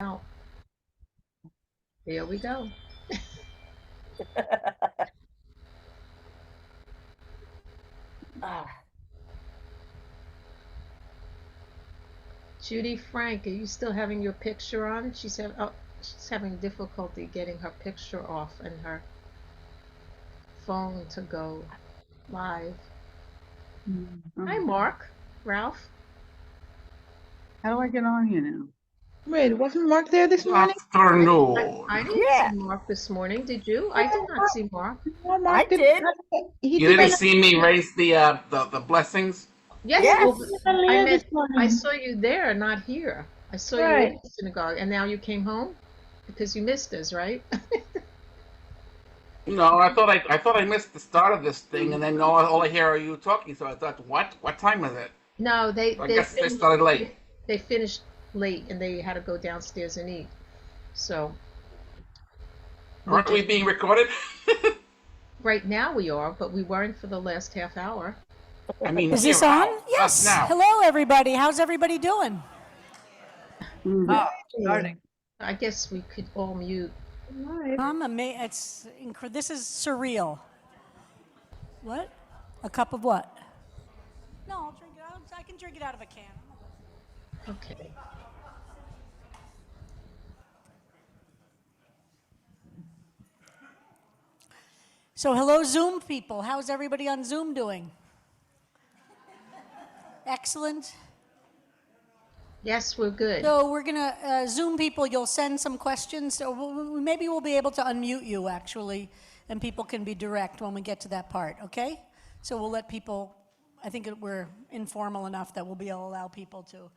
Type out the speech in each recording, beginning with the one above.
Oh, here we go. Ah, Judy Frank, are you still having your picture on? She's having difficulty getting her picture off and her phone to go live. Hi, Mhm. Mark. Ralph. How do I get on here now? Wait, wasn't Mark there this morning? I Afternoon. didn't see yeah, Mark this morning. Did you? I did not see Mark. No, I Mark did. did. He You did didn't that see me raise the blessings? Yes, he well, did Yes. that I earlier meant this I morning. saw you there, not here. I saw you in Right. the synagogue, and now you came home because you missed us, right? No, I thought I missed the start of this thing, and then all I hear are you talking. So I thought, what time is it? No, So I guess they started late. they finished late and they had to go downstairs and eat. So we Aren't we just being recorded? right now we are, but we weren't for the last half hour. I mean, Is here, this on? how? Us Yes. now. Hello, everybody. How's everybody doing? Ah, Hey. starting. I guess we could all mute. Right. I'm this is surreal. What? A cup of what? No, I'll drink it out. I can drink it out of a can. Okay. So, hello, Zoom people. How's everybody on Zoom doing? Excellent. Yes, we're good. So, we're going to, Zoom people, you'll send some questions. So, maybe we'll be able to unmute you, actually, and people can be direct when we get to that part, okay? So, we'll let people, I think we're informal enough that we'll be able to allow people to.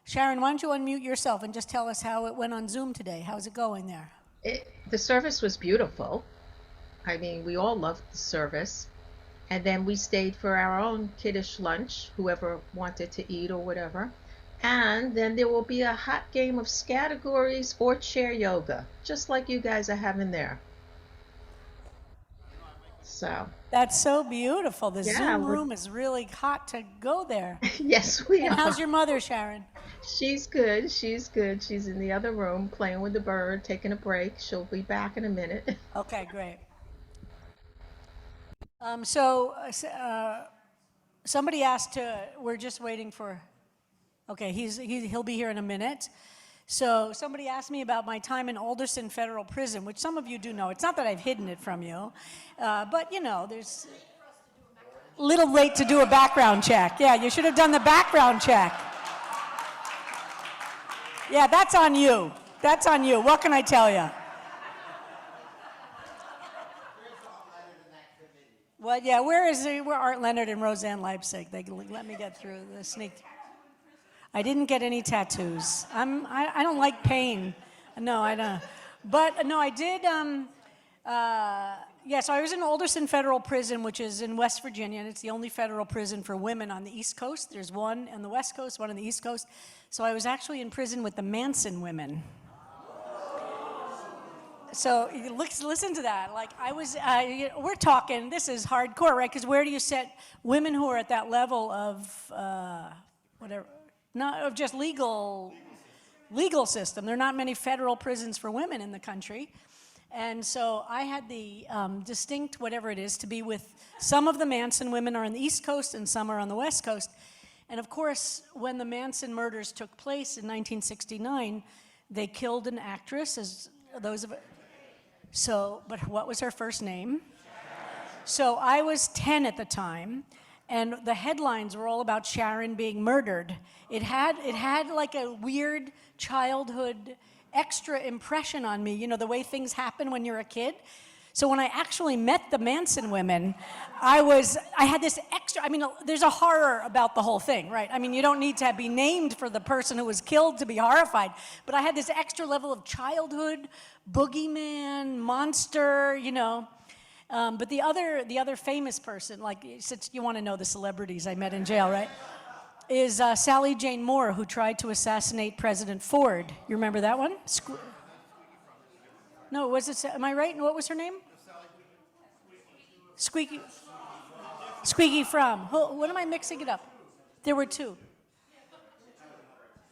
Sharon, why don't you unmute yourself and just tell us how it went on Zoom today? How's it going there? The service was beautiful. I mean, we all loved the service. And then we stayed for our own kiddish lunch, whoever wanted to eat or whatever. And then there will be a hot game of categories or chair yoga, just like you guys are having there. So, That's so beautiful. The yeah, Zoom room is really hot to go there. yes, we And how's are. your mother, Sharon? She's good. She's good. She's in the other room playing with the bird, taking a break. She'll be back in a minute. Okay, great. Somebody asked we're just waiting for, okay, he'll be here in a minute. So somebody asked me about my time in Alderson Federal Prison, which some of you do know. It's not that I've hidden it from you, but you know, there's a little late to do a background check. Yeah, you should have done the background check. Yeah, that's on you. That's on you. What can I tell you? Well, yeah, where Art Leonard and Roseanne Leipzig? They let me get through the sneak. I didn't get any tattoos. I don't like pain. No, I don't. But no, I did. Yeah, so I was in Alderson Federal Prison, which is in West Virginia, and it's the only federal prison for women on the East Coast. There's one on the West Coast, one on the East Coast. So I was actually in prison with the Manson women. So listen to that. Like I was, we're talking. This is hardcore, right? Because where do you set women who are at that level of whatever, not of just legal system? There are not many federal prisons for women in the country, and so I had the distinct whatever it is to be with some of the Manson women are on the East Coast and some are on the West Coast, and of course when the Manson murders took place in 1969, they killed an actress as those of. So, but what was her first name? So I was 10 at the time, and the headlines were all about Sharon being murdered. It had like a weird childhood extra impression on me, you know, the way things happen when you're a kid. So when I actually met the Manson women, I had this extra, I mean, there's a horror about the whole thing, right? I mean, you don't need to be named for the person who was killed to be horrified, but I had this extra level of childhood, boogeyman, monster, you know. But the other famous person, like, since you want to know the celebrities I met in jail, right, is Sally Jane Moore, who tried to assassinate President Ford. You remember that one? No, was it, am I right? What was her name? Squeaky Fromm. What am I mixing it up? There were two.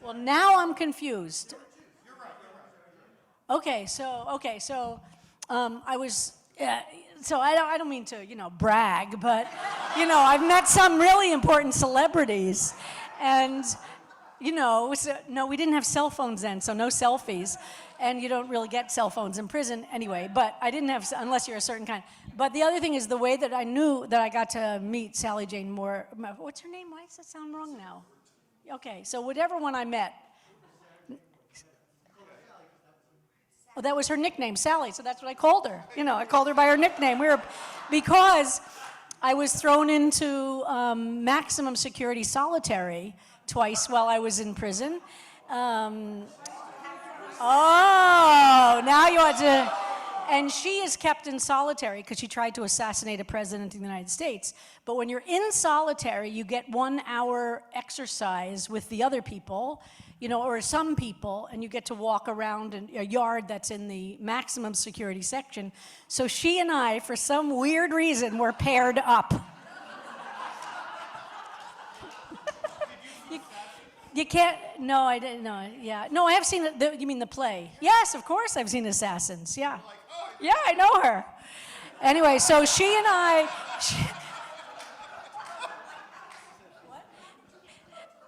Well, now I'm confused. Okay, so I was. So I don't mean to, brag, but, I've met some really important celebrities, and, no, we didn't have cell phones then, so no selfies, and you don't really get cell phones in prison anyway. But I didn't have, unless you're a certain kind. But the other thing is the way that I knew that I got to meet Sally Jane Moore. What's her name? Why does that sound wrong now? Okay, so whatever one I met. Well, that was her nickname, Sally, so that's what I called her. I called her by her nickname. Because I was thrown into maximum security solitary twice while I was in prison. Now you want to... And she is kept in solitary because she tried to assassinate a president of the United States. But when you're in solitary, you get 1 hour exercise with the other people, or some people, and you get to walk around in a yard that's in the maximum security section. So she and I, for some weird reason, were paired up. You can't, no, I didn't, no, yeah. No, I have seen, you mean the play? Yes, of course I've seen Assassins, yeah. Yeah, I know her. Anyway, so she and I,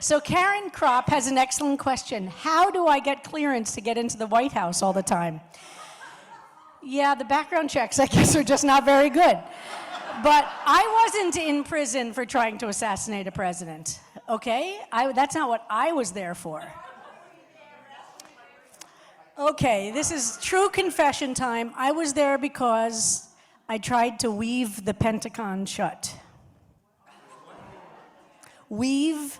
So Karen Kropp has an excellent question. How do I get clearance to get into the White House all the time? Yeah, the background checks, I guess, are just not very good. But I wasn't in prison for trying to assassinate a president, okay? That's not what I was there for. Okay, this is true confession time. I was there because I tried to weave the Pentagon shut. Weave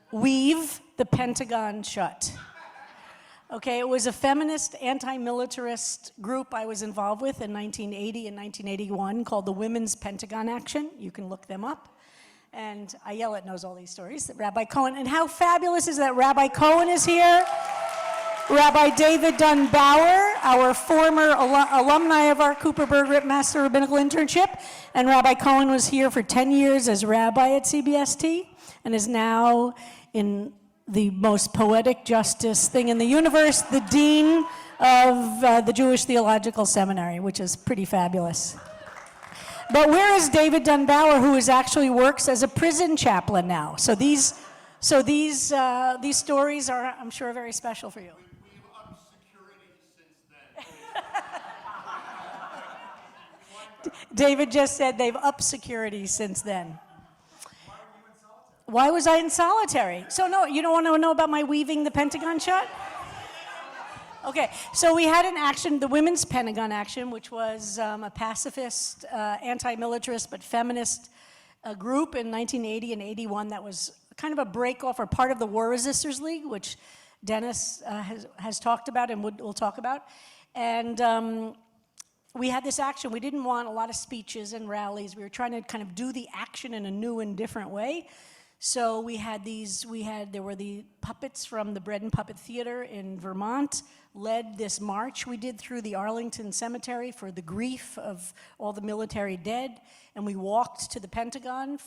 the Pentagon shut. Okay, it was a feminist, anti-militarist group I was involved with in 1980 and 1981 called the Women's Pentagon Action. You can look them up. And Ayelet knows all these stories. Rabbi Cohen, and how fabulous is that Rabbi Cohen is here? Rabbi David Dunn Bauer, our former alumni of our Cooperberg Master Rabbinical Internship. And Rabbi Cohen was here for 10 years as rabbi at CBST and is now in the most poetic justice thing in the universe, the dean of the Jewish Theological Seminary, which is pretty fabulous. But where is David Dunn Bauer, who actually works as a prison chaplain now? So these stories are, I'm sure, very special for you. We've upped security since then. David just said they've upped security since then. Why was I in solitary? So no, you don't want to know about my weaving the Pentagon shut? Okay, so we had an action, the Women's Pentagon Action, which was a pacifist, anti-militarist, but feminist group in 1980 and 81 that was kind of a break-off or part of the War Resisters League, which Dennis has talked about and will talk about. And we had this action. We didn't want a lot of speeches and rallies. We were trying to kind of do the action in a new and different way. So there were the puppets from the Bread and Puppet Theater in Vermont, led this march we did through the Arlington Cemetery for the grief of all the military dead. And we walked to the Pentagon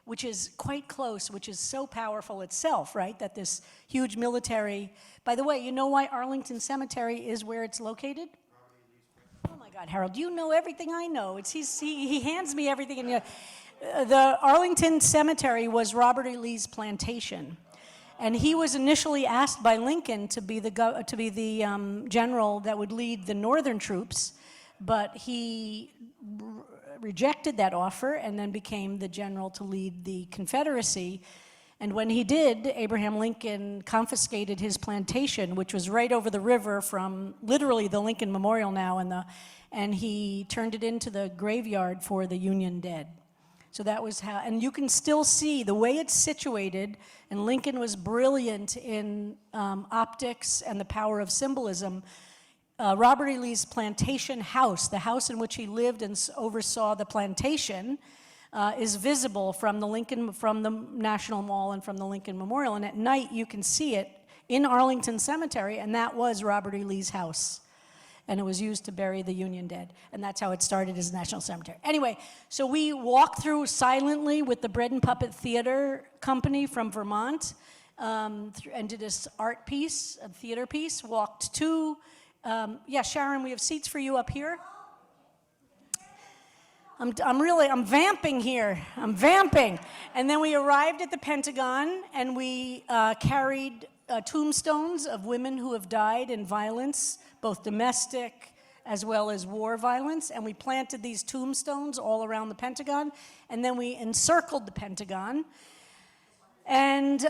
which is quite close, which is so powerful itself, right? That this huge military, by the way, you know why Arlington Cemetery is where it's located? Oh my God, Harold, you know everything I know. He hands me everything and the Arlington Cemetery was Robert E. Lee's plantation, and he was initially asked by Lincoln to be the general that would lead the Northern troops, but he rejected that offer and then became the general to lead the Confederacy. And when he did, Abraham Lincoln confiscated his plantation, which was right over the river from literally the Lincoln Memorial now, and he turned it into the graveyard for the Union dead. So that was how, and you can still see the way it's situated, and Lincoln was brilliant in optics and the power of symbolism. Robert E. Lee's plantation house, the house in which he lived and oversaw the plantation, is visible from the National Mall and from the Lincoln Memorial, and at night you can see it in Arlington Cemetery, and that was Robert E. Lee's house. And it was used to bury the Union dead. And that's how it started as National Cemetery. Anyway, so we walked through silently with the Bread and Puppet Theater Company from Vermont, and did this art piece, a theater piece, walked to, yeah, Sharon, we have seats for you up here. I'm vamping here. I'm vamping. And then we arrived at the Pentagon, and we carried tombstones of women who have died in violence, both domestic as well as war violence, and we planted these tombstones all around the Pentagon, and then we encircled the Pentagon. And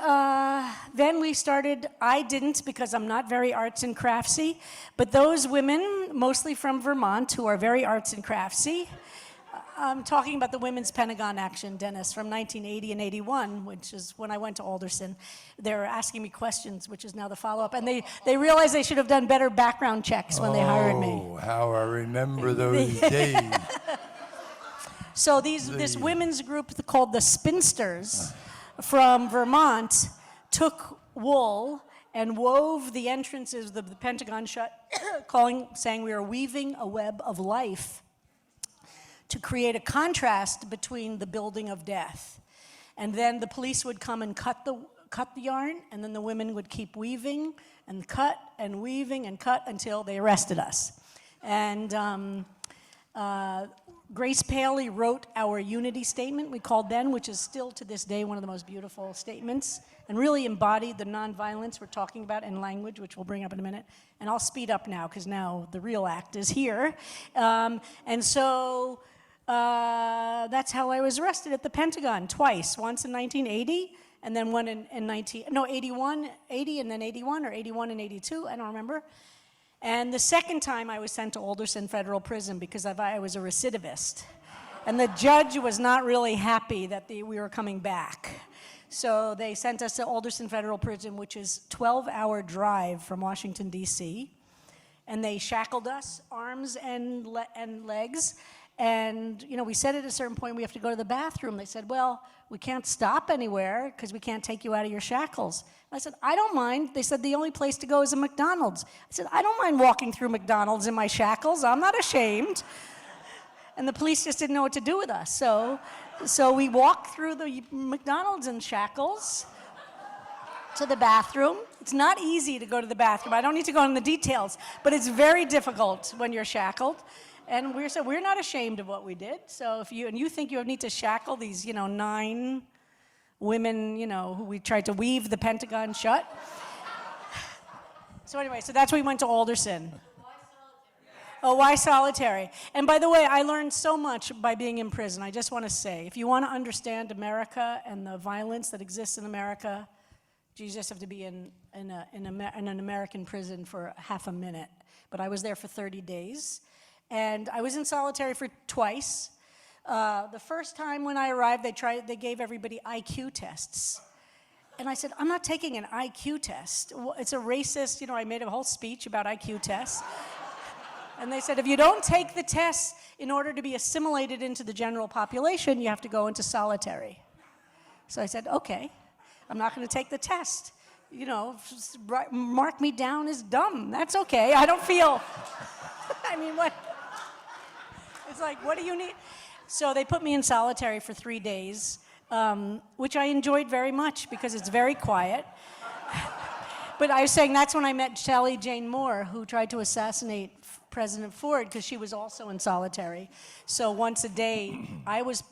then we started, I didn't because I'm not very arts and craftsy, but those women, mostly from Vermont, who are very arts and craftsy, I'm talking about the Women's Pentagon Action, Dennis, from 1980 and 81, which is when I went to Alderson. They were asking me questions, which is now the follow-up, and they realized they should have done better background checks when they hired me. Oh, how I remember those days. So this women's group called the Spinsters from Vermont took wool and wove the entrances of the Pentagon shut, saying we are weaving a web of life to create a contrast between the building of death. And then the police would come and cut the yarn, and then the women would keep weaving and cut and weaving and cut until they arrested us. And Grace Paley wrote our unity statement, we called then, which is still to this day one of the most beautiful statements, and really embodied the nonviolence we're talking about in language, which we'll bring up in a minute. And I'll speed up now, because now the real act is here. And so that's how I was arrested at the Pentagon twice, once in 1980, and then one in 81, 80 and then 81, or 81 and 82, I don't remember. And the second time I was sent to Alderson Federal Prison because I was a recidivist. And the judge was not really happy that we were coming back. So they sent us to Alderson Federal Prison, which is a 12-hour drive from Washington, D.C. And they shackled us, arms and legs. And, you know, we said at a certain point we have to go to the bathroom. They said, well, we can't stop anywhere because we can't take you out of your shackles. I said, I don't mind. They said the only place to go is a McDonald's. I said, I don't mind walking through McDonald's in my shackles. I'm not ashamed. And the police just didn't know what to do with us. So we walked through the McDonald's in shackles to the bathroom. It's not easy to go to the bathroom. I don't need to go into the details, but it's very difficult when you're shackled. And we said, we're not ashamed of what we did. So if you think you need to shackle these, 9 women, who we tried to weave the Pentagon shut. So anyway, so that's why we went to Alderson. Oh, why solitary? And by the way, I learned so much by being in prison. I just want to say, if you want to understand America and the violence that exists in America, you just have to be in an American prison for half a minute. But I was there for 30 days. And I was in solitary for twice. The first time when I arrived, they gave everybody IQ tests. And I said, I'm not taking an IQ test. It's a racist, I made a whole speech about IQ tests. And they said, if you don't take the test in order to be assimilated into the general population, you have to go into solitary. So I said, okay, I'm not going to take the test. Mark me down as dumb. That's okay. I don't feel, what? It's like, what do you need? So they put me in solitary for 3 days, which I enjoyed very much because it's very quiet. But I was saying that's when I met Shelley Jane Moore, who tried to assassinate President Ford because she was also in solitary. So once a day, I was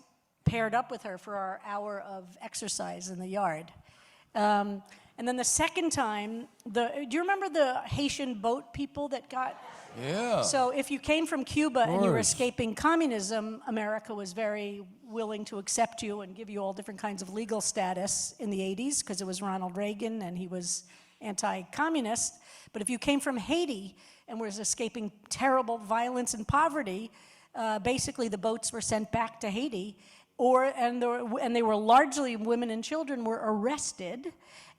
paired up with her for our hour of exercise in the yard. And then the second time, do you remember the Haitian boat people that got... Yeah. So if you came from Cuba and you were escaping communism, America was very willing to accept you and give you all different kinds of legal status in the 80s because it was Ronald Reagan and he was anti-communist. But if you came from Haiti and was escaping terrible violence and poverty, basically the boats were sent back to Haiti, and they were largely women and children were arrested.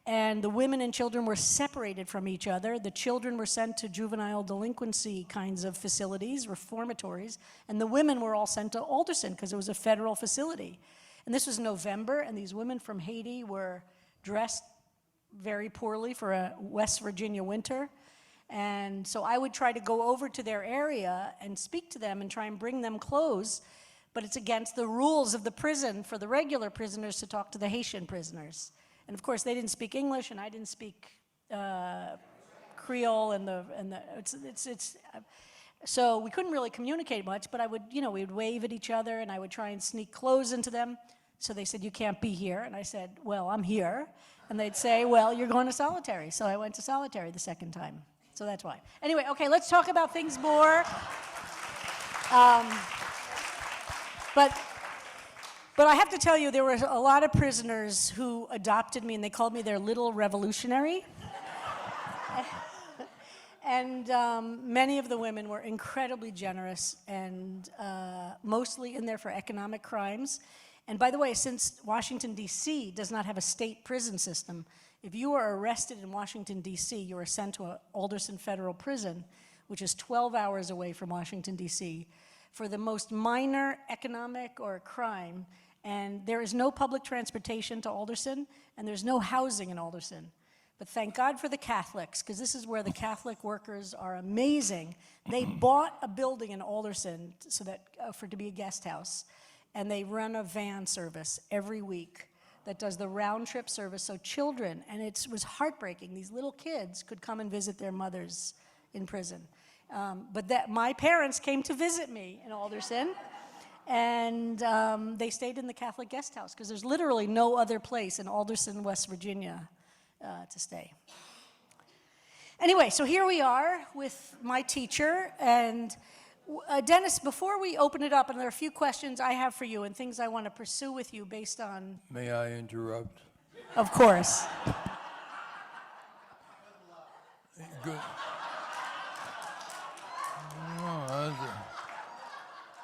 And the women and children were separated from each other. The children were sent to juvenile delinquency kinds of facilities, reformatories, and the women were all sent to Alderson because it was a federal facility. And this was November, and these women from Haiti were dressed very poorly for a West Virginia winter. And so I would try to go over to their area and speak to them and try and bring them clothes, but it's against the rules of the prison for the regular prisoners to talk to the Haitian prisoners. And of course, they didn't speak English, and I didn't speak Creole, so we couldn't really communicate much, but we would wave at each other, and I would try and sneak clothes into them. So they said, "You can't be here." And I said, "Well, I'm here." And they'd say, "Well, you're going to solitary." So I went to solitary the second time. So that's why. Anyway, okay, let's talk about things more. But I have to tell you, there were a lot of prisoners who adopted me, and they called me their little revolutionary. And many of the women were incredibly generous and mostly in there for economic crimes. And by the way, since Washington, D.C. does not have a state prison system, if you are arrested in Washington, D.C., you are sent to Alderson Federal Prison, which is 12 hours away from Washington, D.C., for the most minor economic or crime. And there is no public transportation to Alderson, and there's no housing in Alderson. But thank God for the Catholics, because this is where the Catholic workers are amazing. They bought a building in Alderson to be a guest house, and they run a van service every week that does the round-trip service. So children, and it was heartbreaking, these little kids could come and visit their mothers in prison. But my parents came to visit me in Alderson, and they stayed in the Catholic guest house, because there's literally no other place in Alderson, West Virginia, to stay. Anyway, so here we are with my teacher, and Dennis, before we open it up, and there are a few questions I have for you and things I want to pursue with you based on... May I interrupt? Of course. Good. No,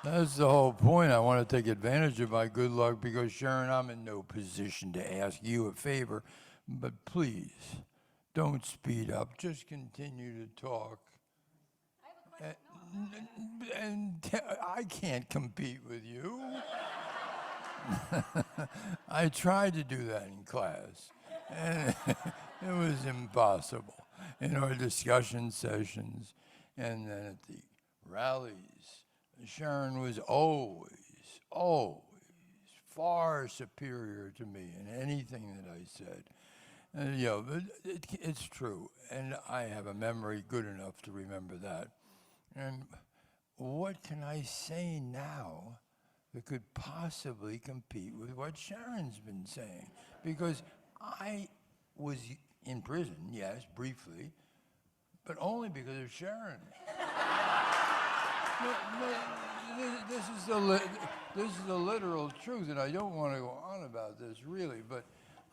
that's the whole point. I want to take advantage of my good luck because, Sharon, I'm in no position to ask you a favor, but please, don't speed up. Just continue to talk. And I can't compete with you. I tried to do that in class, and it was impossible. In our discussion sessions, and then at the rallies, Sharon was always far superior to me in anything that I said. But it's true, and I have a memory good enough to remember that. And what can I say now that could possibly compete with what Sharon's been saying? Because I was in prison, yes, briefly, but only because of Sharon. This is the literal truth, and I don't want to go on about this really, but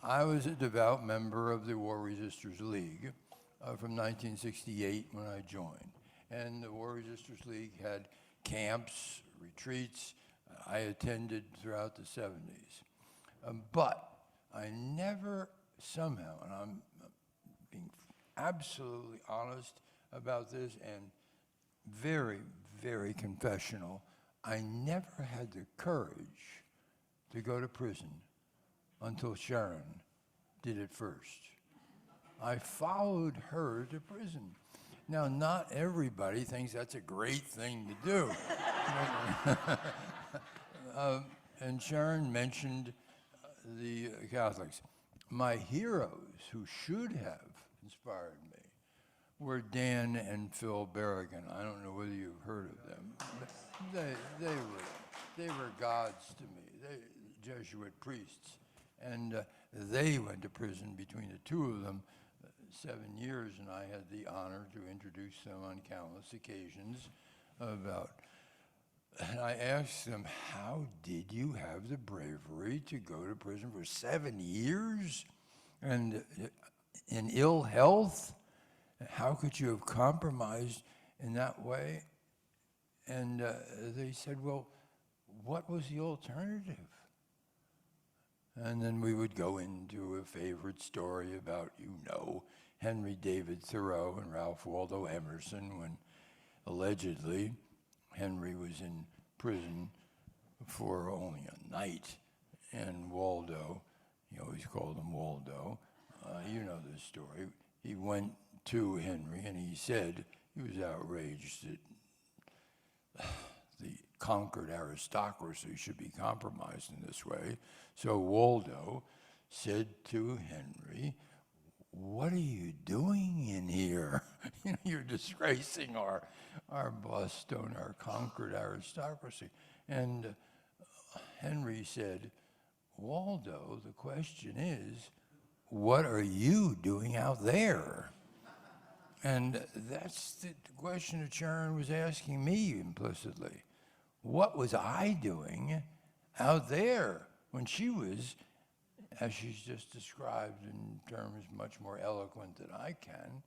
I was a devout member of the War Resisters League from 1968 when I joined. And the War Resisters League had camps, retreats. I attended throughout the 70s. But I never somehow, and I'm being absolutely honest about this and very, very confessional, I never had the courage to go to prison until Sharon did it first. I followed her to prison. Now, not everybody thinks that's a great thing to do. And Sharon mentioned the Catholics. My heroes, who should have inspired me, were Dan and Phil Berrigan. I don't know whether you've heard of them. But they were gods to me, Jesuit priests. And they went to prison between the two of them 7 years, and I had the honor to introduce them on countless occasions and I asked them, how did you have the bravery to go to prison for 7 years and in ill health? How could you have compromised in that way? And they said, well, what was the alternative? And then we would go into a favorite story about, Henry David Thoreau and Ralph Waldo Emerson, when allegedly Henry was in prison for only a night, and Waldo, he always called him Waldo, you know this story, he went to Henry and he said he was outraged that the conquered aristocracy should be compromised in this way. So Waldo said to Henry, "What are you doing in here? You're disgracing our Boston, our conquered aristocracy." And Henry said, "Waldo, the question is, what are you doing out there?" And that's the question that Sharon was asking me implicitly. What was I doing out there when she was, as she's just described in terms much more eloquent than I can,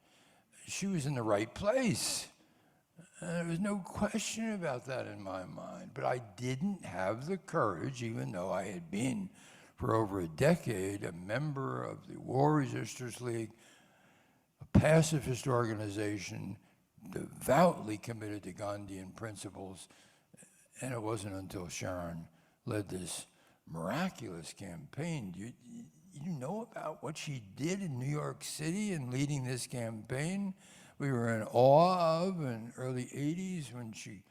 she was in the right place. And there was no question about that in my mind. But I didn't have the courage, even though I had been for over a decade a member of the War Resisters League, a pacifist organization devoutly committed to Gandhian principles. And it wasn't until Sharon led this miraculous campaign. You know about what she did in New York City in leading this campaign? We were in awe of in early 80s when she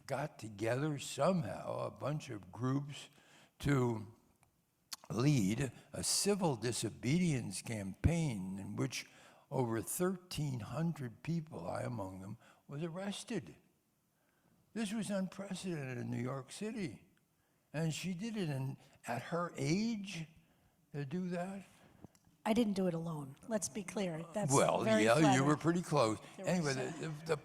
got together somehow a bunch of groups to lead a civil disobedience campaign in which over 1,300 people, I among them, was arrested. This was unprecedented in New York City. And she did it at her age to do that. I didn't do it alone. Let's be clear. That's Well, very yeah, you flattering. were pretty close. Anyway, was,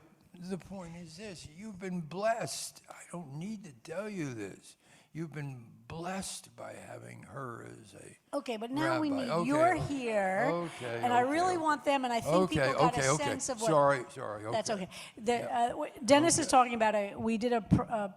the point is this. You've been blessed. I don't need to tell you this. You've been blessed by having her as a Okay, but now we rabbi. need, Okay, you're okay, here, okay, and I okay, really okay. want them, and I think people got a sense of what... Sorry, okay. That's okay. Dennis is talking about, we did a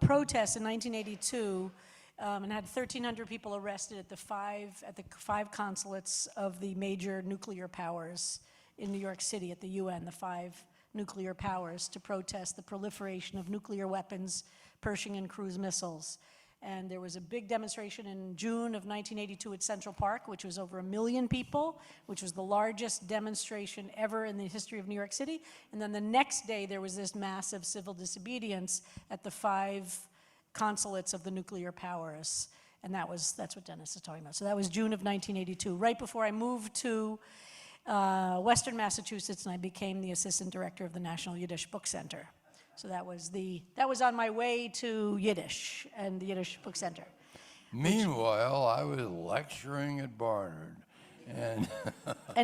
protest in 1982, and had 1,300 people arrested at the five consulates of the major nuclear powers in New York City at the UN, the 5 nuclear powers, to protest the proliferation of nuclear weapons, Pershing and cruise missiles. And there was a big demonstration in June of 1982 at Central Park, which was over 1 million people, which was the largest demonstration ever in the history of New York City. And then the next day, there was this massive civil disobedience at the 5 consulates of the nuclear powers. And that's what Dennis is talking about. So that was June of 1982, right before I moved to Western Massachusetts, and I became the assistant director of the National Yiddish Book Center. So that was on my way to Yiddish and the Yiddish Book Center. Meanwhile, I was lecturing at Barnard. And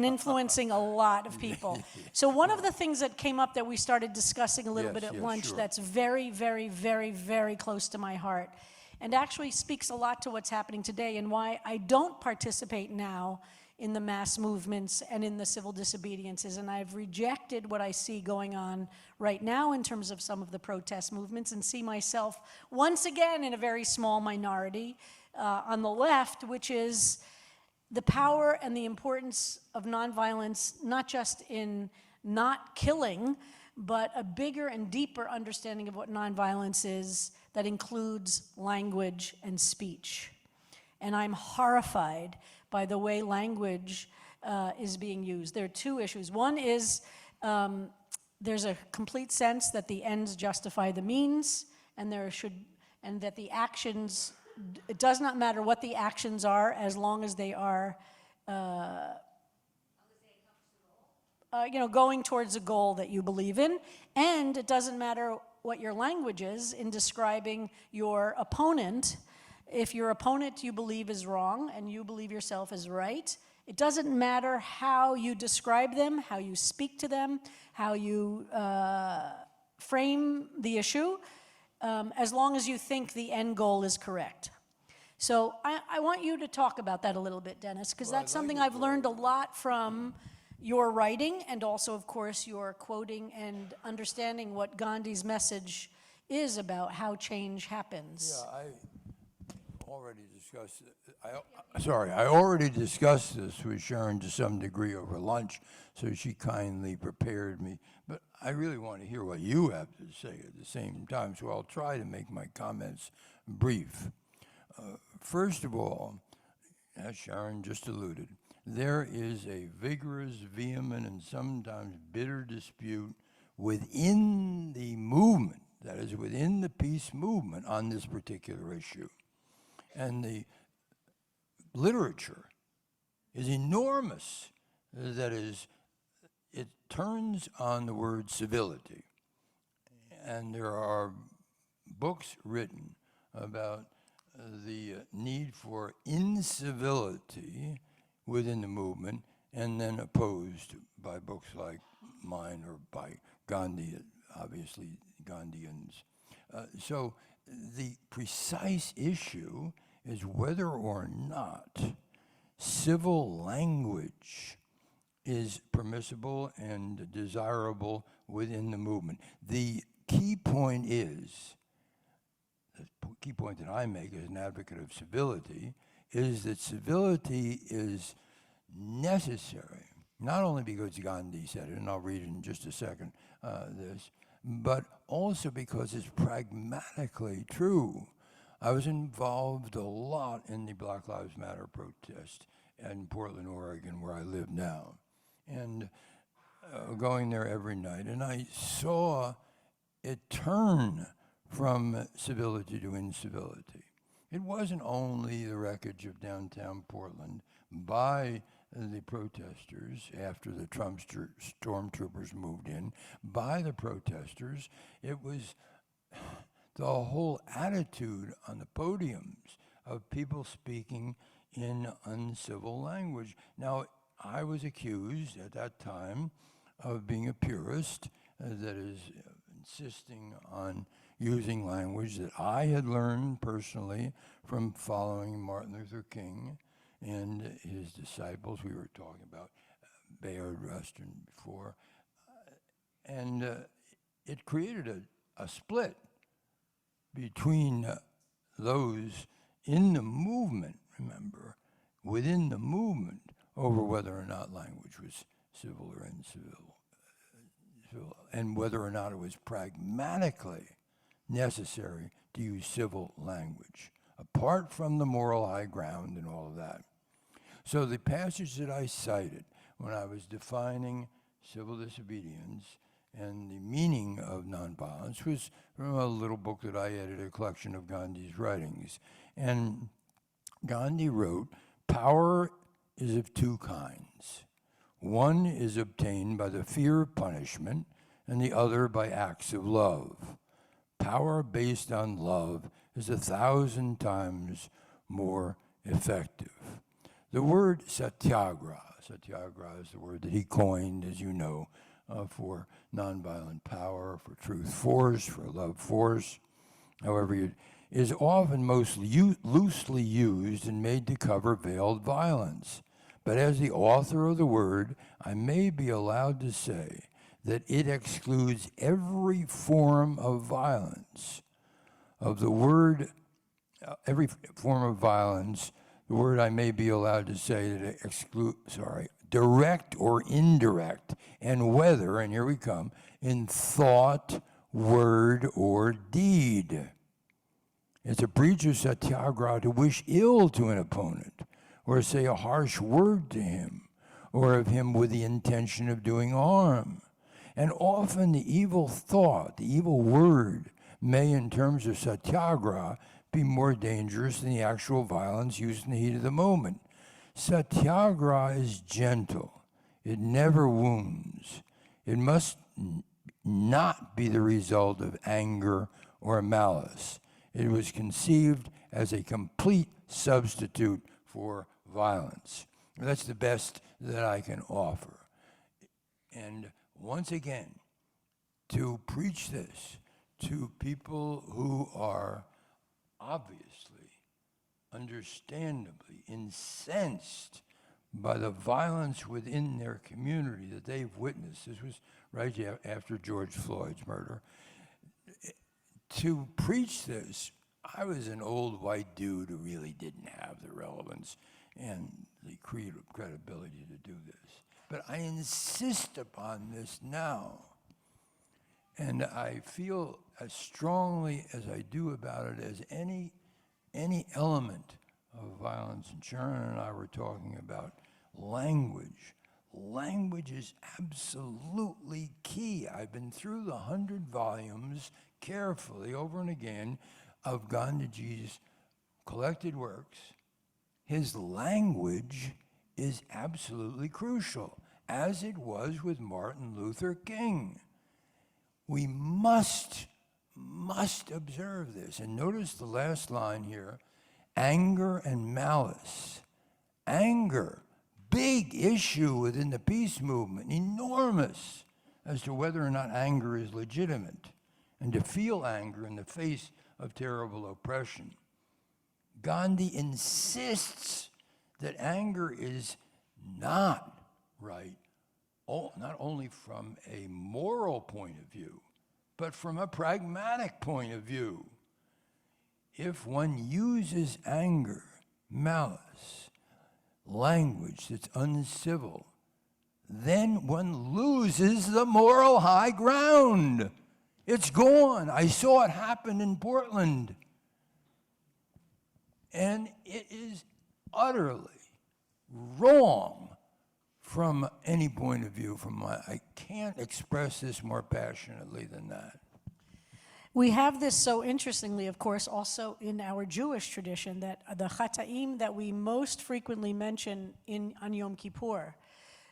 influencing a lot of people. So one of the things that came up that we started discussing a little bit at lunch sure. that's very, very, very, very close to my heart, and actually speaks a lot to what's happening today and why I don't participate now in the mass movements and in the civil disobediences. And I've rejected what I see going on right now in terms of some of the protest movements and see myself once again in a very small minority on the left, which is the power and the importance of nonviolence, not just in not killing, but a bigger and deeper understanding of what nonviolence is that includes language and speech. And I'm horrified by the way language is being used. There are 2 issues. One is there's a complete sense that the ends justify the means, and that the actions, it does not matter what the actions are as long as they are going towards a goal that you believe in, and it doesn't matter what your language is in describing your opponent. If your opponent you believe is wrong and you believe yourself is right, it doesn't matter how you describe them, how you speak to them, how you frame the issue, as long as you think the end goal is correct. So I want you to talk about that a little bit, Dennis, because that's something I've learned a lot from your writing and also, of course, your quoting and understanding what Gandhi's message is about how change happens. Yeah, I already discussed this with Sharon to some degree over lunch, so she kindly prepared me. But I really want to hear what you have to say at the same time, so I'll try to make my comments brief. First of all, as Sharon just alluded, there is a vigorous, vehement, and sometimes bitter dispute within the movement, that is, within the peace movement on this particular issue. And the literature is enormous. That is, it turns on the word civility. And there are books written about the need for incivility within the movement, and then opposed by books like mine or by Gandhi, obviously Gandhians. So the precise issue is whether or not civil language is permissible and desirable within the movement. The key point is, the key point that I make as an advocate of civility, is that civility is necessary, not only because Gandhi said it, and I'll read it in just a second, but also because it's pragmatically true. I was involved a lot in the Black Lives Matter protest in Portland, Oregon, where I live now, and going there every night, and I saw it turn from civility to incivility. It wasn't only the wreckage of downtown Portland by the protesters after the Trump stormtroopers moved in, by the protesters. It was the whole attitude on the podiums of people speaking in uncivil language. Now, I was accused at that time of being a purist, that is, insisting on using language that I had learned personally from following Martin Luther King and his disciples. We were talking about Bayard Rustin before. And it created a split between those in the movement, remember, within the movement, over whether or not language was civil or uncivil, and whether or not it was pragmatically necessary to use civil language, apart from the moral high ground and all of that. So the passage that I cited when I was defining civil disobedience and the meaning of nonviolence was from a little book that I edited, a collection of Gandhi's writings. And Gandhi wrote, "Power is of two kinds. One is obtained by the fear of punishment, and the other by acts of love. Power based on love is 1,000 times more effective." The word satyagraha is the word that he coined, as you know, for nonviolent power, for truth force, for love force, however, is often most loosely used and made to cover veiled violence. But as the author of the word, I may be allowed to say that it excludes every form of violence. Of the word, every form of violence, the word I may be allowed to say that it excludes, direct or indirect, and whether, and here we come, in thought, word, or deed. It's a breach of satyagraha to wish ill to an opponent, or say a harsh word to him, or of him with the intention of doing harm. And often the evil thought, the evil word, may, in terms of satyagraha, be more dangerous than the actual violence used in the heat of the moment. Satyagraha is gentle. It never wounds. It must not be the result of anger or malice. It was conceived as a complete substitute for violence. That's the best that I can offer. And once again, to preach this to people who are obviously, understandably incensed by the violence within their community that they've witnessed. This was right after George Floyd's murder. To preach this, I was an old white dude who really didn't have the relevance and the credibility to do this. But I insist upon this now. And I feel as strongly as I do about it as any element of violence. And Sharon and I were talking about language. Language is absolutely key. I've been through the 100 volumes carefully over and again of Gandhiji's collected works. His language is absolutely crucial, as it was with Martin Luther King. We must observe this. And notice the last line here, anger and malice. Anger, big issue within the peace movement, enormous, as to whether or not anger is legitimate, and to feel anger in the face of terrible oppression. Gandhi insists that anger is not right, not only from a moral point of view, but from a pragmatic point of view. If one uses anger, malice, language that's uncivil, then one loses the moral high ground. It's gone. I saw it happen in Portland. And it is utterly wrong from any point of view. I can't express this more passionately than that. We have this so interestingly, of course, also in our Jewish tradition, that the Chata'im that we most frequently mention on Yom Kippur,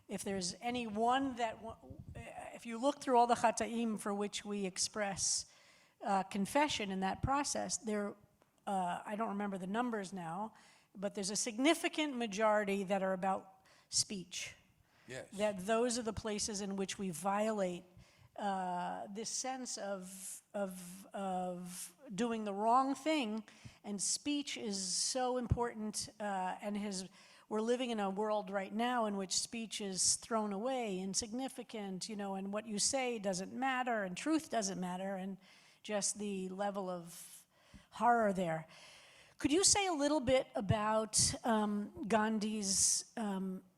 if there's any one that, if you look through all the Chata'im for which we express confession in that process, I don't remember the numbers now, but there's a significant majority that are about speech. Yes. That those are the places in which we violate this sense of doing the wrong thing, and speech is so important, we're living in a world right now in which speech is thrown away, insignificant, and what you say doesn't matter, and truth doesn't matter, and just the level of horror there. Could you say a little bit about Gandhi's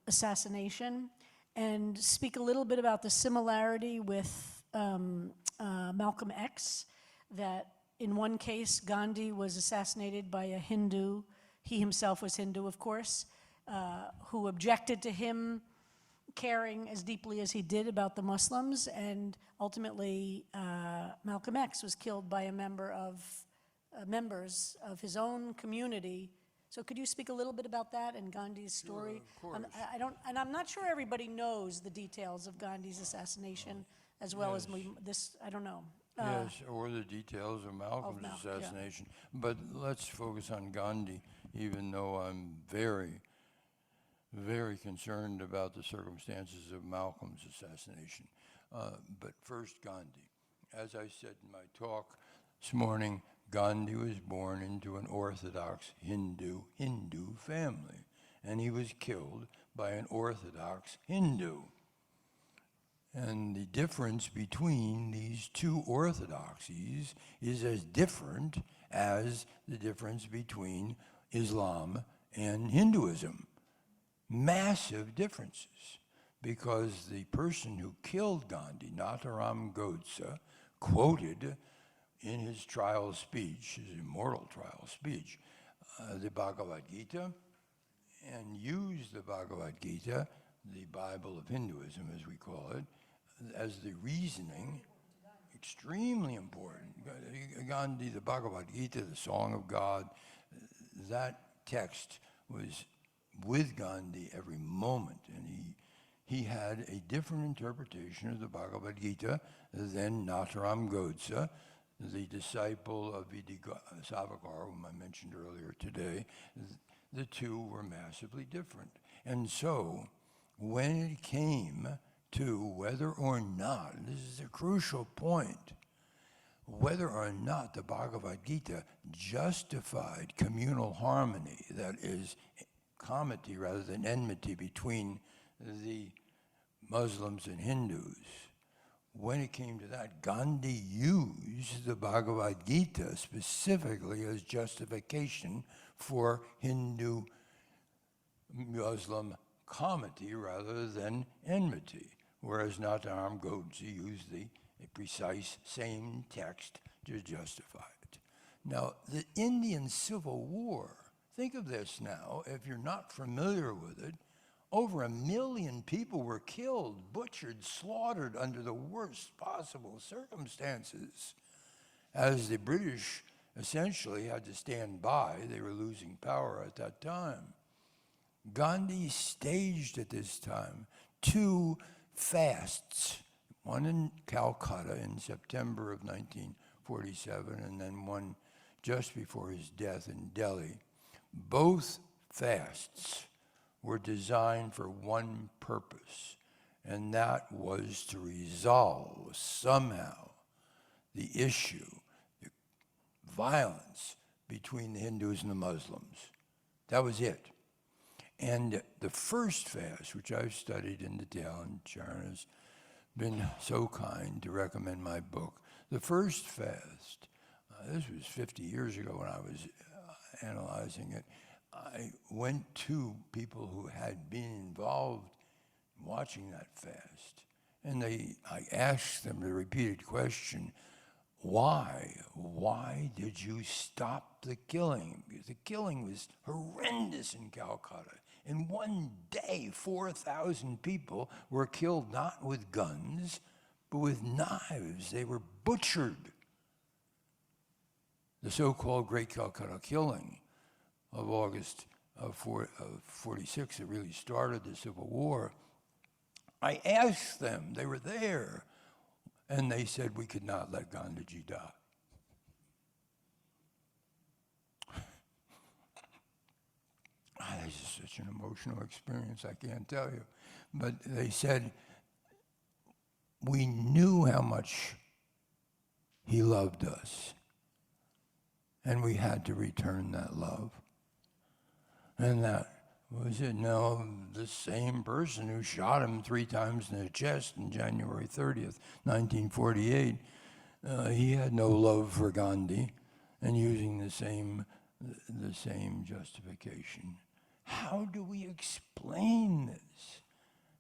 assassination, and speak a little bit about the similarity with Malcolm X, that in one case Gandhi was assassinated by a Hindu, he himself was Hindu of course, who objected to him caring as deeply as he did about the Muslims, and ultimately Malcolm X was killed by members of his own community. So could you speak a little bit about that and Gandhi's story? Sure, of course. I'm not sure everybody knows the details of Gandhi's assassination as well as I don't know. Yes, or the details of Malcolm's assassination. Yeah. But let's focus on Gandhi, even though I'm very, very concerned about the circumstances of Malcolm's assassination. But first, Gandhi. As I said in my talk this morning, Gandhi was born into an Orthodox Hindu family, and he was killed by an Orthodox Hindu. And the difference between these two orthodoxies is as different as the difference between Islam and Hinduism. Massive differences, because the person who killed Gandhi, Natharam Godse, quoted in his trial speech, his immortal trial speech, the Bhagavad Gita, and used the Bhagavad Gita, the Bible of Hinduism as we call it, as the reasoning, extremely important. Gandhi, the Bhagavad Gita, the Song of God, that text was with Gandhi every moment, and he had a different interpretation of the Bhagavad Gita than Natharam Godse, the disciple of Vidyasavakar, whom I mentioned earlier today. The two were massively different. And so, when it came to whether or not, this is a crucial point, whether or not the Bhagavad Gita justified communal harmony, that is, comity rather than enmity between the Muslims and Hindus, when it came to that, Gandhi used the Bhagavad Gita specifically as justification for Hindu-Muslim comity rather than enmity, whereas Natharam Godse used the precise same text to justify it. Now, the Indian Civil War, think of this now, if you're not familiar with it, over 1 million people were killed, butchered, slaughtered under the worst possible circumstances, as the British essentially had to stand by. They were losing power at that time. Gandhi staged at this time 2 fasts, one in Calcutta in September of 1947, and then one just before his death in Delhi. Both fasts were designed for one purpose, and that was to resolve somehow the issue, the violence between the Hindus and the Muslims. That was it. And the first fast, which I've studied in detail, and Sharon has been so kind to recommend my book. The first fast, this was 50 years ago when I was analyzing it. I went to people who had been involved in watching that fast, and I asked them the repeated question, why? Why did you stop the killing? Because the killing was horrendous in Calcutta. In one day, 4,000 people were killed not with guns, but with knives. They were butchered. The so-called Great Calcutta Killing of August of 46, that really started the Civil War. I asked them, they were there, and they said we could not let Gandhiji die. This is such an emotional experience, I can't tell you. But they said, we knew how much he loved us, and we had to return that love. And that was it. Now, the same person who shot him 3 times in the chest on January 30th, 1948, he had no love for Gandhi, and using the same justification. How do we explain this?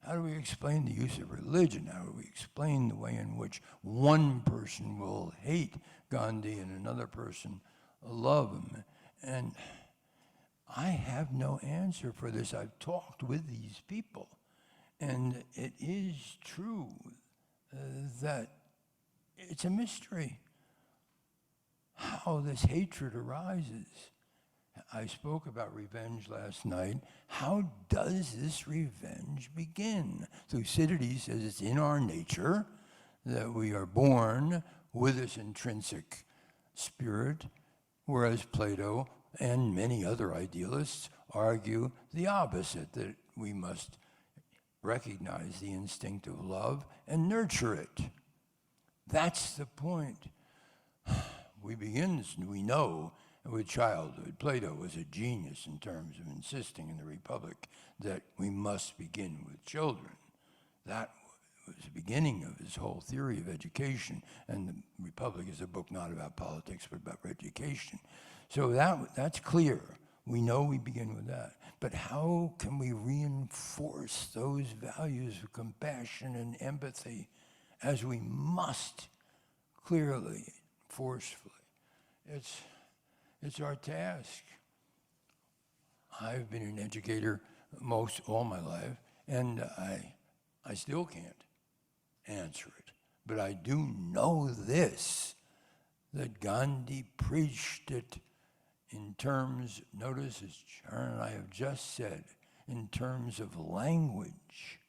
How do we explain the use of religion? How do we explain the way in which one person will hate Gandhi and another person love him? And I have no answer for this. I've talked with these people, and it is true that it's a mystery how this hatred arises. I spoke about revenge last night. How does this revenge begin? Thucydides says it's in our nature, that we are born with this intrinsic spirit, whereas Plato and many other idealists argue the opposite, that we must recognize the instinct of love and nurture it. That's the point. We begin, we know, with childhood. Plato was a genius in terms of insisting in the Republic that we must begin with children. That was the beginning of his whole theory of education, and the Republic is a book not about politics but about education. So that's clear. We know we begin with that. But how can we reinforce those values of compassion and empathy, as we must clearly, forcefully? It's our task. I've been an educator most all my life, and I still can't answer it. But I do know this, that Gandhi preached it in terms, notice as Sharon and I have just said, in terms of language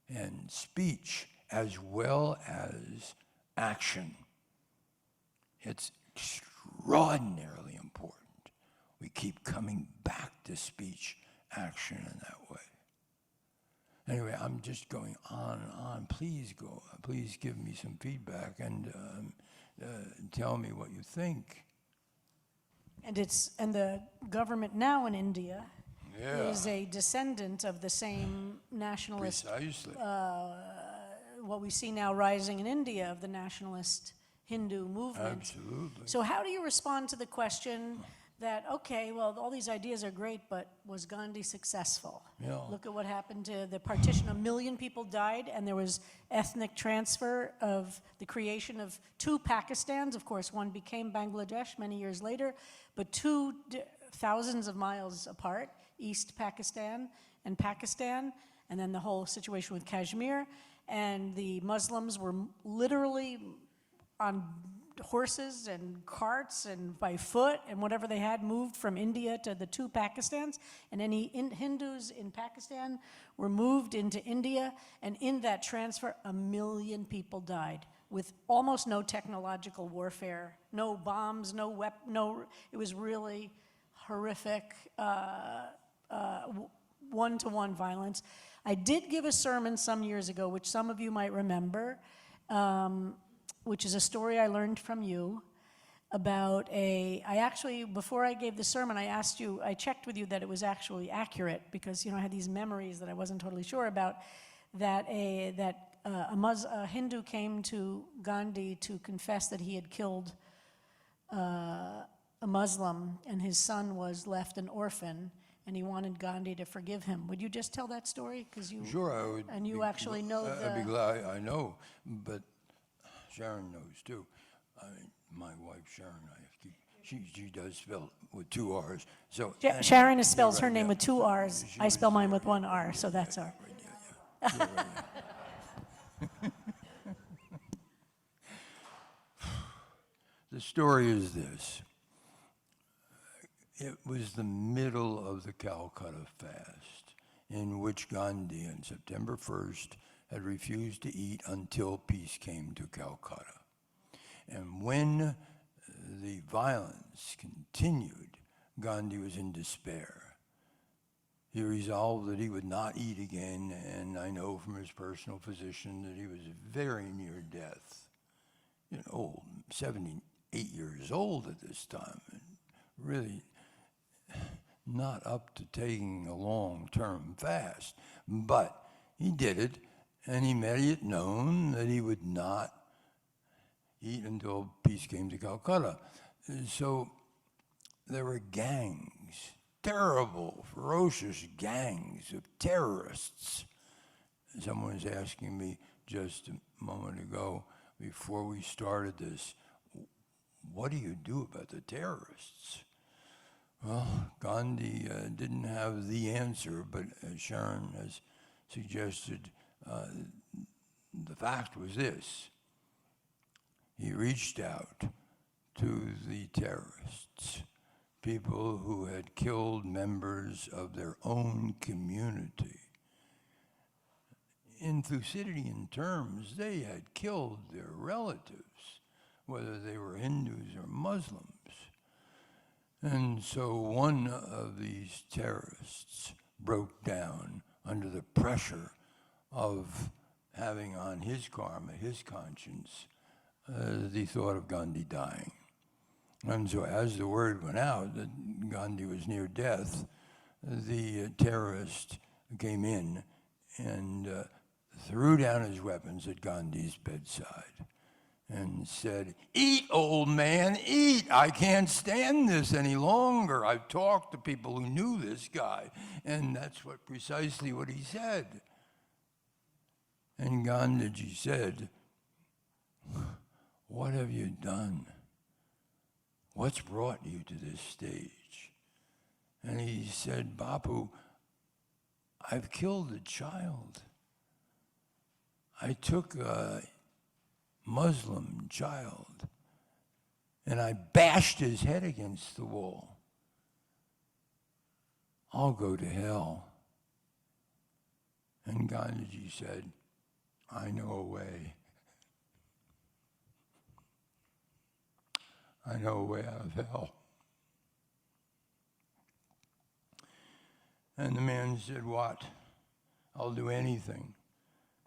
and speech as well as action. It's extraordinarily important. We keep coming back to speech, action in that way. Anyway, I'm just going on and on. Please give me some feedback and tell me what you think. And the government now in India is a descendant of the same nationalist, Precisely. what we see now rising in India, of the nationalist Hindu movement. Absolutely. So how do you respond to the question that, okay, well, all these ideas are great, but was Gandhi successful? Yeah. Look at what happened to the partition. 1 million people died, and there was ethnic transfer of the creation of 2 Pakistans. Of course, one became Bangladesh many years later, but 2 thousands of miles apart, East Pakistan, and then the whole situation with Kashmir. And the Muslims were literally on horses and carts and by foot and whatever they had moved from India to the two Pakistans, and any Hindus in Pakistan were moved into India, and in that transfer, 1 million people died with almost no technological warfare, no bombs, it was really horrific one-to-one violence. I did give a sermon some years ago, which some of you might remember, which is a story I learned from you about I actually, before I gave the sermon, I checked with you that it was actually accurate, because, I had these memories that I wasn't totally sure about, that a Hindu came to Gandhi to confess that he had killed a Muslim, and his son was left an orphan, and he wanted Gandhi to forgive him. Would you just tell that story? Sure, I would. And you actually know I'd be glad. I know, but Sharon knows too. I mean, my wife Sharon, she does spell with 2 R's. So Sharon spells her right, name yeah. with 2 R's. I spell mine with 1 R, so that's our. Yeah. You're right, yeah. The story is this. It was the middle of the Calcutta fast, in which Gandhi on September 1st had refused to eat until peace came to Calcutta. And when the violence continued, Gandhi was in despair. He resolved that he would not eat again, and I know from his personal physician that he was very near death. Old, 78 years old at this time, and really not up to taking a long-term fast. But he did it, and he made it known that he would not eat until peace came to Calcutta. So there were gangs, terrible, ferocious gangs of terrorists. Someone was asking me just a moment ago, before we started this, what do you do about the terrorists? Well, Gandhi didn't have the answer, but as Sharon has suggested, the fact was this. He reached out to the terrorists, people who had killed members of their own community. In Thucydidean terms, they had killed their relatives, whether they were Hindus or Muslims. And so one of these terrorists broke down under the pressure of having on his karma, his conscience, the thought of Gandhi dying. And so as the word went out that Gandhi was near death, the terrorist came in and threw down his weapons at Gandhi's bedside and said, "Eat, old man, eat. I can't stand this any longer." I've talked to people who knew this guy, and that's precisely what he said. And Gandhiji said, "What have you done? What's brought you to this stage?" And he said, "Bapu, I've killed a child. I took a Muslim child and I bashed his head against the wall. I'll go to hell." And Gandhiji said, "I know a way. I know a way out of hell." And the man said, "What?" "I'll do anything."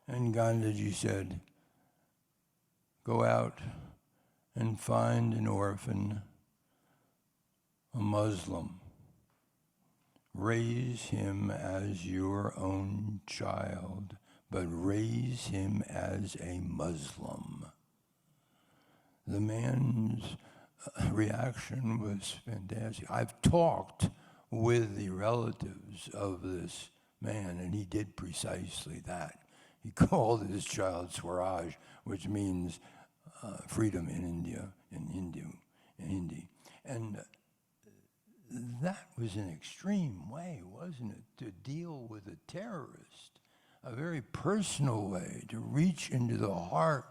And Gandhiji said, "Go out and find an orphan, a Muslim. Raise him as your own child, but raise him as a Muslim." The man's reaction was fantastic. I've talked with the relatives of this man, and he did precisely that. He called his child Swaraj, which means freedom in India, in Hindi. And that was an extreme way, wasn't it, to deal with a terrorist, a very personal way to reach into the heart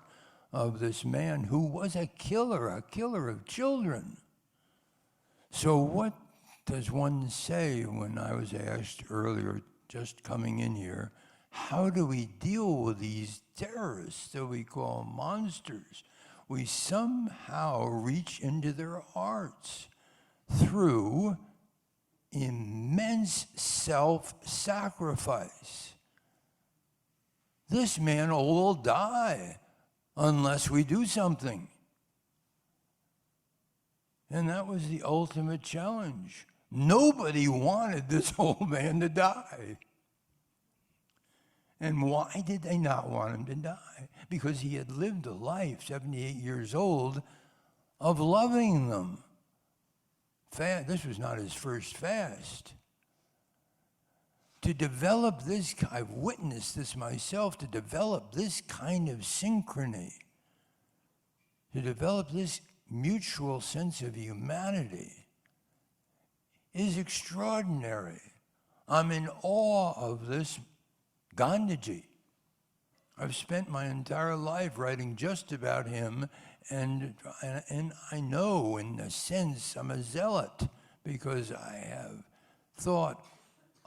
of this man who was a killer of children. So what does one say when I was asked earlier, just coming in here, how do we deal with these terrorists that we call monsters? We somehow reach into their hearts through immense self-sacrifice. This man will die unless we do something. And that was the ultimate challenge. Nobody wanted this old man to die. And why did they not want him to die? Because he had lived a life, 78 years old, of loving them. This was not his first fast. To develop this, I've witnessed this myself, to develop this kind of synchrony, to develop this mutual sense of humanity is extraordinary. I'm in awe of this Gandhi. I've spent my entire life writing just about him, and I know, in a sense, I'm a zealot because I have thought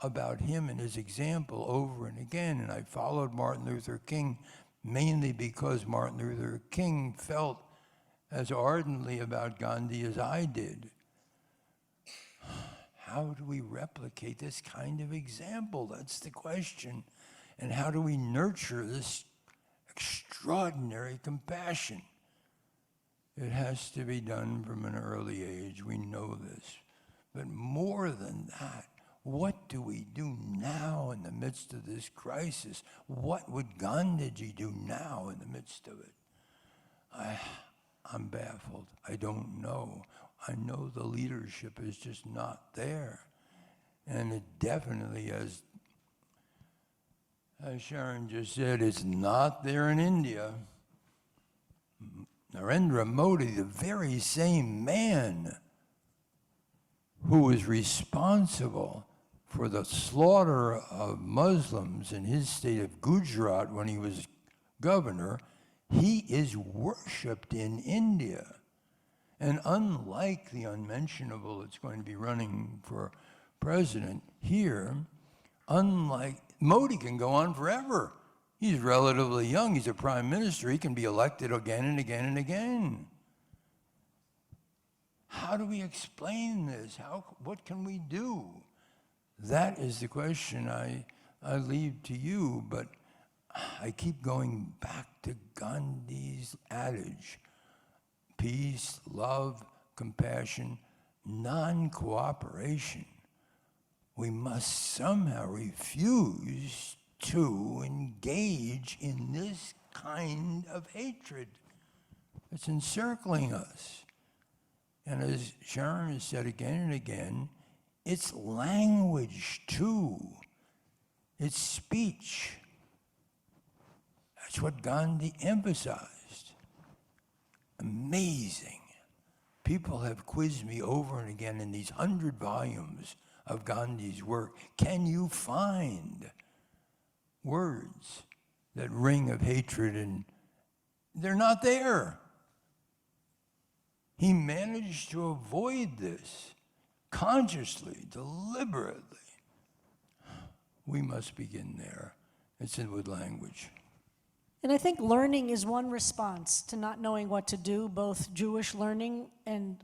about him and his example over and again, and I followed Martin Luther King mainly because Martin Luther King felt as ardently about Gandhi as I did. How do we replicate this kind of example? That's the question. And how do we nurture this extraordinary compassion? It has to be done from an early age. We know this. But more than that, what do we do now in the midst of this crisis? What would Gandhi do now in the midst of it? I'm baffled. I don't know. I know the leadership is just not there. And it definitely, as Sharon just said, it's not there in India. Narendra Modi, the very same man who was responsible for the slaughter of Muslims in his state of Gujarat when he was governor, he is worshipped in India. And unlike the unmentionable that's going to be running for president here, unlike Modi can go on forever. He's relatively young. He's a prime minister. He can be elected again and again and again. How do we explain this? What can we do? That is the question I leave to you, but I keep going back to Gandhi's adage: peace, love, compassion, non-cooperation. We must somehow refuse to engage in this kind of hatred that's encircling us. And as Sharon has said again and again, it's language too. It's speech. That's what Gandhi emphasized. Amazing. People have quizzed me over and again in these 100 volumes of Gandhi's work. Can you find words that ring of hatred? And they're not there. He managed to avoid this consciously, deliberately. We must begin there. It's in with language. And I think learning is one response to not knowing what to do, both Jewish learning and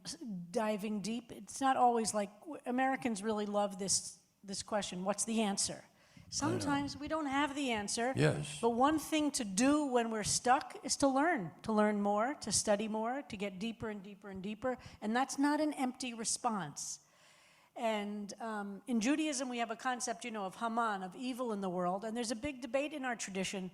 diving deep. It's not always like, Americans really love this question, what's the answer? Sometimes we don't have the answer. Yes. But one thing to do when we're stuck is to learn more, to study more, to get deeper and deeper and deeper. And that's not an empty response. And in Judaism, we have a concept, of Haman, of evil in the world. And there's a big debate in our tradition.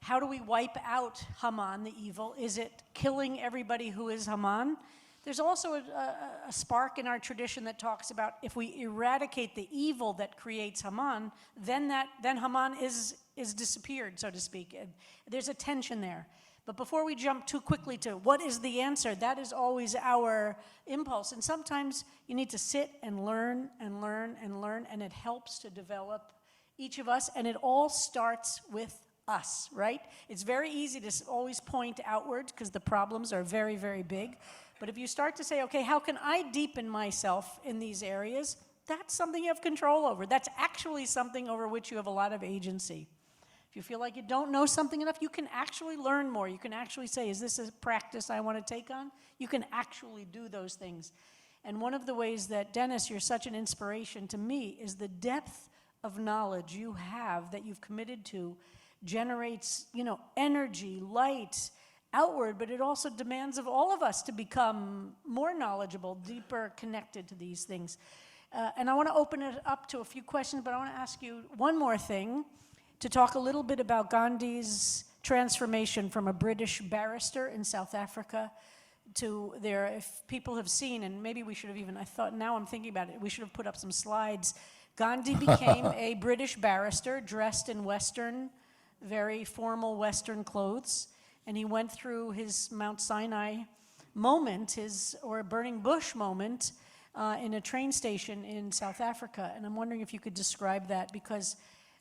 How do we wipe out Haman, the evil? Is it killing everybody who is Haman? There's also a spark in our tradition that talks about if we eradicate the evil that creates Haman, then Haman is disappeared, so to speak. And there's a tension there. But before we jump too quickly to what is the answer, that is always our impulse. And sometimes you need to sit and learn and learn and learn, and it helps to develop each of us. And it all starts with us, right? It's very easy to always point outward because the problems are very, very big. But if you start to say, okay, how can I deepen myself in these areas? That's something you have control over. That's actually something over which you have a lot of agency. If you feel like you don't know something enough, you can actually learn more. You can actually say, is this a practice I want to take on? You can actually do those things. And one of the ways that, Dennis, you're such an inspiration to me is the depth of knowledge you have that you've committed to generates, energy, light, outward, but it also demands of all of us to become more knowledgeable, deeper connected to these things. And I want to open it up to a few questions, but I want to ask you one more thing, to talk a little bit about Gandhi's transformation from a British barrister in South Africa to there. If people have seen, and maybe we should have even, now I'm thinking about it, we should have put up some slides. Gandhi became a British barrister dressed in Western, very formal Western clothes, and he went through his Mount Sinai moment, or a burning bush moment, in a train station in South Africa. And I'm wondering if you could describe that, because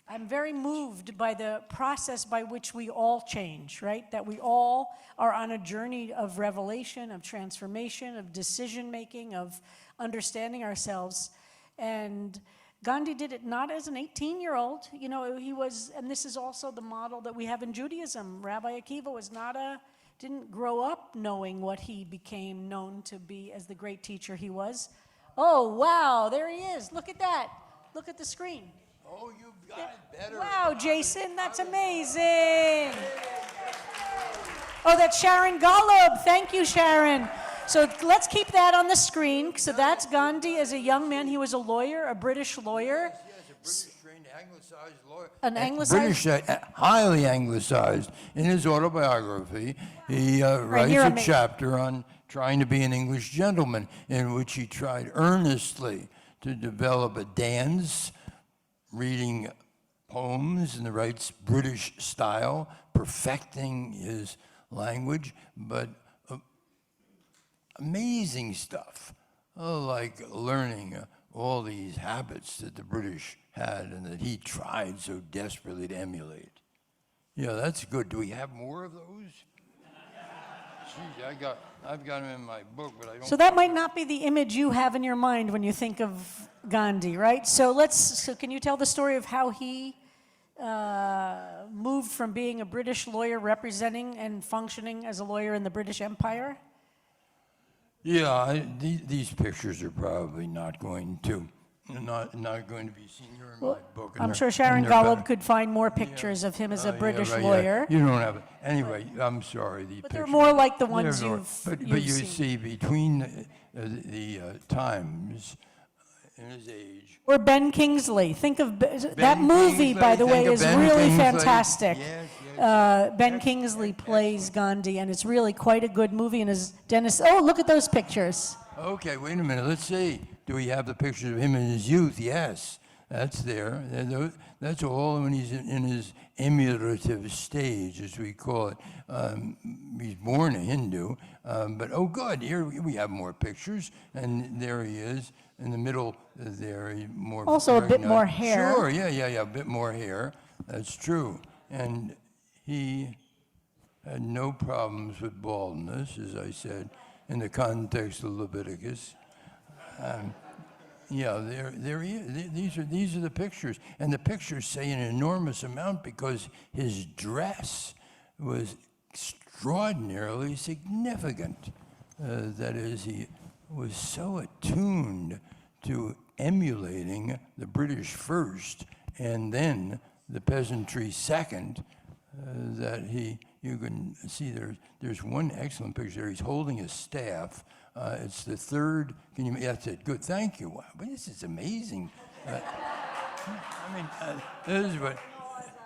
I'm very moved by the process by which we all change, right? That we all are on a journey of revelation, of transformation, of decision-making, of understanding ourselves. And Gandhi did it not as an 18-year-old. He was, and this is also the model that we have in Judaism. Rabbi Akiva didn't grow up knowing what he became known to be as the great teacher he was. Oh, wow, there he is. Look at that. Look at the screen. Oh, you've got it better. Wow, Jason, that's amazing. Oh, that's Sharon Golub. Thank you, Sharon. So let's keep that on the screen. So that's Gandhi as a young man. He was a lawyer, a British lawyer. Yes, a British-trained anglicized lawyer. An anglicized? British, highly anglicized. In his autobiography, he writes a chapter on trying to be an English gentleman, in which he tried earnestly to develop a dance, reading poems in the right British style, perfecting his language, but amazing stuff, like learning all these habits that the British had and that he tried so desperately to emulate. Yeah, that's good. Do we have more of those? Geez, I've got them in my book, but I don't. So that might not be the image you have in your mind when you think of Gandhi, right? So can you tell the story of how he moved from being a British lawyer representing and functioning as a lawyer in the British Empire? Yeah, these pictures are probably not going to be seen here in my book. I'm sure Sharon Golub could find more pictures of him as a British lawyer. You don't have it. Anyway, I'm sorry. But they're more like the ones you've But you seen. see, between the times in his age. Or Ben Kingsley. Think of that movie, Kingsley, by the way, is really Kingsley. fantastic. Yes. Ben Kingsley plays Gandhi, and it's really quite a good movie. And as Dennis, look at those pictures. Okay, wait a minute. Let's see. Do we have the pictures of him in his youth? Yes, that's there. That's all when he's in his emulative stage, as we call it. He's born a Hindu, but good. Here we have more pictures, and there he is in the middle. There, more. Also, a bit more hair. Sure. Yeah. A bit more hair. That's true. And he had no problems with baldness, as I said, in the context of Leviticus. There he is. These are the pictures, and the pictures say an enormous amount because his dress was extraordinarily significant. That is, he was so attuned to emulating the British first, and then the peasantry second. That you can see there's one excellent picture there. He's holding a staff. It's the third. That's it. Good. Thank you. Wow, but this is amazing. This is what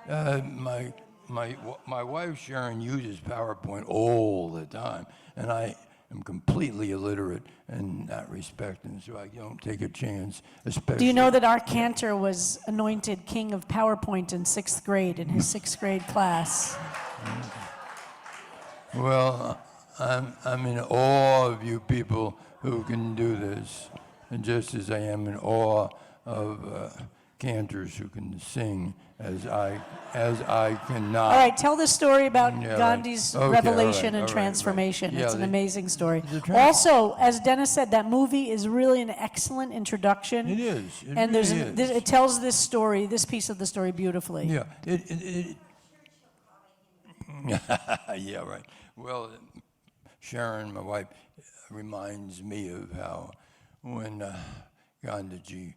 my wife Sharon uses PowerPoint all the time, and I am completely illiterate in that respect, and so I don't take a chance. Especially. Do you know that our cantor was anointed king of PowerPoint in 6th grade in his 6th grade class? Well, I'm in awe of you people who can do this, and just as I am in awe of cantors who can sing as I cannot. All right, tell the story about Yeah, right. Gandhi's Okay, all revelation right, and right. transformation. Yeah, It's an amazing story. the Also, as Dennis said, that movie is really an excellent introduction. It is. It And really is. it tells this story, this piece of the story beautifully. Yeah. Yeah, right. Well, Sharon, my wife, reminds me of how when Gandhiji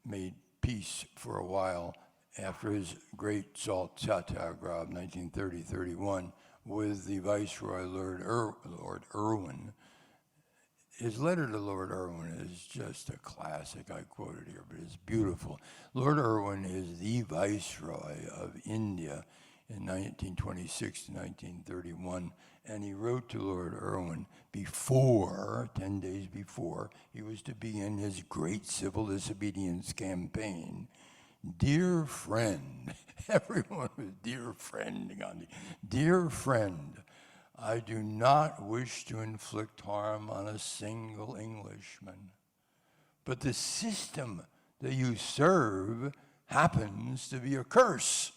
made peace for a while after his great salt satyagraha of 1930-31 with the Viceroy Lord Irwin. His letter to Lord Irwin is just a classic. I quote it here, but it's beautiful. Lord Irwin is the Viceroy of India in 1926 to 1931, and he wrote to Lord Irwin before, 10 days before, he was to begin his great civil disobedience campaign. Dear friend, everyone was dear friend, Gandhi. Dear friend, I do not wish to inflict harm on a single Englishman, but the system that you serve happens to be a curse.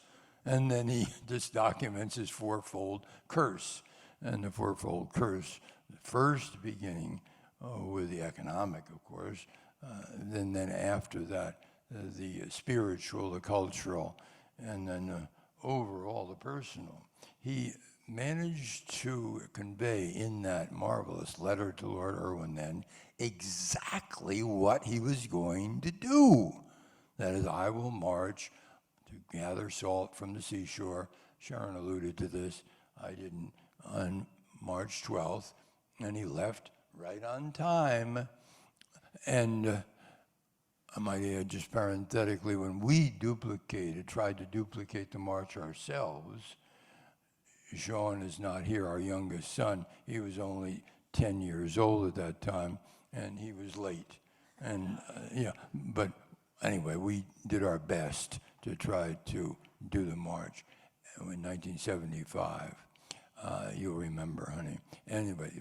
And then he just documents his fourfold curse. And the fourfold curse, the first beginning with the economic, of course, then after that, the spiritual, the cultural, and then overall the personal. He managed to convey in that marvelous letter to Lord Irwin then exactly what he was going to do. That is, I will march to gather salt from the seashore. Sharon alluded to this. I didn't on March 12th, and he left right on time. And I might add, just parenthetically, when we tried to duplicate the march ourselves, Sharon is not here, our youngest son. He was only 10 years old at that time, and he was late. And but anyway, we did our best to try to do the march in 1975. You'll remember, honey. Anyway,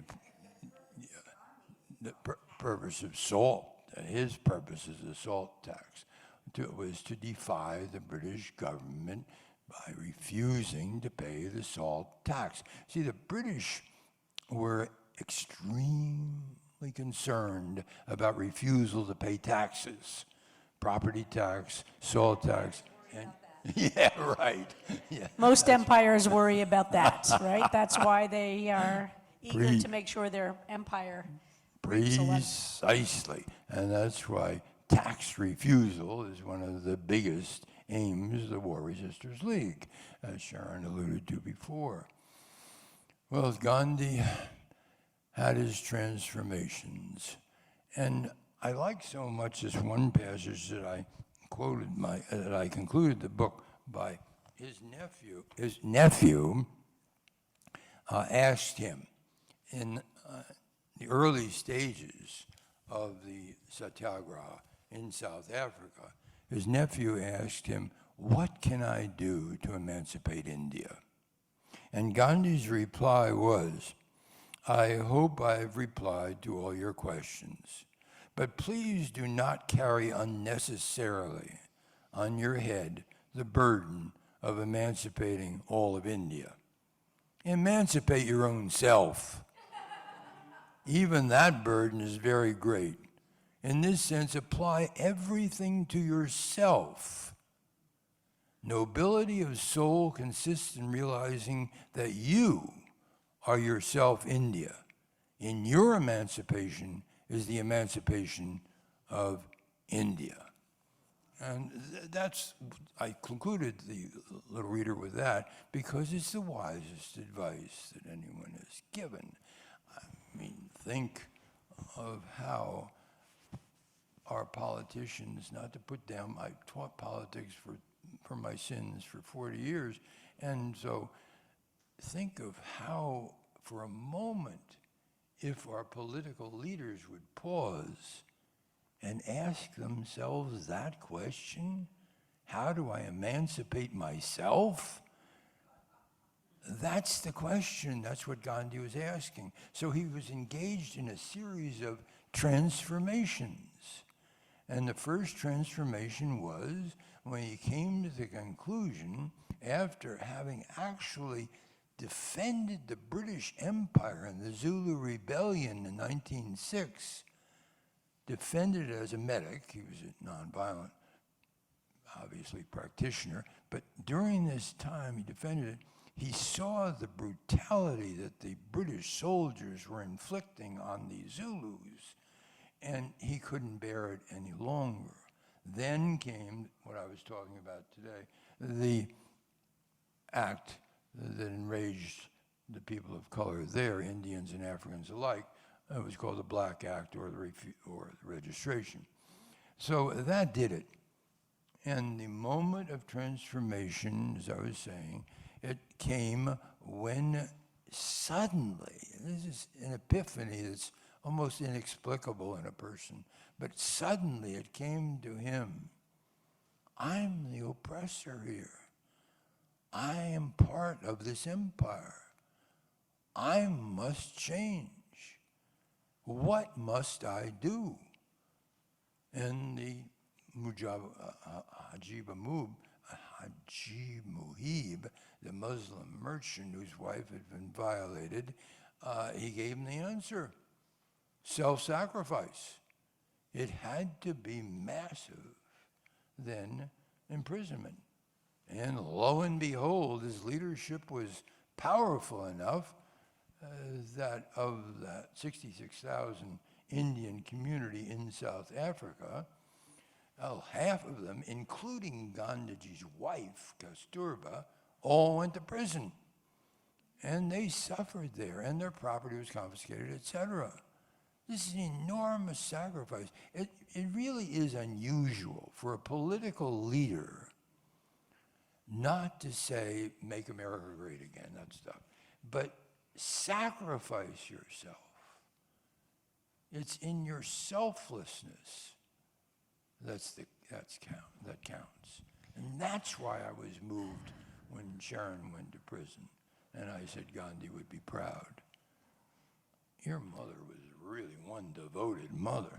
the purpose of salt, his purpose as a salt tax, was to defy the British government by refusing to pay the salt tax. See, the British were extremely concerned about refusal to pay taxes, property tax, salt tax, and yeah, right. Yeah. Most empires worry about that, right? That's why they are eager to make sure their empire reaps a lot. Precisely, and that's why tax refusal is one of the biggest aims of the War Resisters League, as Sharon alluded to before. Well, Gandhi had his transformations, and I like so much this one passage that I quoted that I concluded the book by. His nephew asked him in the early stages of the satyagraha in South Africa. His nephew asked him, "What can I do to emancipate India?" And Gandhi's reply was, "I hope I've replied to all your questions, but please do not carry unnecessarily on your head the burden of emancipating all of India. Emancipate your own self. Even that burden is very great. In this sense, apply everything to yourself. Nobility of soul consists in realizing that you are yourself India. In your emancipation is the emancipation of India." And I concluded the little reader with that because it's the wisest advice that anyone has given. I mean, think of how our politicians, not to put down, I taught politics for my sins for 40 years, and so think of how, for a moment, if our political leaders would pause and ask themselves that question, how do I emancipate myself? That's the question. That's what Gandhi was asking. So he was engaged in a series of transformations. And the first transformation was when he came to the conclusion, after having actually defended the British Empire in the Zulu Rebellion in 1906, defended it as a medic. He was a nonviolent, obviously, practitioner. But during this time he defended it, he saw the brutality that the British soldiers were inflicting on the Zulus, and he couldn't bear it any longer. Then came what I was talking about today, the act that enraged the people of color there, Indians and Africans alike. It was called the Black Act or the registration. So that did it. And the moment of transformation, as I was saying, it came when suddenly, this is an epiphany that's almost inexplicable in a person, but suddenly it came to him, I'm the oppressor here. I am part of this empire. I must change. What must I do? And the Haji Muhib, the Muslim merchant whose wife had been violated, he gave him the answer. Self-sacrifice. It had to be massive, then imprisonment. And lo and behold, his leadership was powerful enough that of that 66,000 Indian community in South Africa, half of them, including Gandhiji's wife, Kasturba, all went to prison. And they suffered there, and their property was confiscated, etc. This is an enormous sacrifice. It really is unusual for a political leader not to say, make America great again, that stuff, but sacrifice yourself. It's in your selflessness that counts. And that's why I was moved when Sharon went to prison. And I said Gandhi would be proud. Your mother was really one devoted mother.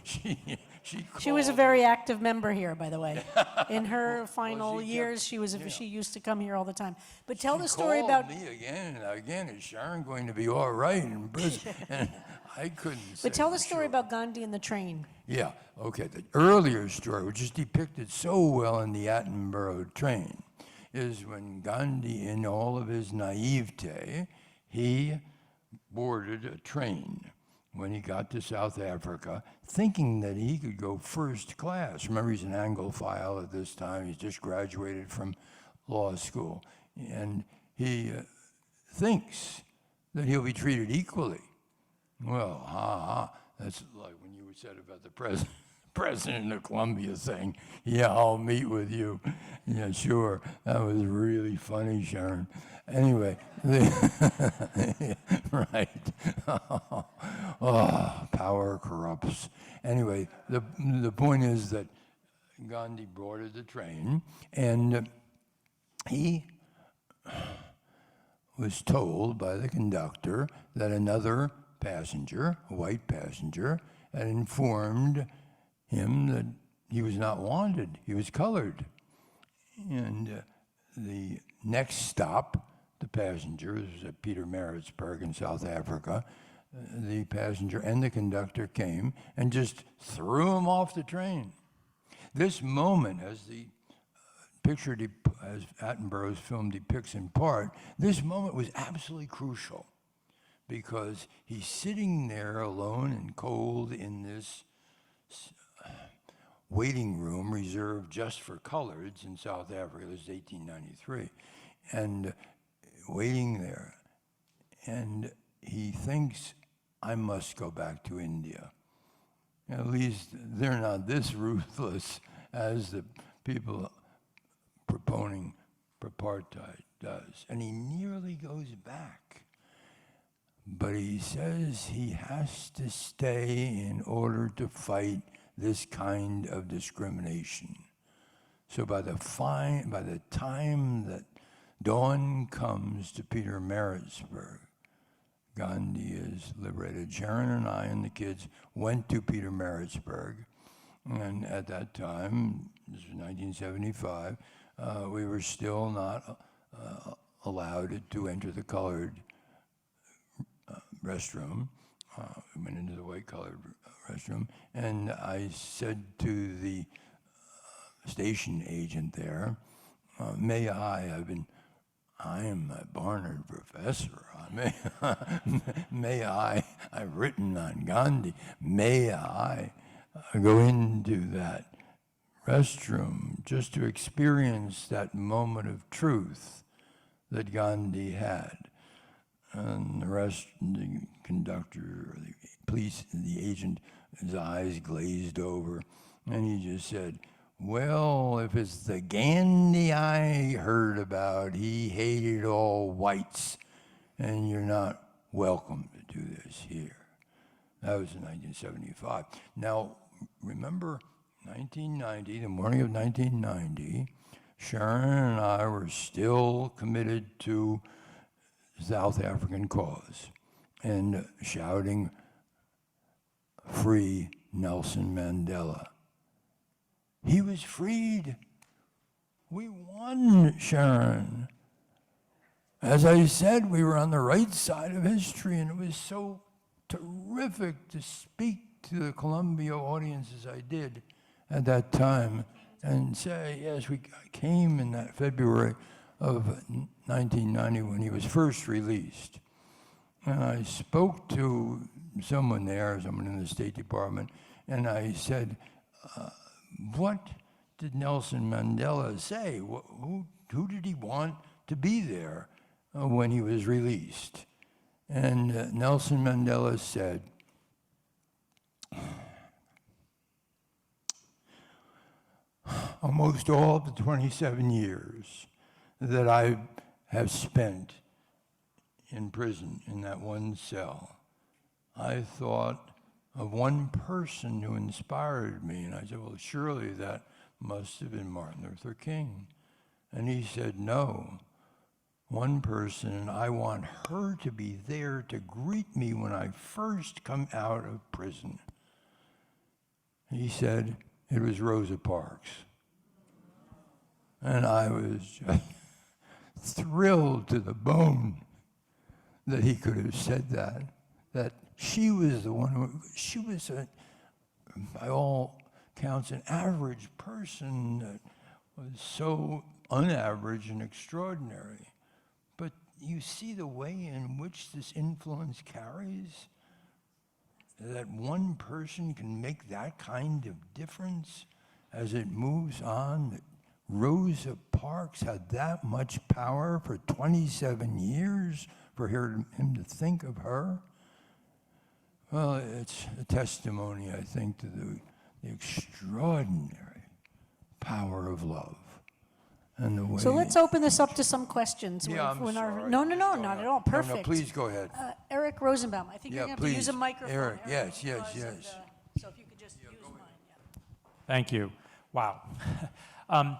She was a very active member here, by the way. In her final years, she used to come here all the time. But tell the story about me again and again. Is Sharon going to be all right in prison? And I couldn't say. But tell the story sure. about Gandhi and the train. Yeah, okay. The earlier story, which is depicted so well in the Attenborough train, is when Gandhi, in all of his naivete, he boarded a train when he got to South Africa, thinking that he could go first class. Remember, he's an Anglophile at this time. He's just graduated from law school. And he thinks that he'll be treated equally. Well, that's like when you said about the president of Colombia saying, yeah, I'll meet with you. Yeah, sure. That was really funny, Sharon. Anyway, right. Oh, power corrupts. Anyway, the point is that Gandhi boarded the train, and he was told by the conductor that another passenger, a white passenger, had informed him that he was not wanted. He was colored. And the next stop, the passenger, this was at Pietermaritzburg in South Africa, the passenger and the conductor came and just threw him off the train. This moment, as the picture, as Attenborough's film depicts in part, this moment was absolutely crucial because he's sitting there alone and cold in this waiting room reserved just for coloreds in South Africa. This is 1893. And waiting there. And he thinks, I must go back to India. At least they're not this ruthless as the people proponing apartheid does. And he nearly goes back. But he says he has to stay in order to fight this kind of discrimination. So by the time that dawn comes to Pietermaritzburg, Gandhi is liberated. Sharon and I and the kids went to Pietermaritzburg, And at that time, this was 1975, we were still not allowed to enter the colored restroom. We went into the white colored restroom, and I said to the station agent there, may I am a Barnard professor. May I've written on Gandhi, may I go into that restroom just to experience that moment of truth that Gandhi had. And the conductor, or the police, the agent, his eyes glazed over, and he just said, well, if it's the Gandhi I heard about, he hated all whites, and you're not welcome to do this here. That was in 1975. Now, remember 1990, the morning of 1990, Sharon and I were still committed to the South African cause and shouting, free Nelson Mandela. He was freed. We won, Sharon. As I said, we were on the right side of history, and it was so terrific to speak to the Columbia audience as I did at that time and say, yes, I came in that February of 1990 when he was first released. And I spoke to someone there, someone in the State Department, and I said, what did Nelson Mandela say? Who did he want to be there when he was released? And Nelson Mandela said, almost all of the 27 years that I have spent in prison in that one cell, I thought of one person who inspired me. And I said, well, surely that must have been Martin Luther King. And he said, no, one person, and I want her to be there to greet me when I first come out of prison. He said, it was Rosa Parks. And I was just thrilled to the bone that he could have said that she was the one she was, by all counts, an average person that was so unaverage and extraordinary. But you see the way in which this influence carries? That one person can make that kind of difference as it moves on. That Rosa Parks had that much power for 27 years for him to think of her. Well, it's a testimony, I think, to the extraordinary power of love. And the way So let's open this up to some questions. Yeah, I'm sorry. No, Please not go at ahead. all. No, Perfect. please go ahead. Eric Rosenbaum, I think Yeah, you're going to have please. to use a microphone. Eric, yes. So if you could just use mine. Yeah. Thank you. Wow. I'm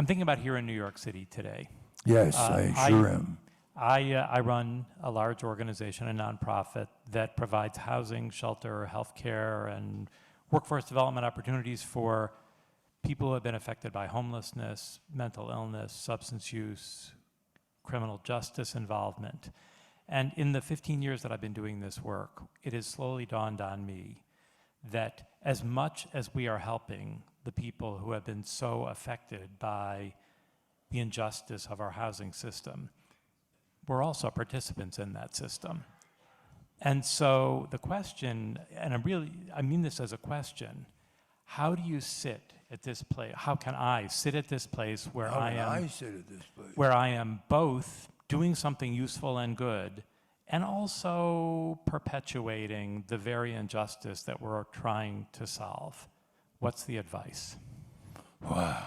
thinking about here in New York City today. Yes, I sure am. I run a large organization, a nonprofit, that provides housing, shelter, healthcare, and workforce development opportunities for people who have been affected by homelessness, mental illness, substance use, criminal justice involvement. And in the 15 years that I've been doing this work, it has slowly dawned on me that as much as we are helping the people who have been so affected by the injustice of our housing system, we're also participants in that system. And so the question, and I mean this as a question, how do you sit at this place? How can I sit at this place where where I am both doing something useful and good, and also perpetuating the very injustice that we're trying to solve? What's the advice? Wow.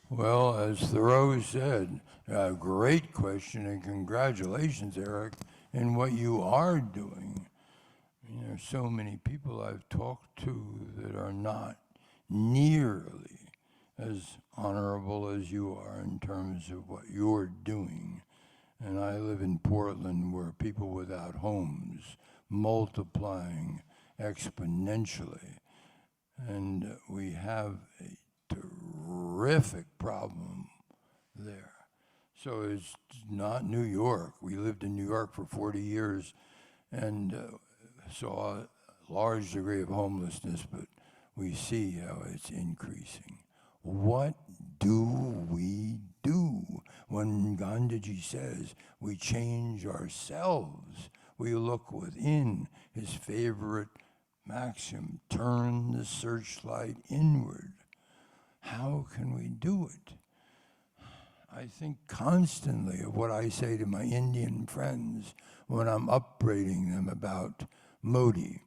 Well, as Thoreau said, a great question, and congratulations, Eric, in what you are doing. I mean, there's so many people I've talked to that are not nearly as honorable as you are in terms of what you're doing. And I live in Portland, where people without homes multiplying exponentially. And we have a terrific problem there. So it's not New York. We lived in New York for 40 years and saw a large degree of homelessness, but we see how it's increasing. What do we do when Gandhi says we change ourselves? We look within, his favorite maxim, turn the searchlight inward. How can we do it? I think constantly of what I say to my Indian friends when I'm upbraiding them about Modi.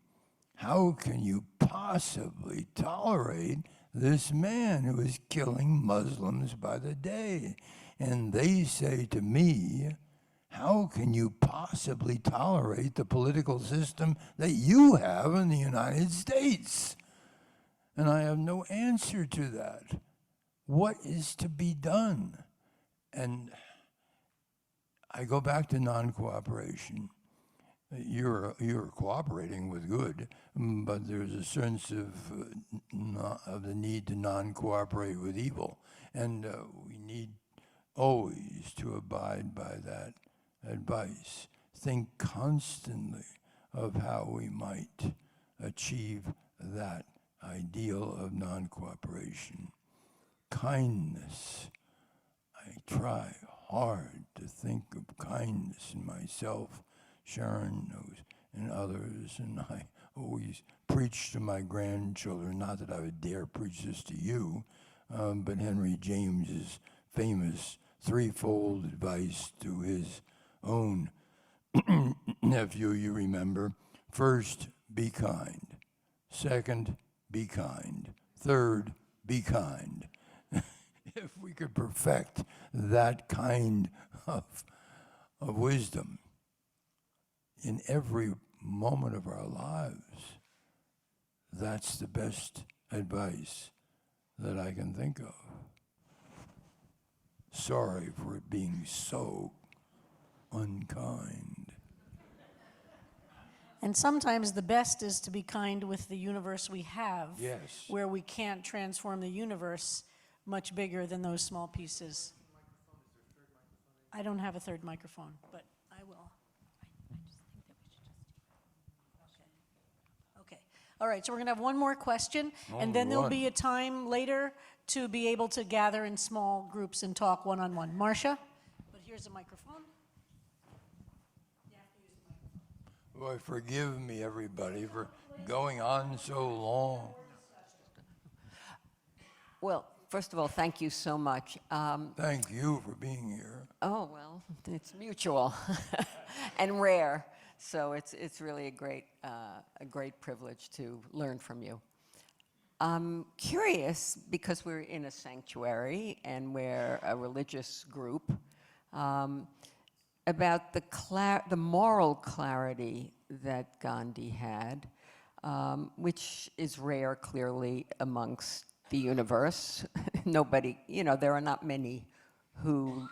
How can you possibly tolerate this man who is killing Muslims by the day? And they say to me, how can you possibly tolerate the political system that you have in the United States? And I have no answer to that. What is to be done? And I go back to non-cooperation. You're cooperating with good, but there's a sense of the need to non-cooperate with evil, and we need always to abide by that advice. Think constantly of how we might achieve that ideal of non-cooperation. Kindness. I try hard to think of kindness in myself. Sharon knows, and others, and I always preach to my grandchildren, not that I would dare preach this to you, but Henry James's famous threefold advice to his own nephew, you remember. First, be kind. Second, be kind. Third, be kind. If we could perfect that kind of wisdom in every moment of our lives, that's the best advice that I can think of. Sorry for it being so unkind. And sometimes the best is to be kind with the universe we have. Yes. Where we can't transform the universe much bigger than those small pieces. I don't have a third microphone, but I will. Okay. All right, so we're going to have one more question, and then there'll be a time later to be able to gather in small groups and talk one-on-one. Marcia? But here's a microphone. Boy, forgive me, everybody, for going on so long. Well, first of all, thank you so much. Thank you for being here. Oh, well, it's mutual and rare. So it's really a great privilege to learn from you. I'm curious, because we're in a sanctuary and we're a religious group, about the moral clarity that Gandhi had, which is rare, clearly, amongst the universe. Nobody, there are not many who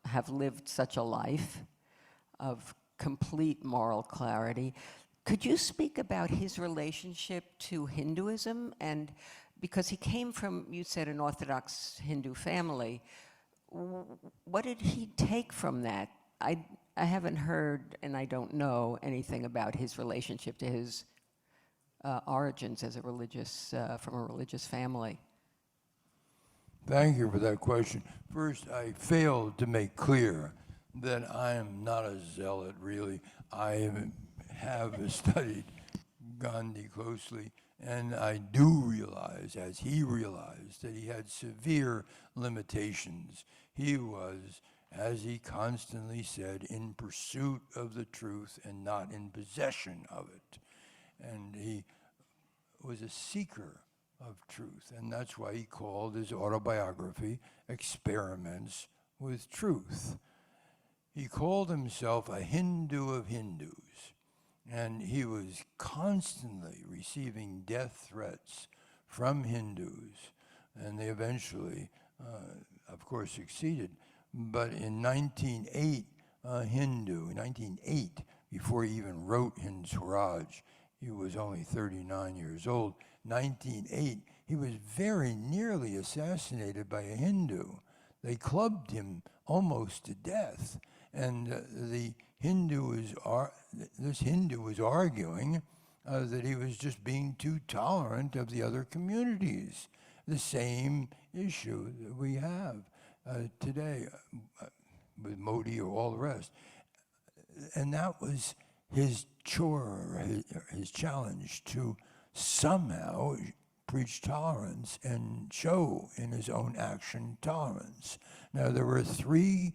have lived such a life of complete moral clarity. Could you speak about his relationship to Hinduism? And because he came from, you said, an Orthodox Hindu family, what did he take from that? I haven't heard, and I don't know anything about his relationship to his origins as from a religious family. Thank you for that question. First, I failed to make clear that I am not a zealot, really. I have studied Gandhi closely, and I do realize, as he realized, that he had severe limitations. He was, as he constantly said, in pursuit of the truth and not in possession of it. And he was a seeker of truth, and that's why he called his autobiography Experiments with Truth. He called himself a Hindu of Hindus, and he was constantly receiving death threats from Hindus, and they eventually, of course, succeeded. But in 1908, before he even wrote Hind Swaraj, he was only 39 years old. 1908, he was very nearly assassinated by a Hindu. They clubbed him almost to death. And this Hindu was arguing that he was just being too tolerant of the other communities. The same issue that we have today with Modi or all the rest. And that was his chore, his challenge to somehow preach tolerance and show in his own action tolerance. Now, there were 3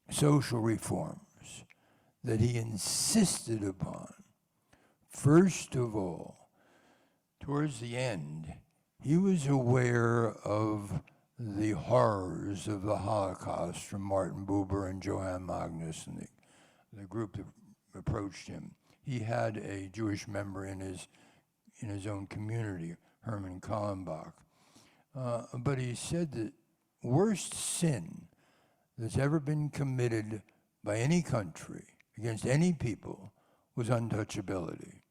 social reforms that he insisted upon. First of all, towards the end, he was aware of the horrors of the Holocaust from Martin Buber and Johann Magnus and the group that approached him. He had a Jewish member in his own community, Herman Kallenbach. But he said the worst sin that's ever been committed by any country against any people was untouchability,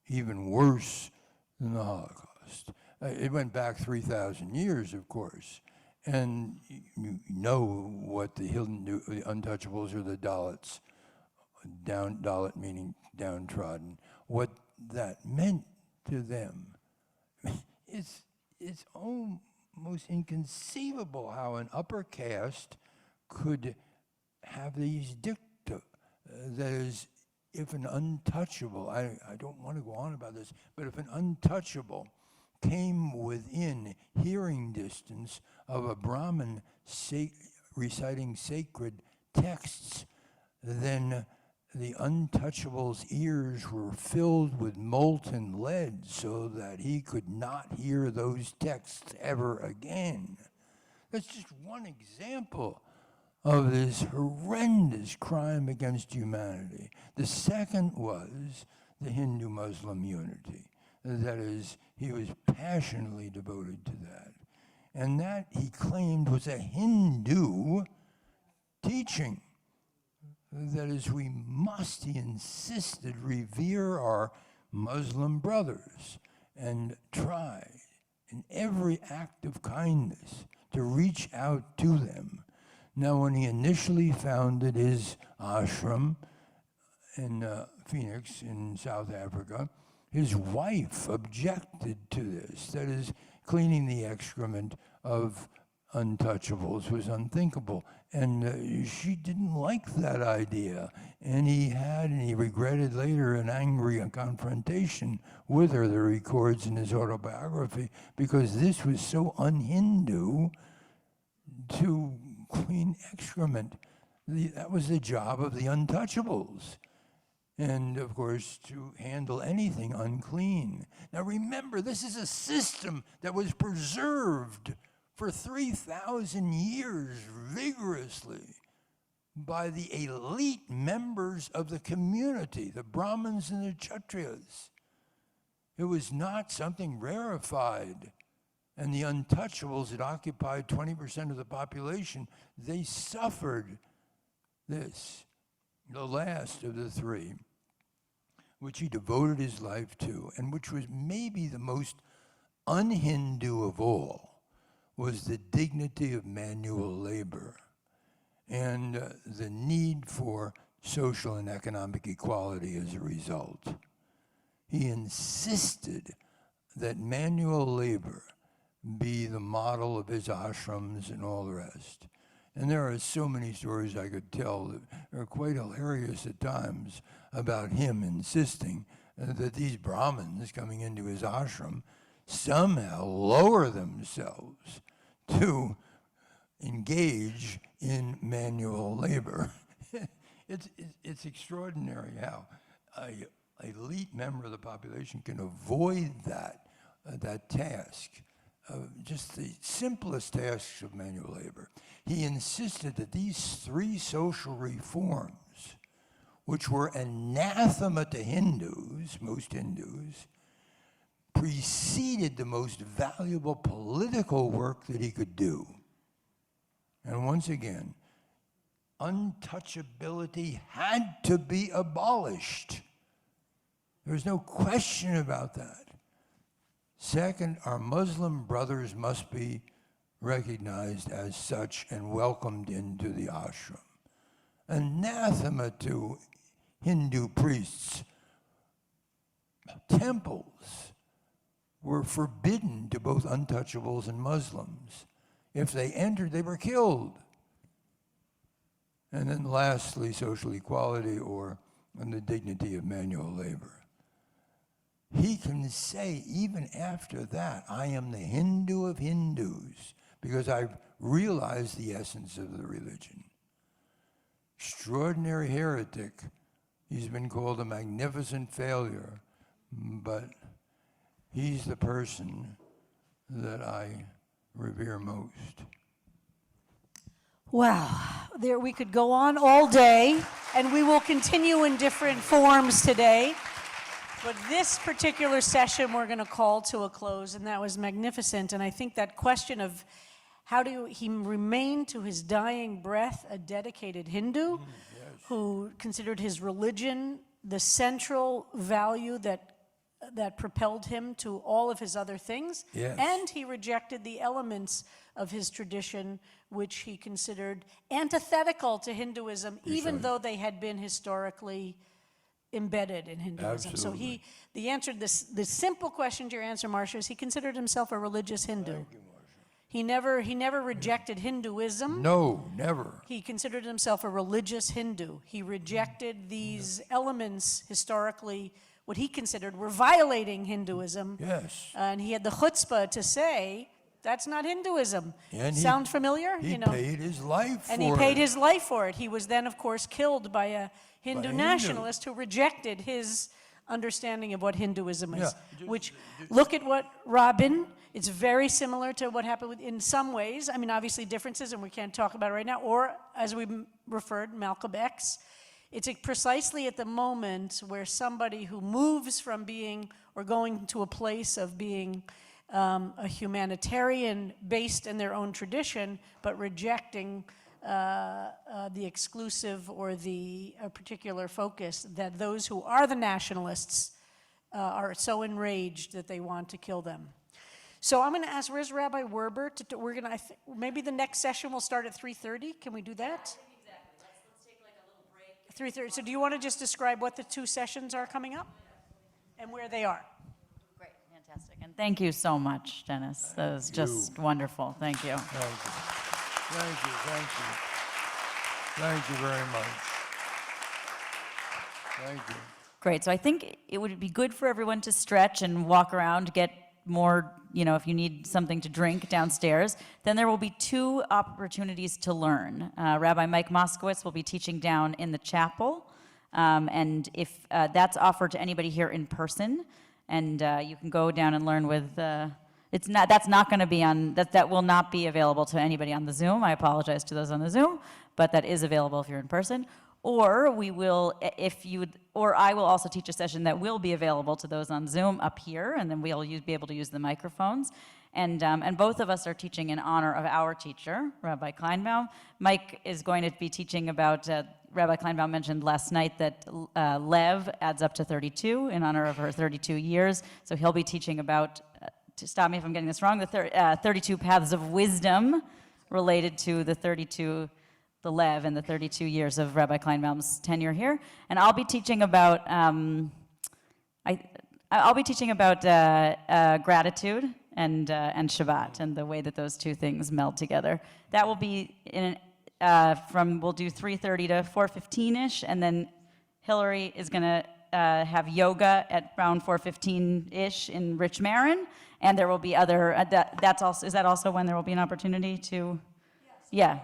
even worse than the Holocaust. It went back 3,000 years, of course, and you know what the untouchables are, the Dalits, Dalit meaning downtrodden, what that meant to them. It's almost inconceivable how an upper caste could have these dicta. That is, if an untouchable, I don't want to go on about this, but if an untouchable came within hearing distance of a Brahmin reciting sacred texts, then the untouchable's ears were filled with molten lead so that he could not hear those texts ever again. That's just one example of this horrendous crime against humanity. The second was the Hindu-Muslim unity. That is, he was passionately devoted to that. And that, he claimed, was a Hindu teaching. That is, we must, he insisted, revere our Muslim brothers and try in every act of kindness to reach out to them. Now, when he initially founded his ashram in Phoenix in South Africa, his wife objected to this. That is, cleaning the excrement of untouchables was unthinkable. And she didn't like that idea. And he regretted later an angry confrontation with her that he records in his autobiography, because this was so un-Hindu to clean excrement. That was the job of the untouchables. And of course, to handle anything unclean. Now remember, this is a system that was preserved for 3,000 years vigorously by the elite members of the community, the Brahmins and the Kshatriyas. It was not something rarefied. And the untouchables that occupied 20% of the population, they suffered this, the last of the 3, which he devoted his life to, and which was maybe the most un-Hindu of all, was the dignity of manual labor and the need for social and economic equality as a result. He insisted that manual labor be the model of his ashrams and all the rest. And there are so many stories I could tell that are quite hilarious at times about him insisting that these Brahmins coming into his ashram somehow lower themselves to engage in manual labor. It's extraordinary how an elite member of the population can avoid that task. Just the simplest tasks of manual labor. He insisted that these 3 social reforms, which were anathema to Hindus, most Hindus, preceded the most valuable political work that he could do. And once again, untouchability had to be abolished. There's no question about that. Second, our Muslim brothers must be recognized as such and welcomed into the ashram. Anathema to Hindu priests. Temples were forbidden to both untouchables and Muslims. If they entered, they were killed. And then lastly, social equality or the dignity of manual labor. He can say, even after that, I am the Hindu of Hindus, because I've realized the essence of the religion. Extraordinary heretic. He's been called a magnificent failure, but he's the person that I revere most. Wow, there we could go on all day, and we will continue in different forms today. But this particular session we're going to call to a close, and that was magnificent. And I think that question of how do he remain to his dying breath a dedicated Hindu who considered his religion the central value that propelled him to all of his other things. Yes. And he rejected the elements of his tradition which he considered antithetical to Hinduism, even though they had been historically embedded in Hinduism. Absolutely. So the answer to this, the simple question to your answer, Marcia, is he considered himself a religious Hindu. Thank you, He never rejected Hinduism. No, never. He considered himself a religious Hindu. He rejected these elements historically, what he considered were violating Hinduism. Yes. And he had the chutzpah to say, that's not Hinduism. And Sound familiar? He paid his life for it. And he paid his life for it. He was then, of course, killed by a Hindu nationalist who rejected his understanding of what Hinduism is. Which, look at what Rabin, it's very similar to what happened in some ways. I mean, obviously differences, and we can't talk about it right now. Or, as we referred, Malcolm X. It's precisely at the moment where somebody who moves from being, or going to a place of being a humanitarian based in their own tradition, but rejecting the exclusive or the particular focus, that those who are the nationalists are so enraged that they want to kill them. So I'm going to ask, where's Rabbi Werber? We're going to, maybe the next session will start at 3:30. Can we do that? Exactly. Let's take like a little break. 3:30. So do you want to just describe what the two sessions are coming up and where they are? Great, fantastic. And thank you so much, Dennis. That was just wonderful. Thank you. Thank you. Thank you. Thank you. Thank you very much. Thank you. Great. So I think it would be good for everyone to stretch and walk around, get more, if you need something to drink downstairs. Then there will be two opportunities to learn. Rabbi Mike Moskowitz will be teaching down in the chapel. And if that's offered to anybody here in person, and you can go down and learn with, that's not going to be on, that will not be available to anybody on the Zoom. I apologize to those on the Zoom, but that is available if you're in person. Or we will, or I will also teach a session that will be available to those on Zoom up here, and then we'll be able to use the microphones. And both of us are teaching in honor of our teacher, Rabbi Kleinbaum. Mike is going to be teaching about, Rabbi Kleinbaum mentioned last night that Lev adds up to 32 in honor of her 32 years. So he'll be teaching about, to stop me if I'm getting this wrong, the 32 paths of wisdom related to the Lev and the 32 years of Rabbi Kleinbaum's tenure here. And I'll be teaching about, gratitude and Shabbat, and the way that those two things meld together. That will be we'll do 3:30 to 4:15-ish, and then Hillary is going to have yoga at around 4:15-ish in Rich Marin, and there will be other. Is that also when there will be an opportunity to? Yes. Yeah.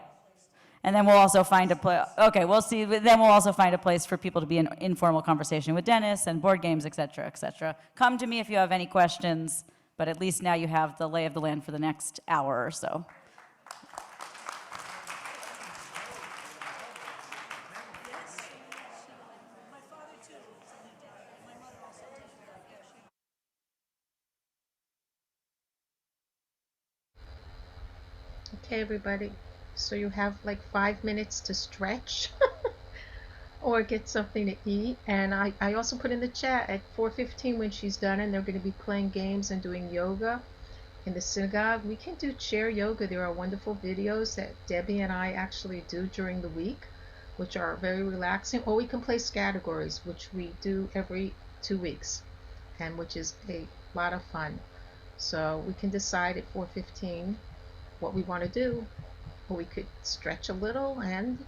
And then we'll also find a place. Okay, we'll see. Then we'll also find a place for people to be in informal conversation with Dennis and board games, et cetera, et cetera. Come to me if you have any questions. But at least now you have the lay of the land for the next hour or so. Okay, everybody. So you have like 5 minutes to stretch or get something to eat. And I also put in the chat at 4:15 when she's done, and they're going to be playing games and doing yoga in the synagogue. We can do chair yoga. There are wonderful videos that Debbie and I actually do during the week, which are very relaxing. Or we can play categories, which we do every 2 weeks, and which is a lot of fun. So we can decide at 4:15 what we want to do, or we could stretch a little and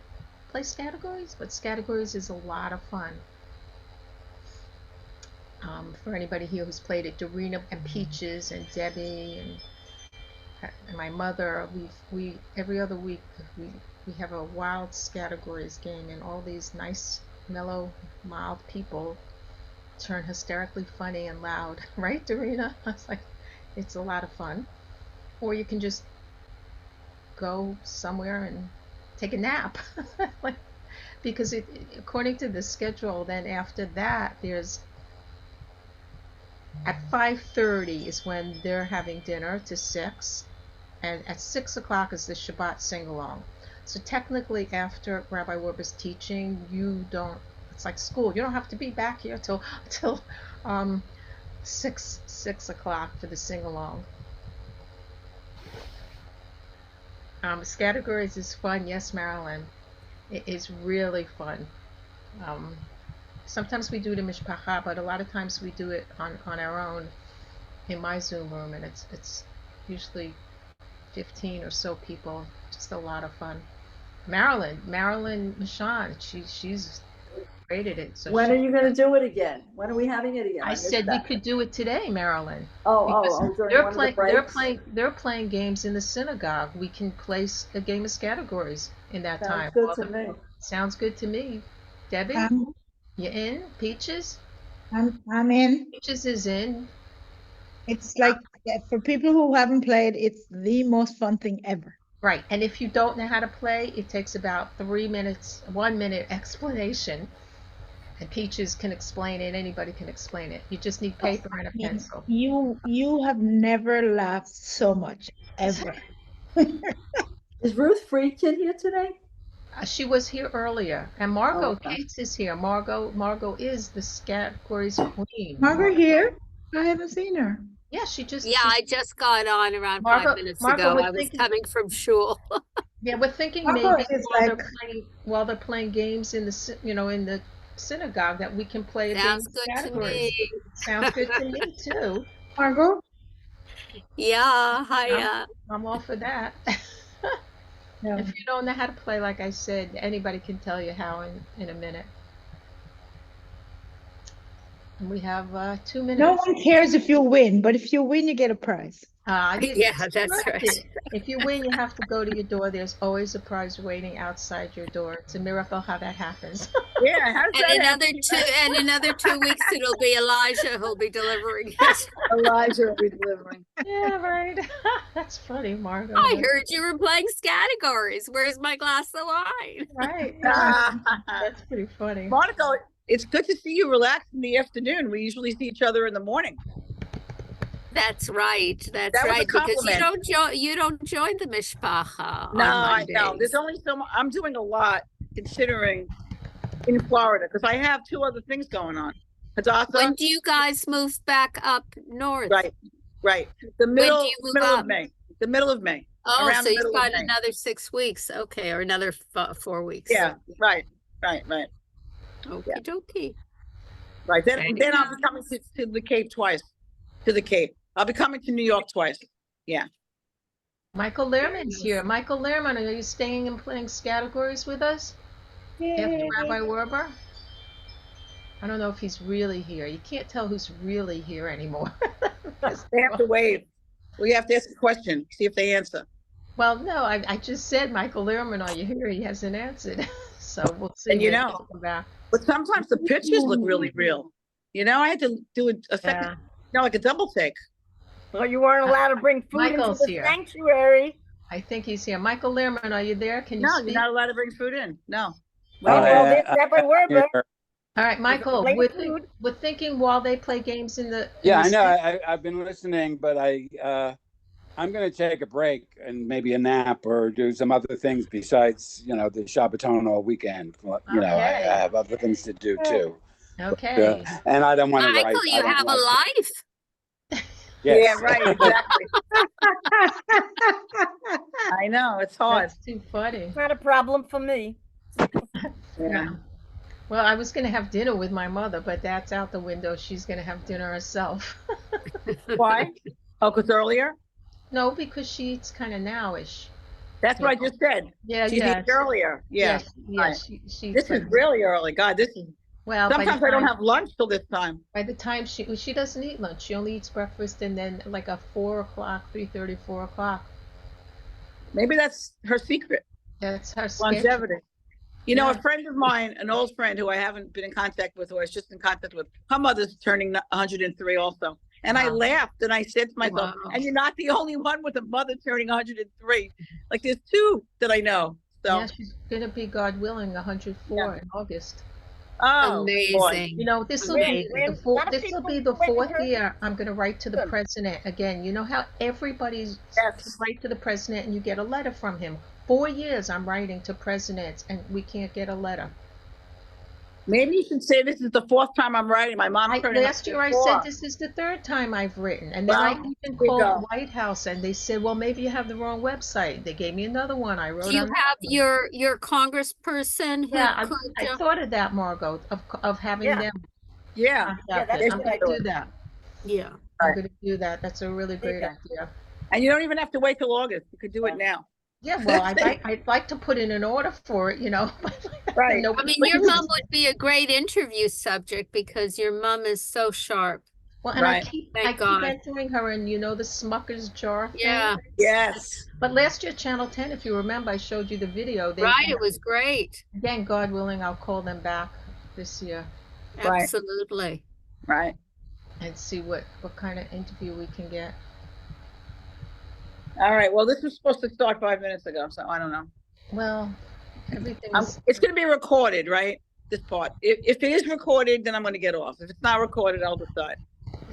play categories. But categories is a lot of fun. For anybody here who's played it, Dorina and Peaches and Debbie and my mother, we every other week we have a wild categories game, and all these nice, mellow, mild people turn hysterically funny and loud, right, Dorina? It's like, it's a lot of fun. Or you can just go somewhere and take a nap, like, because according to the schedule, then after that there's at 5:30 is when they're having dinner to 6, and at 6 o'clock is the Shabbat sing-along. So technically after Rabbi Werber's teaching, it's like school. You don't have to be back here till 6 o'clock for the sing-along. Categories is fun. Yes, Marilyn. It is really fun. Sometimes we do it in Mishpacha, but a lot of times we do it on our own in my Zoom room, and it's usually 15 or so people. Just a lot of fun. Marilyn Michon, she's great at it. So when are you going to do it again? When are we having it again? I said we could do it today, Marilyn. During one of the breaks? They're playing games in the synagogue. We can play a game of categories in that time. Sounds good to me. Sounds good to me. Debbie, you in? Peaches? I'm in. Peaches is in. It's like, for people who haven't played, it's the most fun thing ever. Right, and if you don't know how to play, it takes about 3 minutes, 1 minute explanation. And Peaches can explain it. Anybody can explain it. You just need paper and a pencil. You have never laughed so much, ever. Is Ruth Friedkin here today? She was here earlier, and Margot Cates is here. Margot is the categories queen. Margot here? I haven't seen her. Yeah, I just got on around 5 minutes ago. I was coming from shul. Yeah, we're thinking Margot maybe is while they're playing games in the synagogue, that we can play a game of categories. Sounds good to me too. Margot? Yeah, hi. I'm all for that. Yeah. If you don't know how to play, like I said, anybody can tell you how in a minute. And we have 2 minutes. No one cares if you win, but if you win, you get a prize. Yeah, that's right. If you win, you have to go to your door. There's always a prize waiting outside your door. It's a miracle how that happens. Yeah, how's that in another 2 weeks, it'll be Elijah who'll be delivering it. Elijah will be delivering. Yeah, right. That's funny, Margot. I heard you were playing categories. Where's my glass of wine? Right. That's pretty funny. Monica, it's good to see you relaxed in the afternoon. We usually see each other in the morning. That's right. That's That was a right. Because compliment. you don't join the mishpacha. No, on I know. Mondays. There's only I'm doing a lot considering in Florida because I have 2 other things going on. Hadassah. When do you guys move back up north? Right. The middle, do you move middle up? of May. The middle of May. Oh, Around so the you've middle of got May. another 6 weeks. Okay, or another 4 weeks. Yeah. Right. Okie dokie. Right. Then I'll be coming to the Cape twice. To the Cape. I'll be coming to New York twice. Yeah. Michael Lehrman's here. Michael Lehrman, are you staying and playing categories with us? After Rabbi Werber? I don't know if he's really here. You can't tell who's really here anymore. They have to wave. We have to ask a question, see if they answer. Well, no, I just said, Michael Lehrman, are you here? He hasn't answered. So we'll see. And but sometimes the pictures look really real. I had to do a second, like a double take. Well, you weren't allowed to bring food Michael's into the here. sanctuary. I think he's here. Michael Lehrman, are you there? Can you No, speak? you're not allowed to bring food in. No. This Rabbi Werber. All right, Michael, Play we're thinking while they play games in the... Yeah, I know. I've been listening, but I I'm going to take a break and maybe a nap or do some other things besides, the Shabbaton all weekend. I have other things to do too. Okay. But, and I don't want to write. Michael, you have a life. Yes. Yeah, right, exactly. I know, it's hard. That's too funny. It's not a problem for me. Yeah. Well, I was going to have dinner with my mother, but that's out the window. She's going to have dinner herself. Why? Oh, because earlier? No, because she eats kind of nowish. That's what I just said. Yeah, She yeah. eats earlier. Yeah. Yeah, Right. she This is really early. God, this is. well. Sometimes I don't have lunch till this time. By the time she doesn't eat lunch, she only eats breakfast and then like a 4 o'clock, 3:30, 4 o'clock. Maybe that's her secret. That's her Longevity. schedule. A friend of mine, an old friend who I haven't been in contact with, who I was just in contact with, her mother's turning 103 also. And I laughed and I said to myself, and you're not the only one with a mother turning 103. Like there's two that I know. So Yeah, she's gonna be, God willing, 104 in August. Oh, amazing. boy. This will be the fourth year I'm gonna write to the president again. You know how everybody's write to the president and you get a letter from him. 4 years I'm writing to presidents and we can't get a letter. Maybe you should say this is the fourth time I'm writing. My mom Last year I said this is the third time I've written, and then I even called the White House and they said, well, maybe you have the wrong website. They gave me another one. I wrote. Do you have your congressperson? Who I thought of that, Margot, of having them. Yeah, I'm gonna do that. Yeah, I'm gonna do that. That's a really great idea. And you don't even have to wait till August. You could do it now. Yeah, well, I'd like to put in an order for it, Right. I mean, your mom would be a great interview subject because your mom is so sharp. Well, and I keep entering her in, the Smucker's jar thing. Yeah. Yes. But last year, Channel 10, if you remember, I showed you the video. Right, it was great. Again, God willing, I'll call them back this year. Absolutely. Right. And see what kind of interview we can get. All right. Well, this was supposed to start 5 minutes ago, so I don't know. Well, everything. It's going to be recorded, right? This part. If it is recorded, then I'm going to get off. If it's not recorded, I'll decide.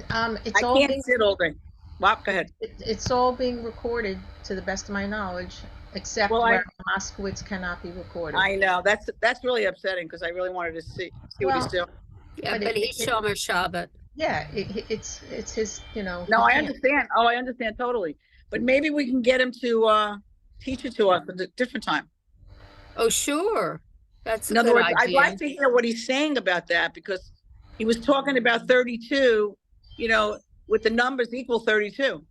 I can't sit all day. Well, go ahead. It's all being recorded to the best of my knowledge, except where Moskowitz cannot be recorded. I know that's really upsetting because I really wanted to see what he's doing. Yeah, but he's Shomer Shabbat. Yeah, it's his. No, I understand. Oh, I understand totally. But maybe we can get him to teach it to us at a different time. Oh, sure. That's in other words, I'd like to hear what he's saying about that because he was talking about 32, with the numbers equal 32.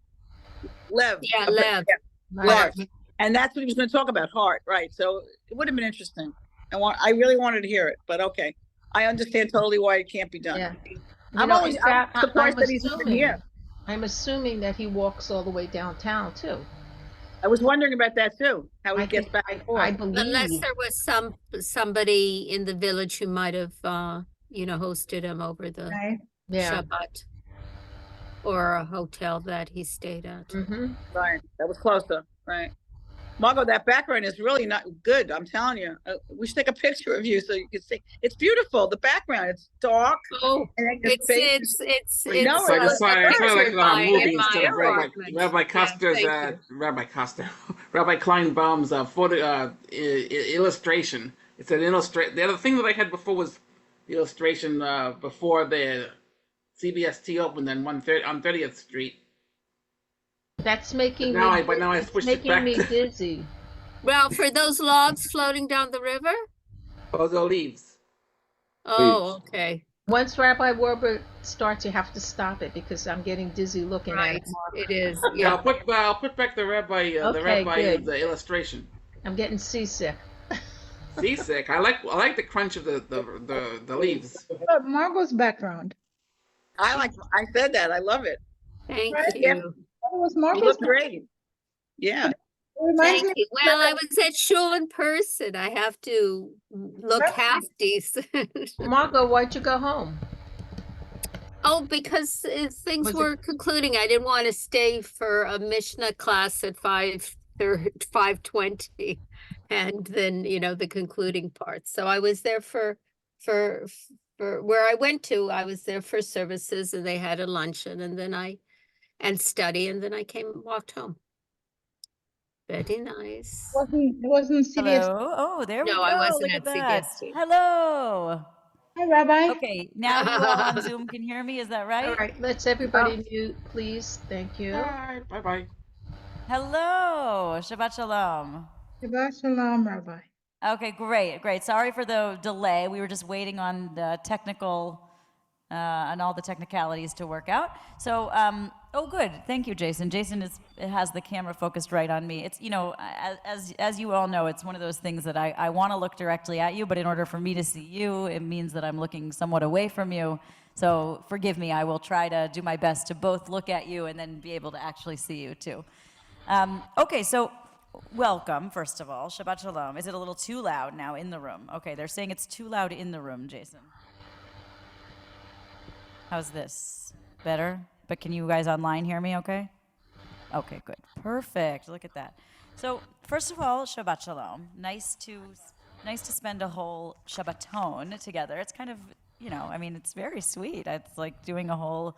Lev. Yeah, Lev. Lev. And that's what he was going to talk about, heart, right? So it would have been interesting. I really wanted to hear it, but okay. I understand totally why it can't be done. Yeah. I'm surprised that he's even here. I'm assuming that he walks all the way downtown too. I was wondering about that too. How he gets back and forth. I believe, unless there was somebody in the village who might have, hosted him over the Shabbat, or a hotel that he stayed at. Mm-hmm. Right, that was closer. Right. Margot, that background is really not good. I'm telling you. We should take a picture of you so you can see. It's beautiful. The background. It's dark. Oh, it's like movie instead of Rabbi Custer's Rabbi Kleinbaum's photo illustration. It's an illustration. The other thing that I had before was the illustration before the CBST opened on 30th Street. That's making now I switched it back me dizzy. Well, for those logs floating down the river? Those are leaves. Oh, okay. Once Rabbi Werber starts, you have to stop it because I'm getting dizzy looking at it. It is. Yeah, I'll put back the rabbi the illustration. I'm getting seasick. Seasick. I like the crunch of the leaves. Margot's background. I said that. I love it. Thank you. It was You Margot's look great. Yeah. Thank you. Well, I was at shul in person. I have to look half decent. Margot, why'd you go home? Oh, because things were concluding. I didn't want to stay for a Mishnah class at 5:20, and then the concluding part. So I was there for where I went to. I was there for services, and they had a luncheon, and then study, and then I walked home. Very nice. It wasn't CBS. Hello. Oh, there we No, go. I wasn't Look at at that. CBS. Hello. Hi, Rabbi. Okay, now you all on Zoom can hear me. Is that right? All right, let's everybody mute, please. Thank you. Bye. Bye. Hello. Shabbat shalom. Shabbat shalom, Rabbi. Okay, great. Sorry for the delay. We were just waiting on the technical and all the technicalities to work out. So, oh, good. Thank you, Jason. Jason has the camera focused right on me. It's, as you all know, it's one of those things that I want to look directly at you, but in order for me to see you, it means that I'm looking somewhat away from you. So forgive me. I will try to do my best to both look at you and then be able to actually see you too. Okay, so welcome, first of all. Shabbat shalom. Is it a little too loud now in the room? Okay, they're saying it's too loud in the room, Jason. How's this? Better? But can you guys online hear me okay? Okay, good. Perfect. Look at that. So, first of all, Shabbat Shalom. Nice to spend a whole Shabbaton together. It's kind of, it's very sweet. It's like doing a whole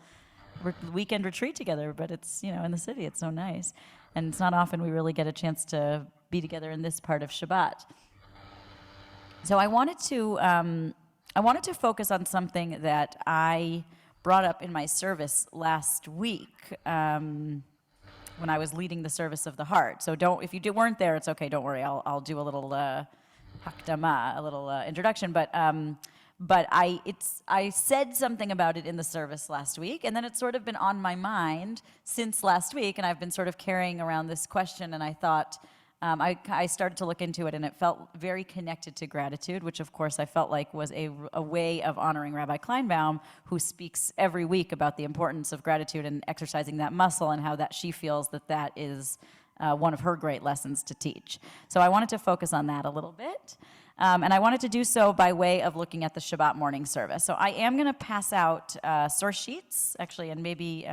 weekend retreat together, but it's, in the city. It's so nice. And it's not often we really get a chance to be together in this part of Shabbat. So I wanted to focus on something that I brought up in my service last week when I was leading the service of the heart. So if you weren't there, it's okay. Don't worry. I'll do a little hakdama, a little introduction. But I said something about it in the service last week, and then it's sort of been on my mind since last week, and I've been sort of carrying around this question, and I thought, I started to look into it, and it felt very connected to gratitude, which of course I felt like was a way of honoring Rabbi Kleinbaum, who speaks every week about the importance of gratitude and exercising that muscle, and how that she feels that is one of her great lessons to teach. So I wanted to focus on that a little bit. And I wanted to do so by way of looking at the Shabbat morning service. So I am going to pass out source sheets, actually, and maybe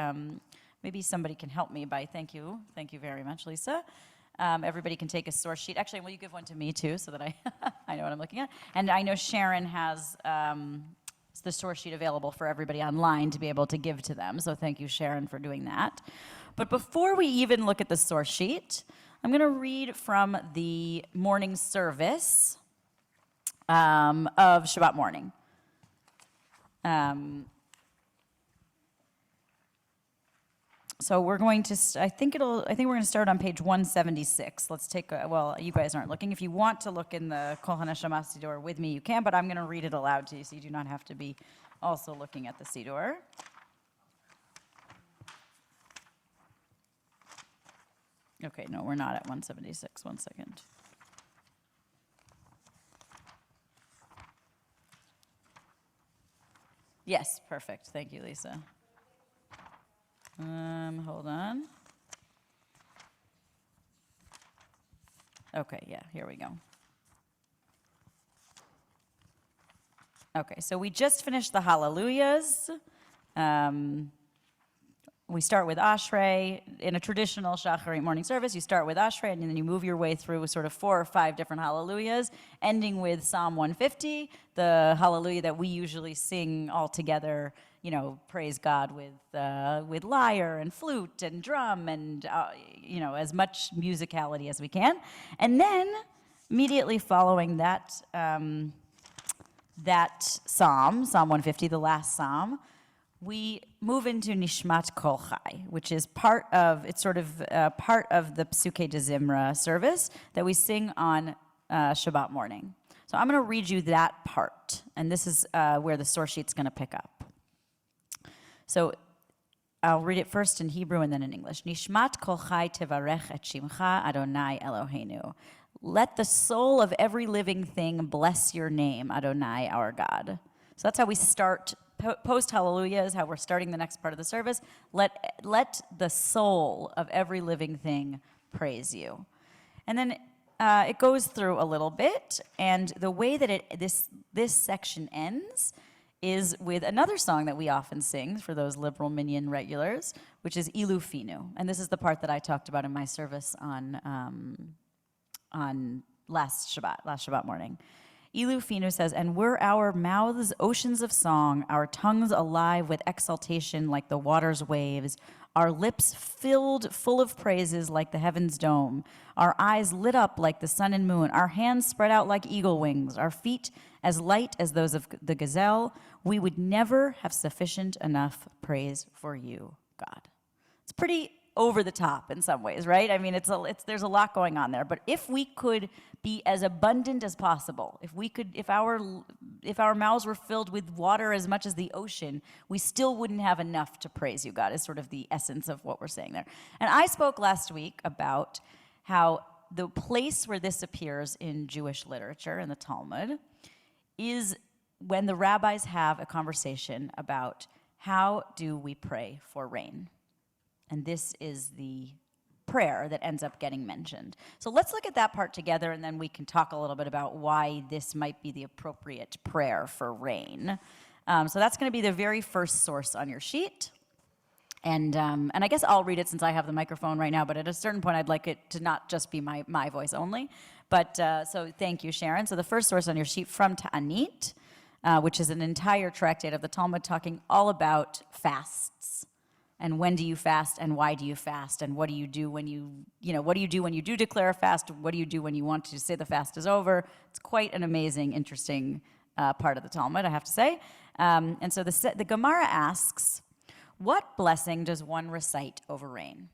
somebody can help me by, thank you very much, Lisa. Everybody can take a source sheet. Actually, will you give one to me too, so that I know what I'm looking at? And I know Sharon has the source sheet available for everybody online to be able to give to them. So thank you, Sharon, for doing that. But before we even look at the source sheet, I'm going to read from the morning service of Shabbat morning. So we're going to, I think we're going to start on page 176. Let's take you guys aren't looking. If you want to look in the Kol HaNeshama Siddur with me, you can, but I'm going to read it aloud to you, so you do not have to be also looking at the Siddur. Okay, no, we're not at 176. One second. Yes, perfect. Thank you, Lisa. Hold on. Okay, yeah, here we go. Okay, so we just finished the Hallelujahs. We start with Ashrei. In a traditional Shacharit morning service, you start with Ashrei, and then you move your way through sort of 4 or 5 different Hallelujahs, ending with Psalm 150, the Hallelujah that we usually sing all together, praise God with lyre and flute and drum and, as much musicality as we can. And then, immediately following that, Psalm 150, the last Psalm, we move into Nishmat Kol Chai, which is part of the Psukei de Zimra service that we sing on Shabbat morning. So I'm going to read you that part, and this is where the source sheet's going to pick up. So I'll read it first in Hebrew and then in English. Nishmat Kol Chai tevarech et shimcha Adonai Eloheinu. Let the soul of every living thing bless your name, Adonai, our God. So that's how we start. Post-Hallelujah is how we're starting the next part of the service. Let the soul of every living thing praise you. And then it goes through a little bit, and the way that this section ends is with another song that we often sing for those liberal minyan regulars, which is Ilu Finu. And this is the part that I talked about in my service on last Shabbat morning. Ilu Finu says, and were our mouths oceans of song, our tongues alive with exultation like the water's waves, our lips filled full of praises like the heaven's dome, our eyes lit up like the sun and moon, our hands spread out like eagle wings, our feet as light as those of the gazelle, we would never have sufficient enough praise for you, God. It's pretty over the top in some ways, right? I mean, there's a lot going on there. But if we could be as abundant as possible, if our mouths were filled with water as much as the ocean, we still wouldn't have enough to praise you, God, is sort of the essence of what we're saying there. And I spoke last week about how the place where this appears in Jewish literature, in the Talmud, is when the rabbis have a conversation about how do we pray for rain. And this is the prayer that ends up getting mentioned. So let's look at that part together, and then we can talk a little bit about why this might be the appropriate prayer for rain. So that's going to be the very first source on your sheet. And I guess I'll read it since I have the microphone right now, but at a certain point I'd like it to not just be my voice only. But so thank you, Sharon. So the first source on your sheet from Ta'anit, which is an entire tractate of the Talmud talking all about fasts. And when do you fast, and why do you fast, and what do you do when what do you do when you do declare a fast? What do you do when you want to say the fast is over? It's quite an amazing, interesting part of the Talmud, I have to say. And so the Gemara asks, what blessing does one recite over rain?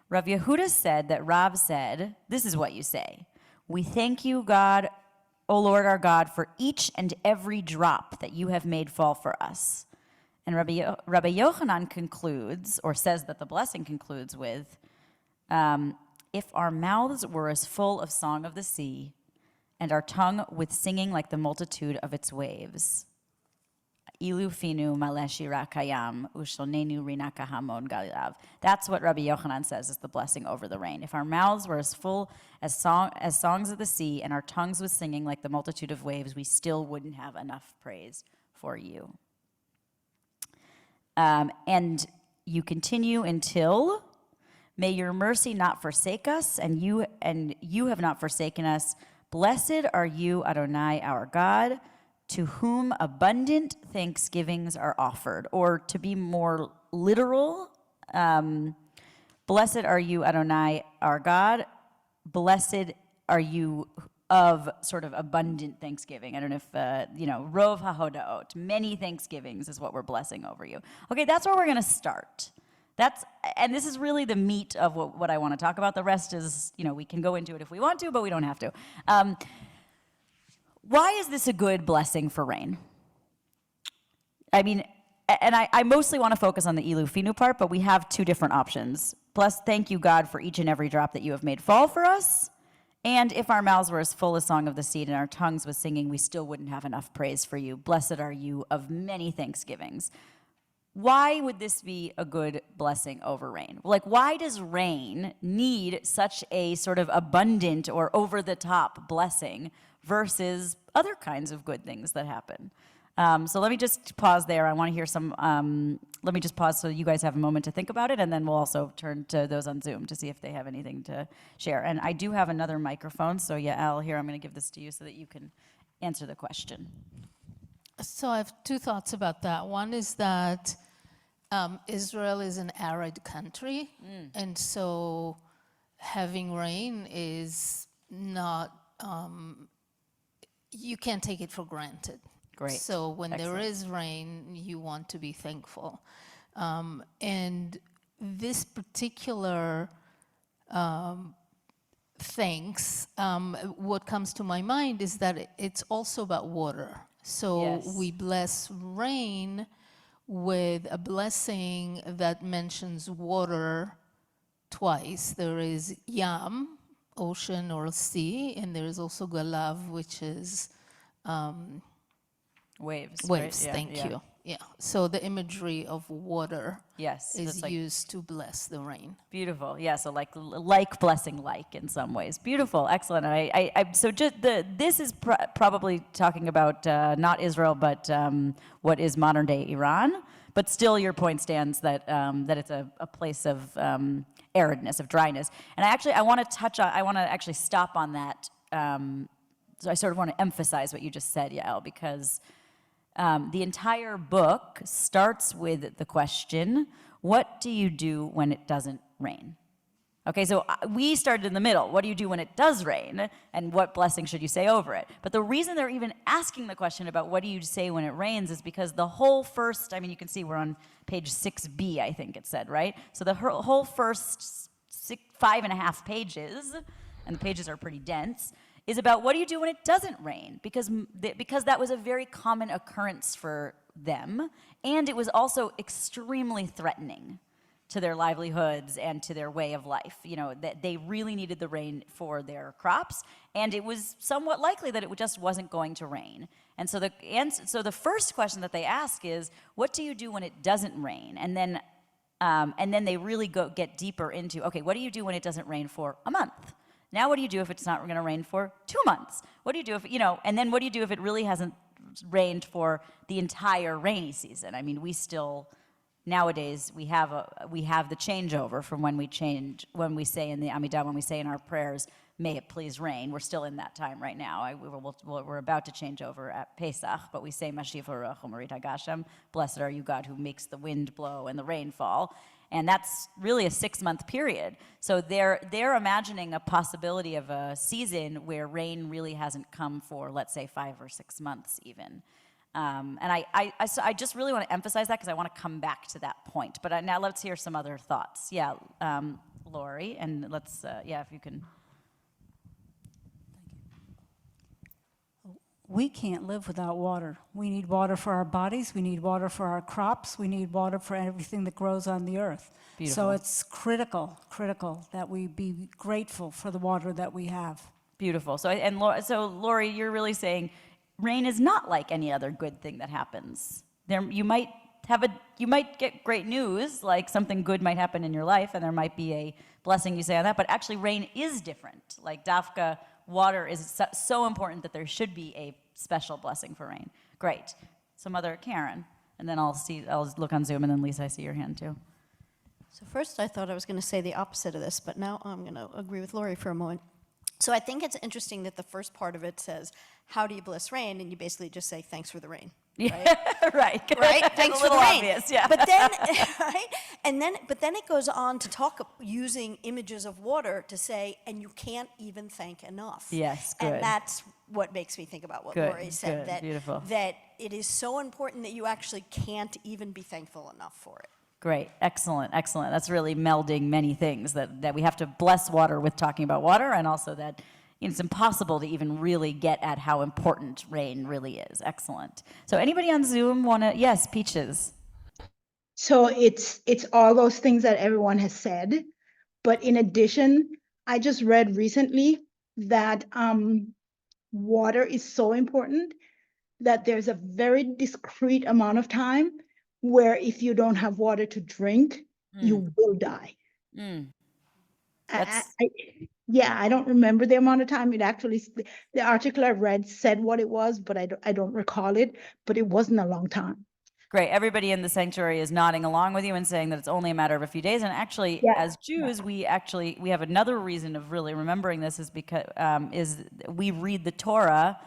Rav Yehuda said that Rav said, this is what you say. We thank you, God, O Lord our God, for each and every drop that you have made fall for us. And Rabbi Yochanan concludes, or says that the blessing concludes with, if our mouths were as full of song of the sea, and our tongue with singing like the multitude of its waves. Ilu finu maleshira kayam ushonenu rinaka hamon galilav. That's what Rabbi Yochanan says is the blessing over the rain. If our mouths were as full as songs of the sea, and our tongues with singing like the multitude of waves, we still wouldn't have enough praise for you. And you continue until, may your mercy not forsake us, and you have not forsaken us. Blessed are you, Adonai, our God, to whom abundant thanksgivings are offered. Or to be more literal, blessed are you, Adonai, our God. Blessed are you of sort of abundant thanksgiving. I don't know if, Rov HaHodaot, many thanksgivings is what we're blessing over you. Okay, that's where we're going to start. And this is really the meat of what I want to talk about. The rest is, we can go into it if we want to, but we don't have to. Why is this a good blessing for rain? I mean, and I mostly want to focus on the Ilu Finu part, but we have two different options. Plus, thank you, God, for each and every drop that you have made fall for us. And if our mouths were as full as song of the sea and our tongues with singing, we still wouldn't have enough praise for you. Blessed are you of many thanksgivings. Why would this be a good blessing over rain? Like, why does rain need such a sort of abundant or over-the-top blessing versus other kinds of good things that happen? So let me just pause there. I want to hear let me just pause so you guys have a moment to think about it, and then we'll also turn to those on Zoom to see if they have anything to share. And I do have another microphone, so Yael, here, I'm going to give this to you so that you can answer the question. So I have two thoughts about that. One is that Israel is an arid country, and so having rain is not, you can't take it for granted. Great. So when Excellent. there is rain, you want to be thankful. And this particular thanks, what comes to my mind is that it's also about water. So Yes. we bless rain with a blessing that mentions water twice. There is yam, ocean or sea, and there is also galav, which is Waves. waves. Right? Yeah, Thank yeah. you. Yeah. So the imagery of water Yes. is just like used to bless the rain. beautiful. Yeah. So like blessing like in some ways. Beautiful. Excellent. And so just this is probably talking about not Israel, but what is modern day Iran. But still, your point stands that that it's a place of aridness, of dryness. And I want to actually stop on that. So I sort of want to emphasize what you just said, Yael, because the entire book starts with the question, What do you do when it doesn't rain? Okay, so we started in the middle. What do you do when it does rain? And what blessing should you say over it? But the reason they're even asking the question about what do you say when it rains is because the whole first, I mean, you can see we're on page 6B, I think it said, right? So the whole first 5.5 pages, and the pages are pretty dense, is about what do you do when it doesn't rain? Because that was a very common occurrence for them, and it was also extremely threatening to their livelihoods and to their way of life. You know, that they really needed the rain for their crops, and it was somewhat likely that it just wasn't going to rain. And so the first question that they ask is, what do you do when it doesn't rain? And then they really get deeper into, okay, what do you do when it doesn't rain for a month? Now what do you do if it's not going to rain for 2 months? What do you do if, you know, and then what do you do if it really hasn't rained for the entire rainy season? I mean, we still, nowadays, we have the changeover from when we say in the Amidah, when we say in our prayers, may it please rain. We're still in that time right now. We're about to change over at Pesach, but we say Mashiach Baruch U'Marit HaGashem, blessed are you, God, who makes the wind blow and the rain fall. And that's really a 6-month period. So they're imagining a possibility of a season where rain really hasn't come for, let's say, 5 or 6 months even. And I just really want to emphasize that because I want to come back to that point. But now let's hear some other thoughts. Yeah, Lori, and let's, if you can. We can't live without water. We need water for our bodies, we need water for our crops, we need water for everything that grows on the earth. Beautiful. So it's critical that we be grateful for the water that we have. Beautiful. So Lori, you're really saying rain is not like any other good thing that happens. You might get great news, like something good might happen in your life, and there might be a blessing you say on that, but actually rain is different. Like Dafka, water is so important that there should be a special blessing for rain. Great. Some other, Karen, and then I'll look on Zoom, and then Lisa, I see your hand too. So first I thought I was going to say the opposite of this, but now I'm going to agree with Lori for a moment. So I think it's interesting that the first part of it says, how do you bless rain? And you basically just say, thanks for the rain. Right? Right. Right? Thanks for the rain. Obvious, yeah. But then, right? But then it goes on to talk using images of water to say, and you can't even thank enough. Yes, good. And that's what makes me think about what Good, Lori said, good, beautiful. that it is so important that you actually can't even be thankful enough for it. Great, excellent. That's really melding many things, that we have to bless water with talking about water, and also that it's impossible to even really get at how important rain really is. Excellent. So anybody on Zoom want to, yes, Peaches. So it's all those things that everyone has said, but in addition, I just read recently that water is so important that there's a very discrete amount of time where if you don't have water to drink, you will die. I don't remember the amount of time. It actually, the article I read said what it was, but I don't recall it, but it wasn't a long time. Great. Everybody in the sanctuary is nodding along with you and saying that it's only a matter of a few days. And actually, as Jews, we have another reason of really remembering this is because we read the Torah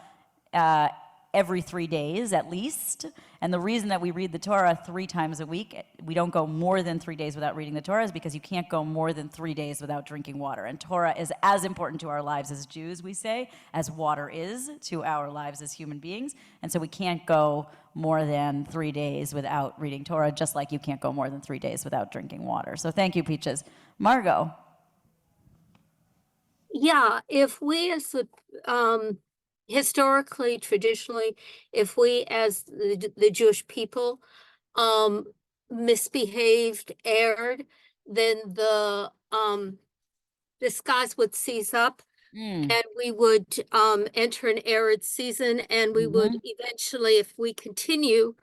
every 3 days at least. And the reason that we read the Torah 3 times a week, we don't go more than 3 days without reading the Torah, is because you can't go more than 3 days without drinking water. And Torah is as important to our lives as Jews, we say, as water is to our lives as human beings. And so we can't go more than 3 days without reading Torah, just like you can't go more than 3 days without drinking water. So thank you, Peaches. Margot. Yeah, if we as the historically, traditionally, if we as the Jewish people misbehaved, erred, then the skies would seize up and we would enter an arid season, and we would eventually, if we continue,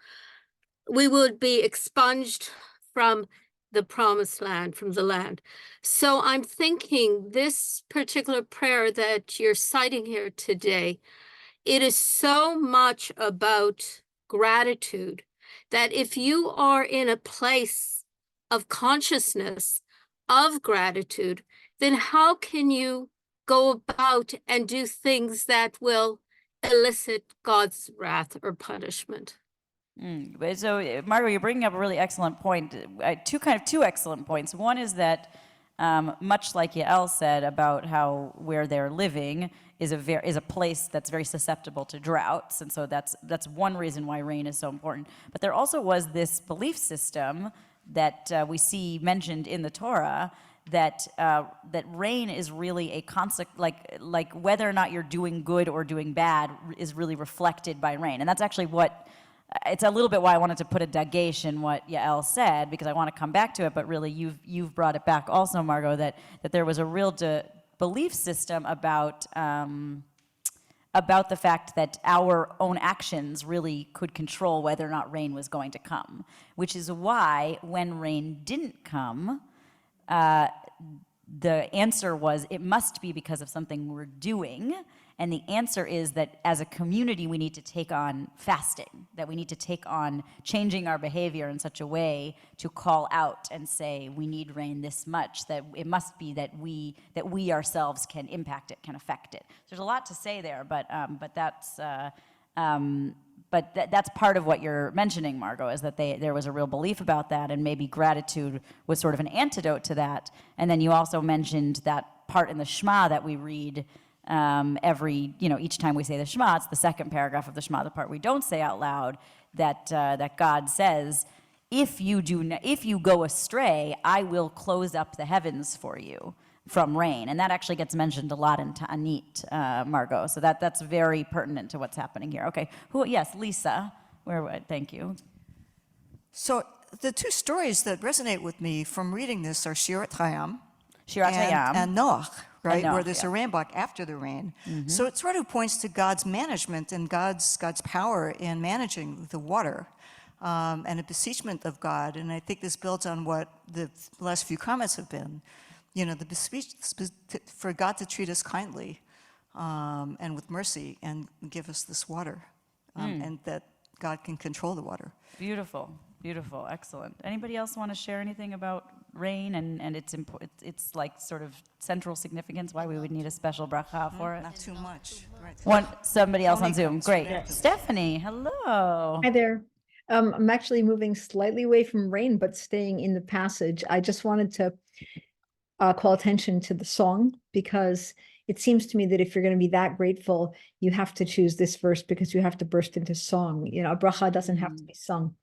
we would be expunged from the promised land, from the land. So I'm thinking this particular prayer that you're citing here today, it is so much about gratitude that if you are in a place of consciousness of gratitude, then how can you go about and do things that will elicit God's wrath or punishment? So, Margot, you're bringing up a really excellent point. Two excellent points. One is that, much like Yael said about how where they're living is a place that's very susceptible to droughts, and so that's one reason why rain is so important. But there also was this belief system that we see mentioned in the Torah that rain is really a like whether or not you're doing good or doing bad is really reflected by rain, and that's actually what. It's a little bit why I wanted to put a dagesh in what Yael said, because I want to come back to it, but really you've brought it back also, Margot, that there was a real belief system about the fact that our own actions really could control whether or not rain was going to come, which is why when rain didn't come, the answer was it must be because of something we're doing. And the answer is that as a community, we need to take on fasting, that we need to take on changing our behavior in such a way to call out and say, we need rain this much, that it must be that we ourselves can impact it, can affect it. So there's a lot to say there, but that's part of what you're mentioning, Margot, is that there was a real belief about that, and maybe gratitude was sort of an antidote to that. And then you also mentioned that part in the Shema that we read each time we say the Shema, it's the second paragraph of the Shema, the part we don't say out loud, that God says, if you go astray, I will close up the heavens for you from rain. And that actually gets mentioned a lot in Ta'anit, Margot. So that's very pertinent to what's happening here. Okay, yes, Lisa, thank you. So the two stories that resonate with me from reading this are Shirat Hayam and Noach. Right, where there's a rainbock after the rain. Mm-hmm. So it sort of points to God's management and God's power in managing the water, and a beseechment of God. And I think this builds on what the last few comments have been. The beseech for God to treat us kindly and with mercy and give us this water, and that God can control the water. Beautiful, beautiful, excellent. Anybody else want to share anything about rain and it's like sort of central significance, why we would need a special bracha for it? Not too much. Right. Somebody else on Zoom. Great. Stephanie, hello. Hi there. I'm actually moving slightly away from rain, but staying in the passage. I just wanted to call attention to the song, because it seems to me that if you're going to be that grateful, you have to choose this verse, because you have to burst into song. A bracha doesn't have to be sung.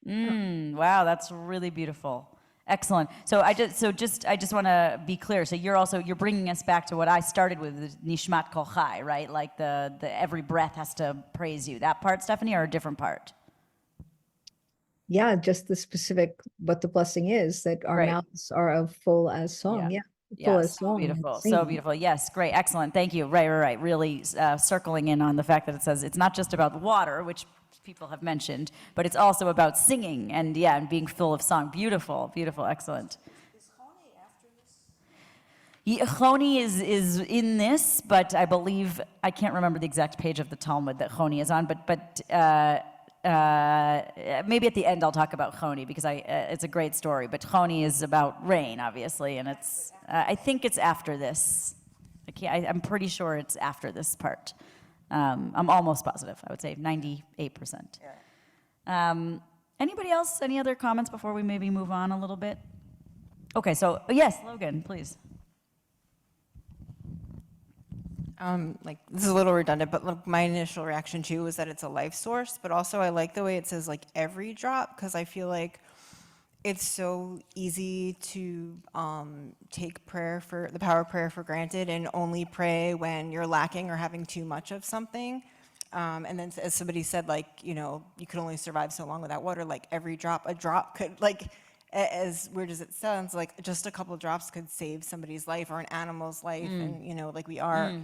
Wow, that's really beautiful. Excellent. So I just want to be clear. So you're bringing us back to what I started with, Nishmat Kol Chai, right? Like the every breath has to praise you. That part, Stephanie, or a different part? Yeah, just the specific, what the blessing is, that our mouths are full as song. Yeah. Full as song. Beautiful. So beautiful. Yes, great. Excellent. Thank you. Right. Really circling in on the fact that it says it's not just about water, which people have mentioned, but it's also about singing and being full of song. Beautiful, excellent. Is Choni after this? Choni is in this, but I believe, I can't remember the exact page of the Talmud that Choni is on, but maybe at the end I'll talk about Choni, because it's a great story, but Choni is about rain, obviously, and it's, I think it's after this. I'm pretty sure it's after this part. I'm almost positive. I would say 98%. Anybody else? Any other comments before we maybe move on a little bit? Okay, so yes, Logan, please. This is a little redundant, but my initial reaction too was that it's a life source, but also I like the way it says every drop, because I feel like it's so easy to take the power of prayer for granted and only pray when you're lacking or having too much of something. And then, as somebody said, you could only survive so long without water. A drop could, as weird as it sounds, just a couple of drops could save somebody's life or an animal's life. And, we are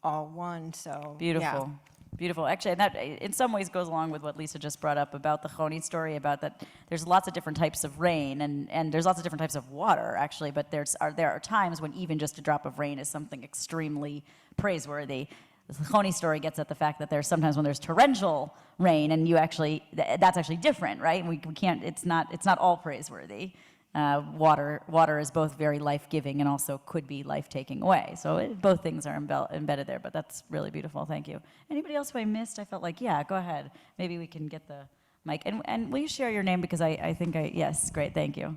all one. So beautiful. Yeah. Beautiful. Actually, and that in some ways goes along with what Lisa just brought up about the Choni story, about that there's lots of different types of rain and there's lots of different types of water, actually, but there are times when even just a drop of rain is something extremely praiseworthy. The Choni story gets at the fact that there's sometimes when there's torrential rain and that's actually different, right? We can't, it's not all praiseworthy. Water is both very life-giving and also could be life-taking away. So both things are embedded there, but that's really beautiful. Thank you. Anybody else who I missed? I felt like, yeah, go ahead. Maybe we can get the Mike. And will you share your name, because I think yes, great, thank you.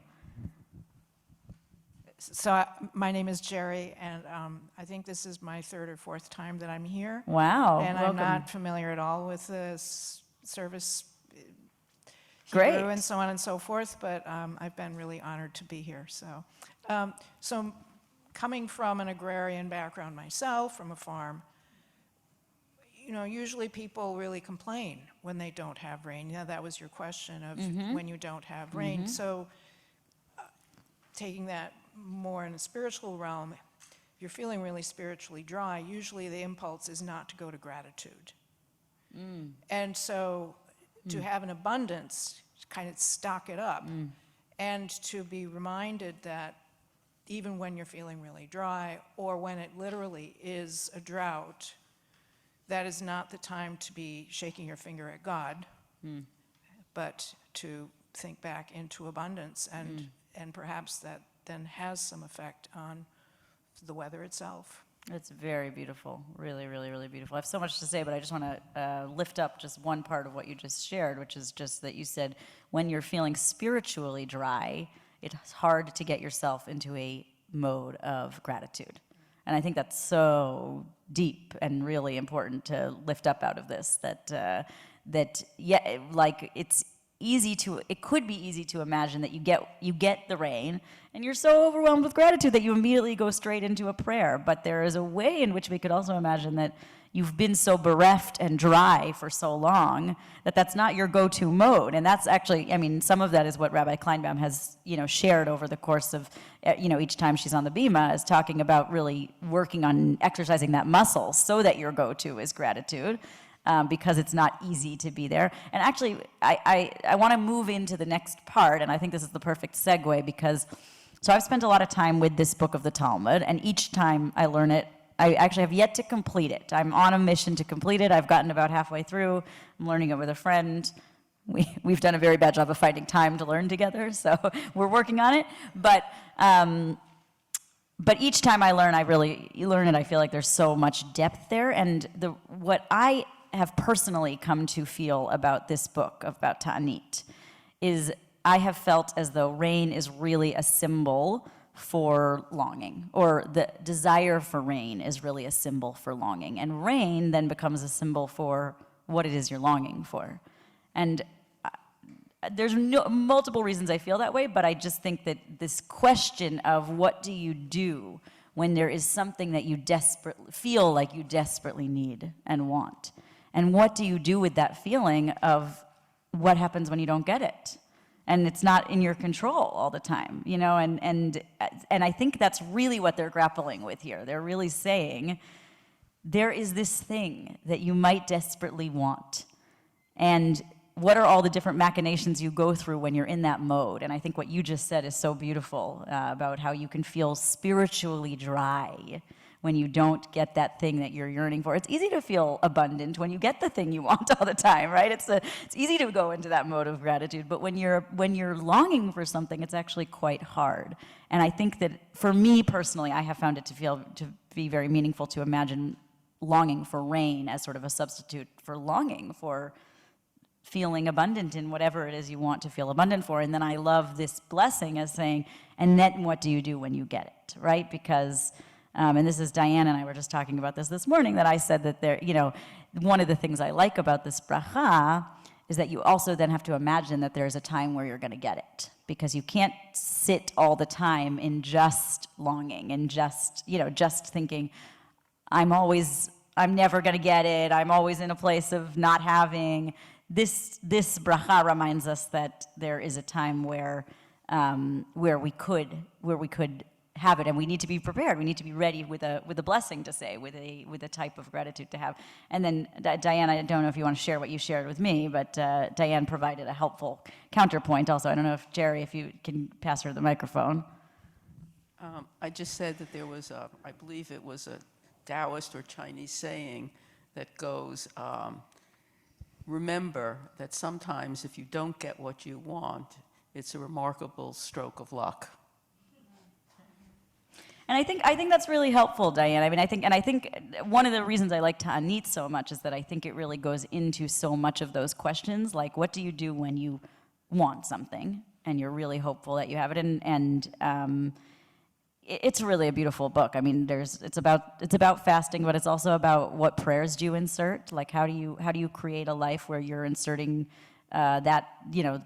So my name is Jerry, and I think this is my third or fourth time that I'm here. Wow, and welcome. I'm not familiar at all with this service, Great. Hebrew and so on and so forth, but I've been really honored to be here. So coming from an agrarian background myself, from a farm, you know, usually people really complain when they don't have rain. Yeah, that was your question of when you don't have rain. So taking that more in a spiritual realm, if you're feeling really spiritually dry, usually the impulse is not to go to gratitude. And so to have an abundance, kind of stock it up, and to be reminded that even when you're feeling really dry, or when it literally is a drought, that is not the time to be shaking your finger at God, but to think back into abundance, and perhaps that then has some effect on the weather itself. It's very beautiful, really, really, really beautiful. I have so much to say, but I just want to lift up just one part of what you just shared, which is just that you said when you're feeling spiritually dry, it's hard to get yourself into a mode of gratitude. And I think that's so deep and really important to lift up out of this, that yeah, like it could be easy to imagine that you get the rain and you're so overwhelmed with gratitude that you immediately go straight into a prayer. But there is a way in which we could also imagine that you've been so bereft and dry for so long that that's not your go-to mode. And that's actually, I mean, some of that is what Rabbi Kleinbaum has, shared over the course of, each time she's on the bima, is talking about really working on exercising that muscle so that your go-to is gratitude. Because it's not easy to be there. And actually, I want to move into the next part, and I think this is the perfect segue, because, so I've spent a lot of time with this book of the Talmud, and each time I learn it, I actually have yet to complete it. I'm on a mission to complete it. I've gotten about halfway through. I'm learning it with a friend. We've done a very bad job of finding time to learn together, so we're working on it. But each time I learn, you learn it, I feel like there's so much depth there. And what I have personally come to feel about this book, about Ta'anit, is I have felt as though rain is really a symbol for longing, or the desire for rain is really a symbol for longing. And rain then becomes a symbol for what it is you're longing for. And there's multiple reasons I feel that way, but I just think that this question of what do you do when there is something that you feel like you desperately need and want, and what do you do with that feeling of what happens when you don't get it? And it's not in your control all the time, and I think that's really what they're grappling with here. They're really saying, there is this thing that you might desperately want, and what are all the different machinations you go through when you're in that mode? And I think what you just said is so beautiful, about how you can feel spiritually dry when you don't get that thing that you're yearning for. It's easy to feel abundant when you get the thing you want all the time, right? It's easy to go into that mode of gratitude, but when you're longing for something, it's actually quite hard. And I think that for me personally, I have found it to be very meaningful to imagine longing for rain as sort of a substitute for longing for feeling abundant in whatever it is you want to feel abundant for. And then I love this blessing as saying, and then what do you do when you get it, right? Because and this is Diane and I were just talking about this morning, that I said that one of the things I like about this bracha is that you also then have to imagine that there's a time where you're going to get it, because you can't sit all the time in just longing and just thinking, I'm never going to get it. I'm always in a place of not having. This bracha reminds us that there is a time where we could have it, and we need to be prepared. We need to be ready with a blessing to say, with a type of gratitude to have. And then Diane, I don't know if you want to share what you shared with me, but Diane provided a helpful counterpoint also. I don't know if Jerry, if you can pass her the microphone. I just said that there was I believe it was a Taoist or Chinese saying that goes, remember that sometimes if you don't get what you want, it's a remarkable stroke of luck. And I think that's really helpful, Diane. I mean, I think one of the reasons I like Ta'anit so much is that I think it really goes into so much of those questions, like what do you do when you want something and you're really hopeful that you have it, and it's really a beautiful book. I mean, it's about fasting, but it's also about what prayers do you insert. Like how do you create a life where you're inserting that,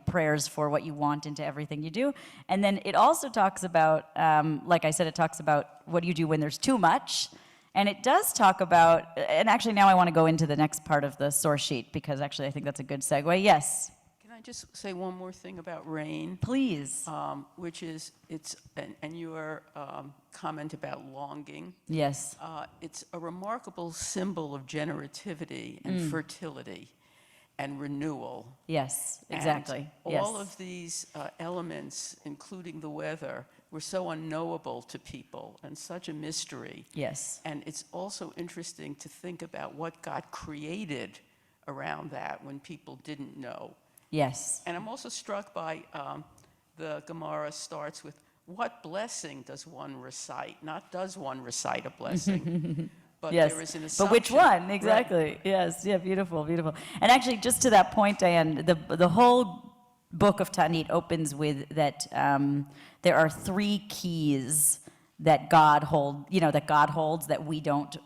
prayers for what you want into everything you do. And then it also talks about, like I said, it talks about what do you do when there's too much. And it does talk about, and actually now I want to go into the next part of the source sheet because actually I think that's a good segue. Yes. Can I just say one more thing about rain? Please. Which is, and your comment about longing. Yes. It's a remarkable symbol of generativity and fertility and renewal. Yes, exactly. And all of these elements, including the weather, were so unknowable to people and such a mystery. Yes. And it's also interesting to think about what got created around that when people didn't know. Yes. And I'm also struck by the Gemara starts with, what blessing does one recite? Not does one recite a blessing. But yes. there is an assumption. But which one? Exactly. Right. Yes. Yeah. Beautiful. Beautiful. And actually, just to that point, Diane, the whole book of Ta'anit opens with that there are 3 keys that God holds that we don't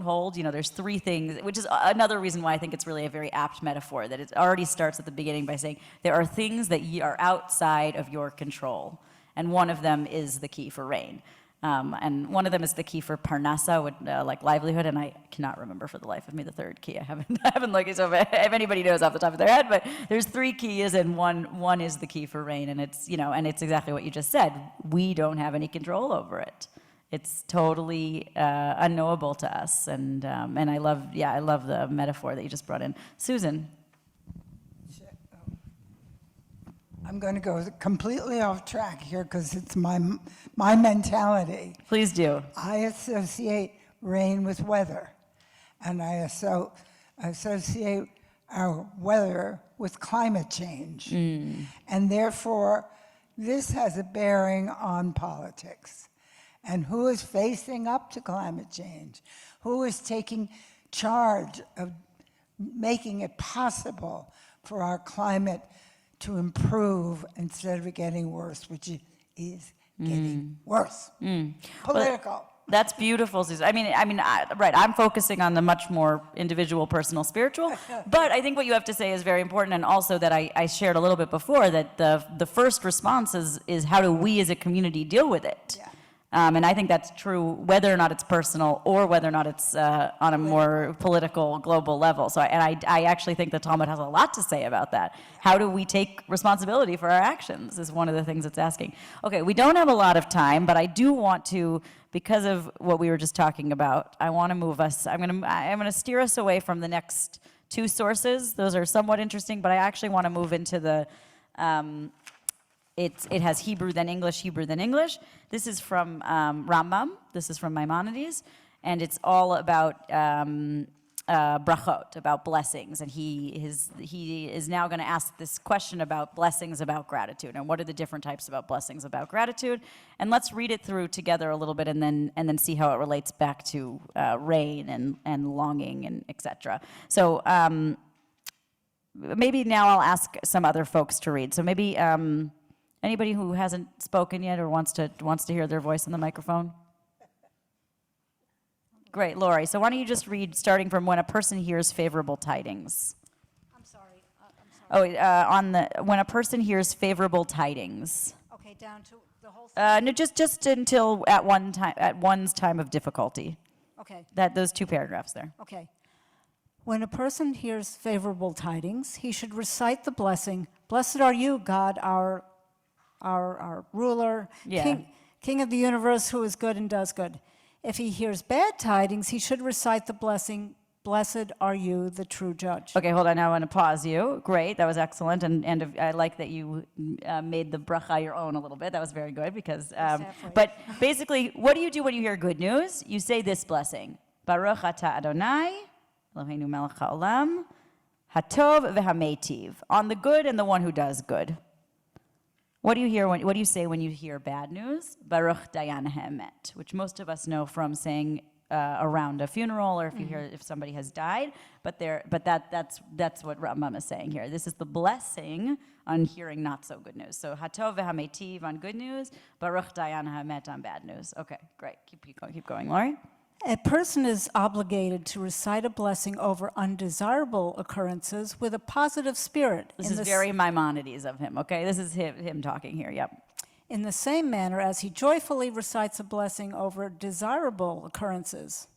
hold. There's 3 things, which is another reason why I think it's really a very apt metaphor. That it already starts at the beginning by saying there are things that are outside of your control, and one of them is the key for rain. And one of them is the key for parnasa, like livelihood, and I cannot remember for the life of me the third key. I haven't looked it, so if anybody knows off the top of their head, but there's 3 keys, and one is the key for rain, and it's exactly what you just said. We don't have any control over it. It's totally unknowable to us, and I love the metaphor that you just brought in, Susan. I'm going to go completely off track here because it's my mentality. Please do. I associate rain with weather, and I associate our weather with climate change. And therefore, this has a bearing on politics. And who is facing up to climate change? Who is taking charge of making it possible for our climate to improve instead of it getting worse, which it is getting worse. Political. Well, that's beautiful, Susan. Right, I'm focusing on the much more individual, personal, spiritual, but I think what you have to say is very important, and also that I shared a little bit before, that the first response is how do we as a community deal with it? Yeah. And I think that's true whether or not it's personal or whether or not it's on a more political, global level. So, I actually think the Talmud has a lot to say about that. How do we take responsibility for our actions is one of the things it's asking. Okay, we don't have a lot of time, but I do want to, because of what we were just talking about, I want to move us. I'm going to steer us away from the next 2 sources. Those are somewhat interesting, but I actually want to move into the. It has Hebrew, then English, Hebrew, then English. This is from Rambam. This is from Maimonides. And it's all about brachot, about blessings. And he is now going to ask this question about blessings about gratitude. And what are the different types about blessings about gratitude? And let's read it through together a little bit and then see how it relates back to rain and longing and etc. So maybe now I'll ask some other folks to read. So maybe anybody who hasn't spoken yet or wants to hear their voice on the microphone? Great, Lori. So why don't you just read, starting from when a person hears favorable tidings. I'm sorry. When a person hears favorable tidings. Okay, down to the whole thing? No, just until at one's time of difficulty. Okay. Those 2 paragraphs there. Okay. When a person hears favorable tidings, he should recite the blessing, "Blessed are you, God, our ruler, King of the universe, who is good and does good." If he hears bad tidings, he should recite the blessing, "Blessed are you, the true judge." Okay, hold on. Now I want to pause you. Great, that was excellent, and I like that you made the bracha your own a little bit. That was very good because. But basically, what do you do when you hear good news? You say this blessing: Baruch atah Adonai, Eloheinu melech haolam, hatov v'hameitiv, on the good and the one who does good. What do you say when you hear bad news? Baruch Dayan Ha'emet, which most of us know from saying around a funeral, or if you hear if somebody has died. But that's what Rambam is saying here. This is the blessing on hearing not so good news. So Hatov v'Hametiv on good news, Baruch Dayan Ha'emet on bad news. Okay, great. Keep going, Lori. A person is obligated to recite a blessing over undesirable occurrences with a positive spirit. This is very Maimonides of him, okay? This is him talking here, yep. In the same manner as he joyfully recites a blessing over desirable occurrences.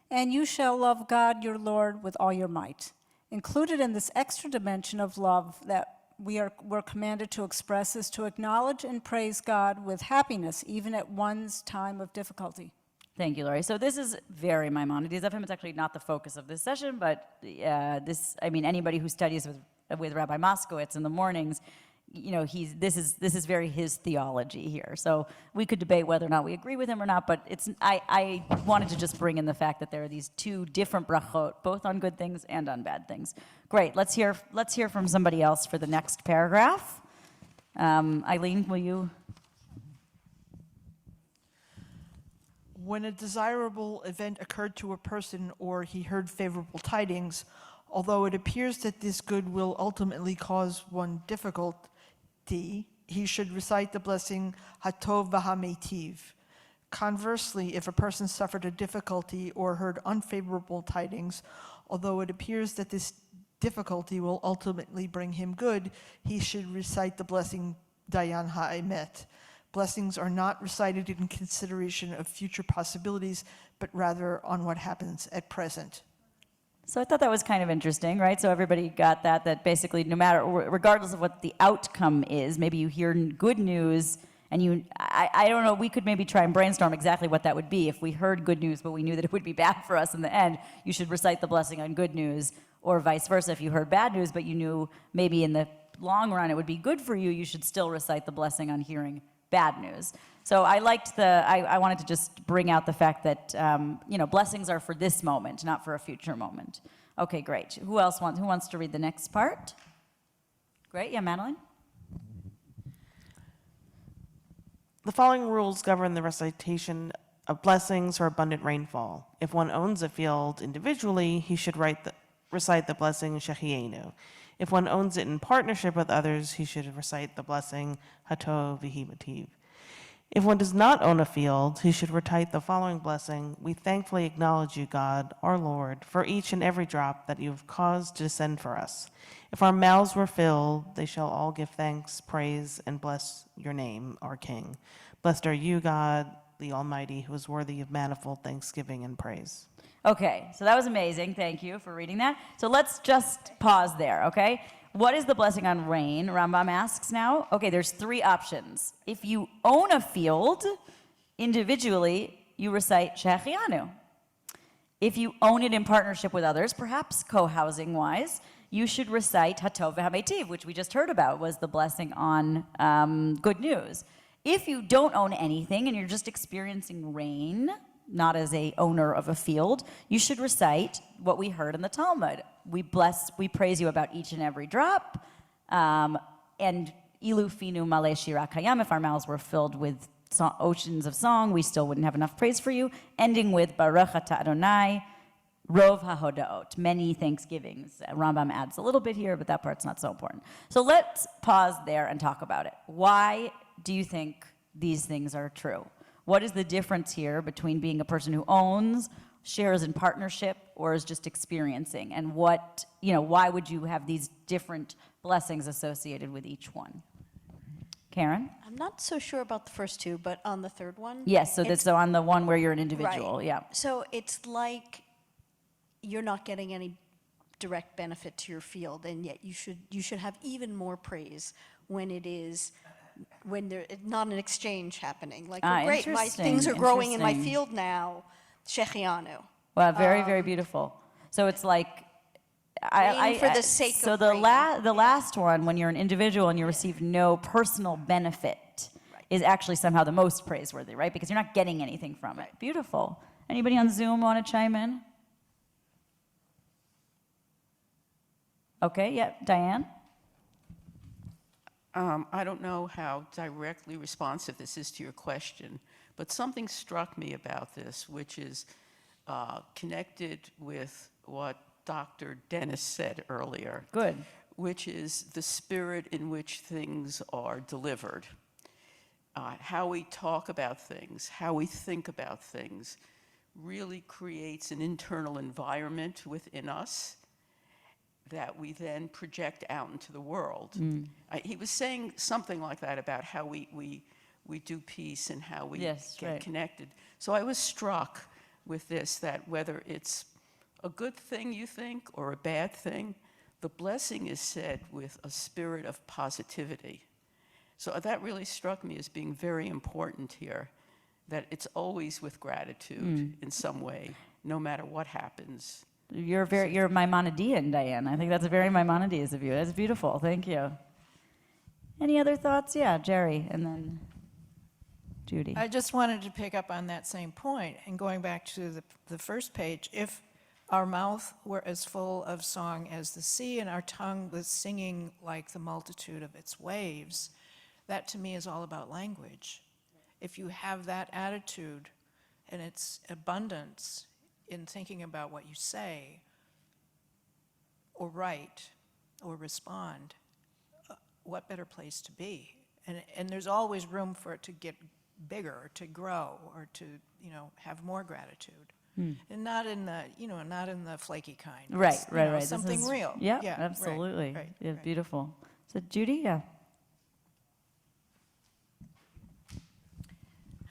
And you shall love God your Lord with all your might. Included in this extra dimension of love that we're commanded to express is to acknowledge and praise God with happiness, even at one's time of difficulty. Thank you, Lori. So this is very Maimonides of him. It's actually not the focus of this session, but anybody who studies with Rabbi Moskowitz in the mornings, this is very his theology here. So we could debate whether or not we agree with him or not, but I wanted to just bring in the fact that there are these two different brachot, both on good things and on bad things. Great. Let's hear from somebody else for the next paragraph. Eileen, will you? When a desirable event occurred to a person or he heard favorable tidings, although it appears that this good will ultimately cause one difficulty, he should recite the blessing Hatov v'Hametiv. Conversely, if a person suffered a difficulty or heard unfavorable tidings, although it appears that this difficulty will ultimately bring him good, he should recite the blessing Dayan Ha'emet. Blessings are not recited in consideration of future possibilities, but rather on what happens at present. So I thought that was kind of interesting, right? So everybody got that basically no matter, regardless of what the outcome is, maybe you hear good news and I don't know, we could maybe try and brainstorm exactly what that would be. If we heard good news, but we knew that it would be bad for us in the end, you should recite the blessing on good news, or vice versa. If you heard bad news, but you knew maybe in the long run it would be good for you, you should still recite the blessing on hearing bad news. So I liked I wanted to just bring out the fact that, blessings are for this moment, not for a future moment. Okay, great. Who wants to read the next part? Great, yeah, Madeline? The following rules govern the recitation of blessings for abundant rainfall. If one owns a field individually, he should recite the blessing Shechienu. If one owns it in partnership with others, he should recite the blessing Hatov v'Hametiv. If one does not own a field, he should recite the following blessing: We thankfully acknowledge you, God, our Lord, for each and every drop that you have caused to descend for us. If our mouths were filled, they shall all give thanks, praise, and bless your name, our King. Blessed are you, God, the Almighty, who is worthy of manifold thanksgiving and praise. Okay, so that was amazing. Thank you for reading that. So let's just pause there, okay? What is the blessing on rain? Rambam asks now. Okay, there's three options. If you own a field individually, you recite Shechianu. If you own it in partnership with others, perhaps co-housing wise, you should recite Hatov v'Hametiv, which we just heard about, was the blessing on good news. If you don't own anything and you're just experiencing rain, not as a owner of a field, you should recite what we heard in the Talmud. We praise you about each and every drop, and ilu finu male shira kayam, if our mouths were filled with oceans of song, we still wouldn't have enough praise for you, ending with Baruch Ata Adonai, Rov HaHodaot, many thanksgivings. Rambam adds a little bit here, but that part's not so important. So let's pause there and talk about it. Why do you think these things are true? What is the difference here between being a person who owns, shares in partnership, or is just experiencing? And why would you have these different blessings associated with each one? Karen? I'm not so sure about the first two, but on the third one? Yes, so on the one where you're an individual, right. Yeah. So it's like you're not getting any direct benefit to your field, and yet you should have even more praise when there's not an exchange happening. Like, great, my things are growing in my field now, Shechianu. Wow, very, very beautiful. So it's like, for the sake of the last one, when you're an individual and you receive no personal benefit, is actually somehow the most praiseworthy, right? Because you're not getting anything from it. Beautiful. Anybody on Zoom want to chime in? Okay, yeah, Diane? I don't know how directly responsive this is to your question, but something struck me about this, which is connected with what Dr. Dennis said earlier. Good. Which is the spirit in which things are delivered. How we talk about things, how we think about things, really creates an internal environment within us that we then project out into the world. He was saying something like that about how we do peace and how we get connected. So I was struck with this, that whether it's a good thing you think or a bad thing, the blessing is said with a spirit of positivity. So that really struck me as being very important here, that it's always with gratitude in some way, no matter what happens. You're Maimonidean, Diane. I think that's very Maimonides of you. That's beautiful. Thank you. Any other thoughts? Yeah, Jerry, and then Judy. I just wanted to pick up on that same point, and going back to the first page, if our mouth were as full of song as the sea, and our tongue was singing like the multitude of its waves, that to me is all about language. If you have that attitude and its abundance in thinking about what you say or write or respond, what better place to be? And there's always room for it to get bigger, or to grow, or to have more gratitude, and not in the flaky kind. Right. Something real. Yeah, absolutely. Right, yeah, beautiful. So Judy, yeah.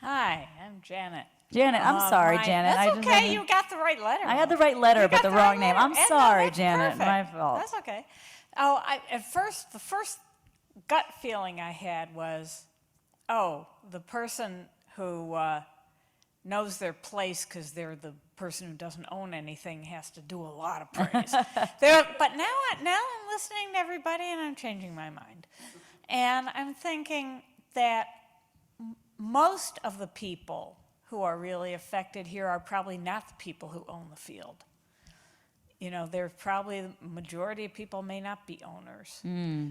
Hi, I'm Janet. Janet, I'm sorry, Janet. That's okay. You got the right letter. I had the right letter, but the wrong name. I'm sorry, Janet. My fault. That's okay. Oh, at first, the first gut feeling I had was, the person who knows their place because they're the person who doesn't own anything has to do a lot of praise. But now I'm listening to everybody and I'm changing my mind. And I'm thinking that most of the people who are really affected here are probably not the people who own the field. There's probably the majority of people may not be owners.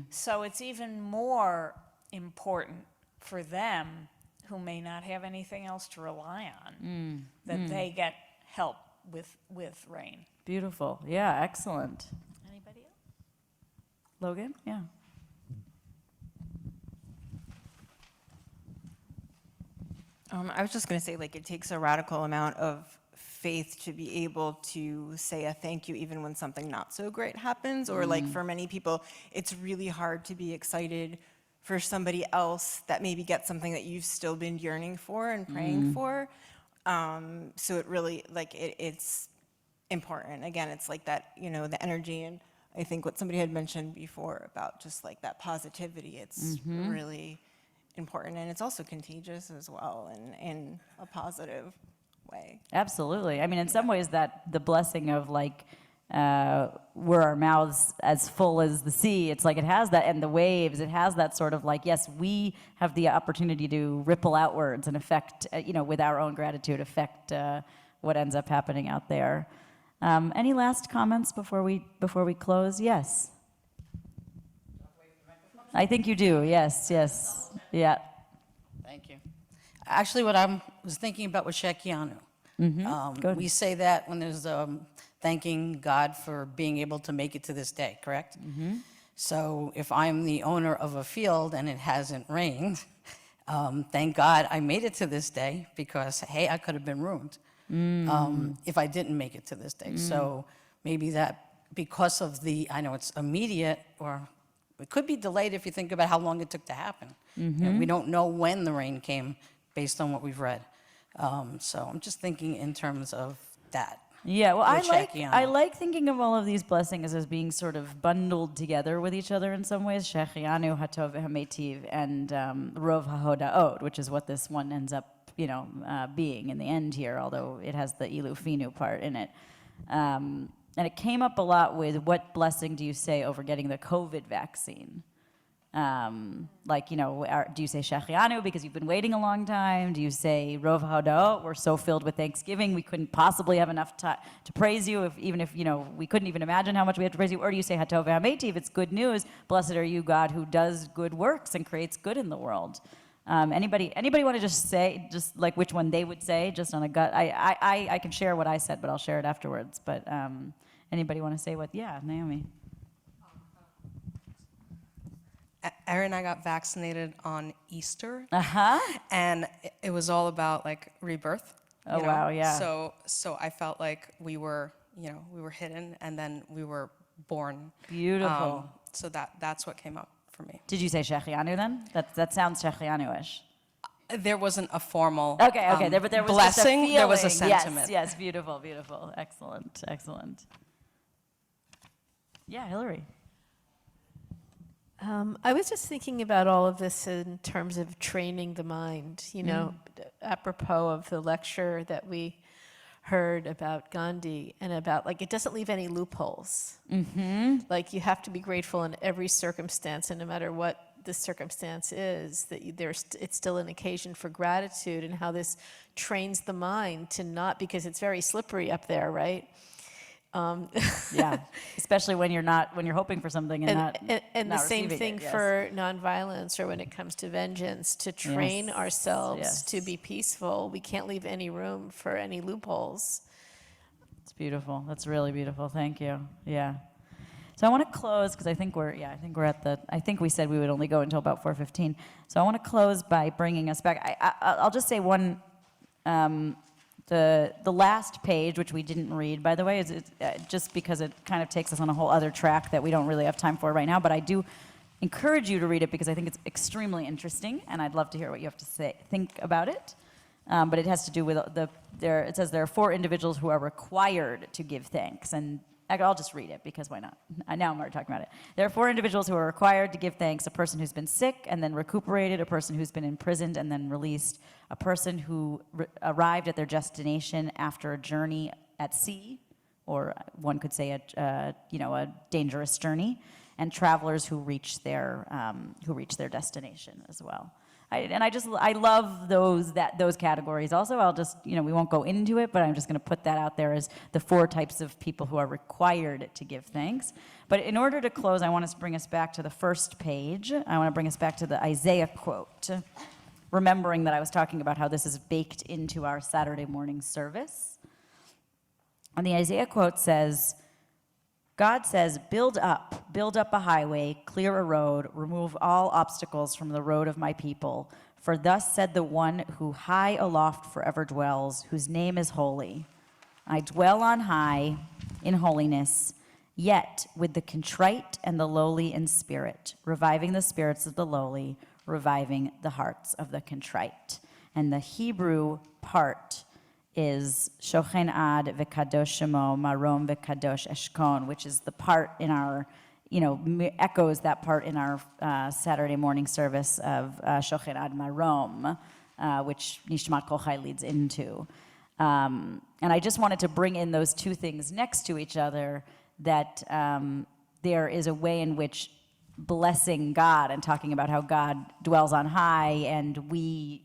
So it's even more important for them who may not have anything else to rely on, that they get help with rain. Beautiful. Yeah, excellent. Anybody else? Logan? Yeah. I was just going to say, it takes a radical amount of faith to be able to say a thank you even when something not so great happens, or for many people, it's really hard to be excited for somebody else that maybe gets something that you've still been yearning for and praying for. So it really, it's important. Again, it's that, the energy, and I think what somebody had mentioned before about just that positivity, it's really important, and it's also contagious as well, in a positive way. Absolutely. I mean, in some ways, that the blessing of were our mouths as full as the sea, it's it has that, and the waves, it has that sort of yes, we have the opportunity to ripple outwards and affect, with our own gratitude, affect what ends up happening out there. Any last comments before we close? Yes. I think you do. Yes. Yeah. Thank you. Actually, what I was thinking about was Shekianu. We say that when there's thanking God for being able to make it to this day, correct? So if I'm the owner of a field and it hasn't rained, thank God I made it to this day, because, hey, I could have been ruined if I didn't make it to this day. So maybe that, because of I know it's immediate, or it could be delayed if you think about how long it took to happen. We don't know when the rain came based on what we've read. So I'm just thinking in terms of that. Yeah, well, I like thinking of all of these blessings as being sort of bundled together with each other in some ways. Shechianu, Hatov, Hametiv, and Rov HaHodaot, which is what this one ends up, being in the end here, although it has the Ilufinu part in it. And it came up a lot with, what blessing do you say over getting the COVID vaccine? Like, you know, do you say Shechianu because you've been waiting a long time? Do you say Rov Hodot, we're so filled with thanksgiving, we couldn't possibly have enough to praise you, even if, you know, we couldn't even imagine how much we have to praise you? Or do you say Hatov V'Hameitiv, it's good news, blessed are you, God, who does good works and creates good in the world? Anybody want to just say, just like which one they would say, just on a gut? I can share what I said, but I'll share it afterwards. But anybody want to say what? Yeah, Naomi. Erin and I got vaccinated on Easter, and it was all about like rebirth. Oh, wow, yeah. So I felt like we were hidden, and then we were born. Beautiful. So that's what came up for me. Did you say Shechianu then? That sounds Shechianu-ish. There wasn't a formal but there was blessing. Just a there was a sentiment. Yes, beautiful, excellent. Yeah, Hillary. I was just thinking about all of this in terms of training the mind, you know, apropos of the lecture that we heard about Gandhi and about, like, it doesn't leave any loopholes. Like, you have to be grateful in every circumstance, and no matter what the circumstance is, that it's still an occasion for gratitude, and how this trains the mind to not, because it's very slippery up there, right? Yeah, especially when you're hoping for something and not the same receiving thing it, yes. for nonviolence, or when it comes to vengeance, to train ourselves to be peaceful. We can't leave any room for any loopholes. It's beautiful. That's really beautiful. Thank you. Yeah. So I want to close because I think I think we said we would only go until about 4:15. So I want to close by bringing us back. I'll just say one. The last page, which we didn't read, by the way, is just because it kind of takes us on a whole other track that we don't really have time for right now, but I do encourage you to read it because I think it's extremely interesting, and I'd love to hear what you have to think about it. But it has to do with it says there are 4 individuals who are required to give thanks, and I'll just read it because why not? Now I'm already talking about it. There are 4 individuals who are required to give thanks: a person who's been sick and then recuperated, a person who's been imprisoned and then released, a person who arrived at their destination after a journey at sea, or one could say a dangerous journey, and travelers who reach their destination as well. I love those categories. Also, I'll just, we won't go into it, but I'm just going to put that out there as the 4 types of people who are required to give thanks. But in order to close, I want to bring us back to the first page. I want to bring us back to the Isaiah quote, remembering that I was talking about how this is baked into our Saturday morning service. And the Isaiah quote says, God says, build up a highway, clear a road, remove all obstacles from the road of my people. For thus said the one who high aloft forever dwells, whose name is holy. I dwell on high in holiness, yet with the contrite and the lowly in spirit, reviving the spirits of the lowly, reviving the hearts of the contrite. And the Hebrew part is Shochen Ad V'Kadosh Shemo Marom V'Kadosh Eshkon, which is the part in our, echoes that part in our Saturday morning service of Shochen Ad Marom, which Nishmat Kol Chai leads into. And I just wanted to bring in those 2 things next to each other, that there is a way in which blessing God and talking about how God dwells on high, and we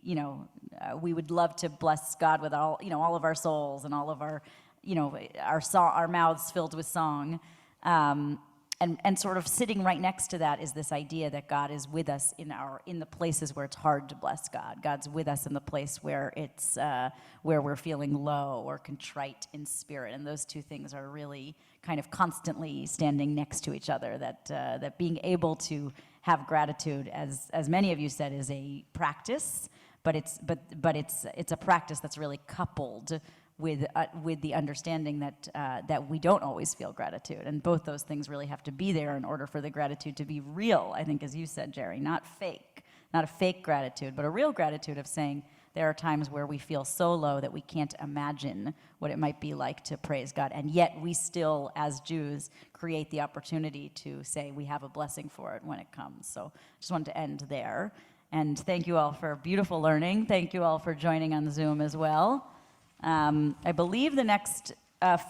would love to bless God with all of our souls and all of our, our mouths filled with song. And sort of sitting right next to that is this idea that God is with us in the places where it's hard to bless God. God's with us in the place where it's where we're feeling low or contrite in spirit, and those 2 things are really kind of constantly standing next to each other. That being able to have gratitude, as many of you said, is a practice, but it's a practice that's really coupled with the understanding that we don't always feel gratitude, and both those things really have to be there in order for the gratitude to be real. I think, as you said, Jerry, not a fake gratitude, but a real gratitude of saying there are times where we feel so low that we can't imagine what it might be like to praise God, and yet we still, as Jews, create the opportunity to say we have a blessing for it when it comes. So I just wanted to end there, and thank you all for beautiful learning. Thank you all for joining on Zoom as well. I believe the next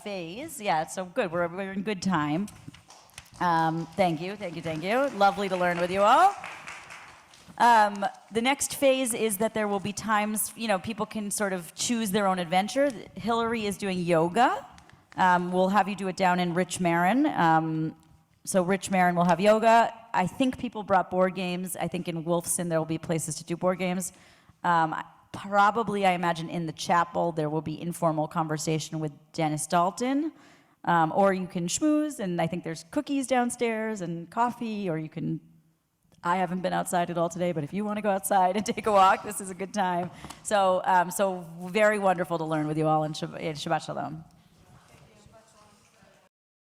phase, so good, we're in good time. Thank you. Lovely to learn with you all. The next phase is that there will be times, people can sort of choose their own adventure. Hillary is doing yoga. We'll have you do it down in Rich Marin. So Rich Marin will have yoga. I think people brought board games. I think in Wolfson there will be places to do board games. Probably, I imagine, in the chapel there will be informal conversation with Dennis Dalton. Or you can schmooze, and I think there's cookies downstairs and coffee, or you can... I haven't been outside at all today, but if you want to go outside and take a walk, this is a good time. So very wonderful to learn with you all in Shabbat Shalom.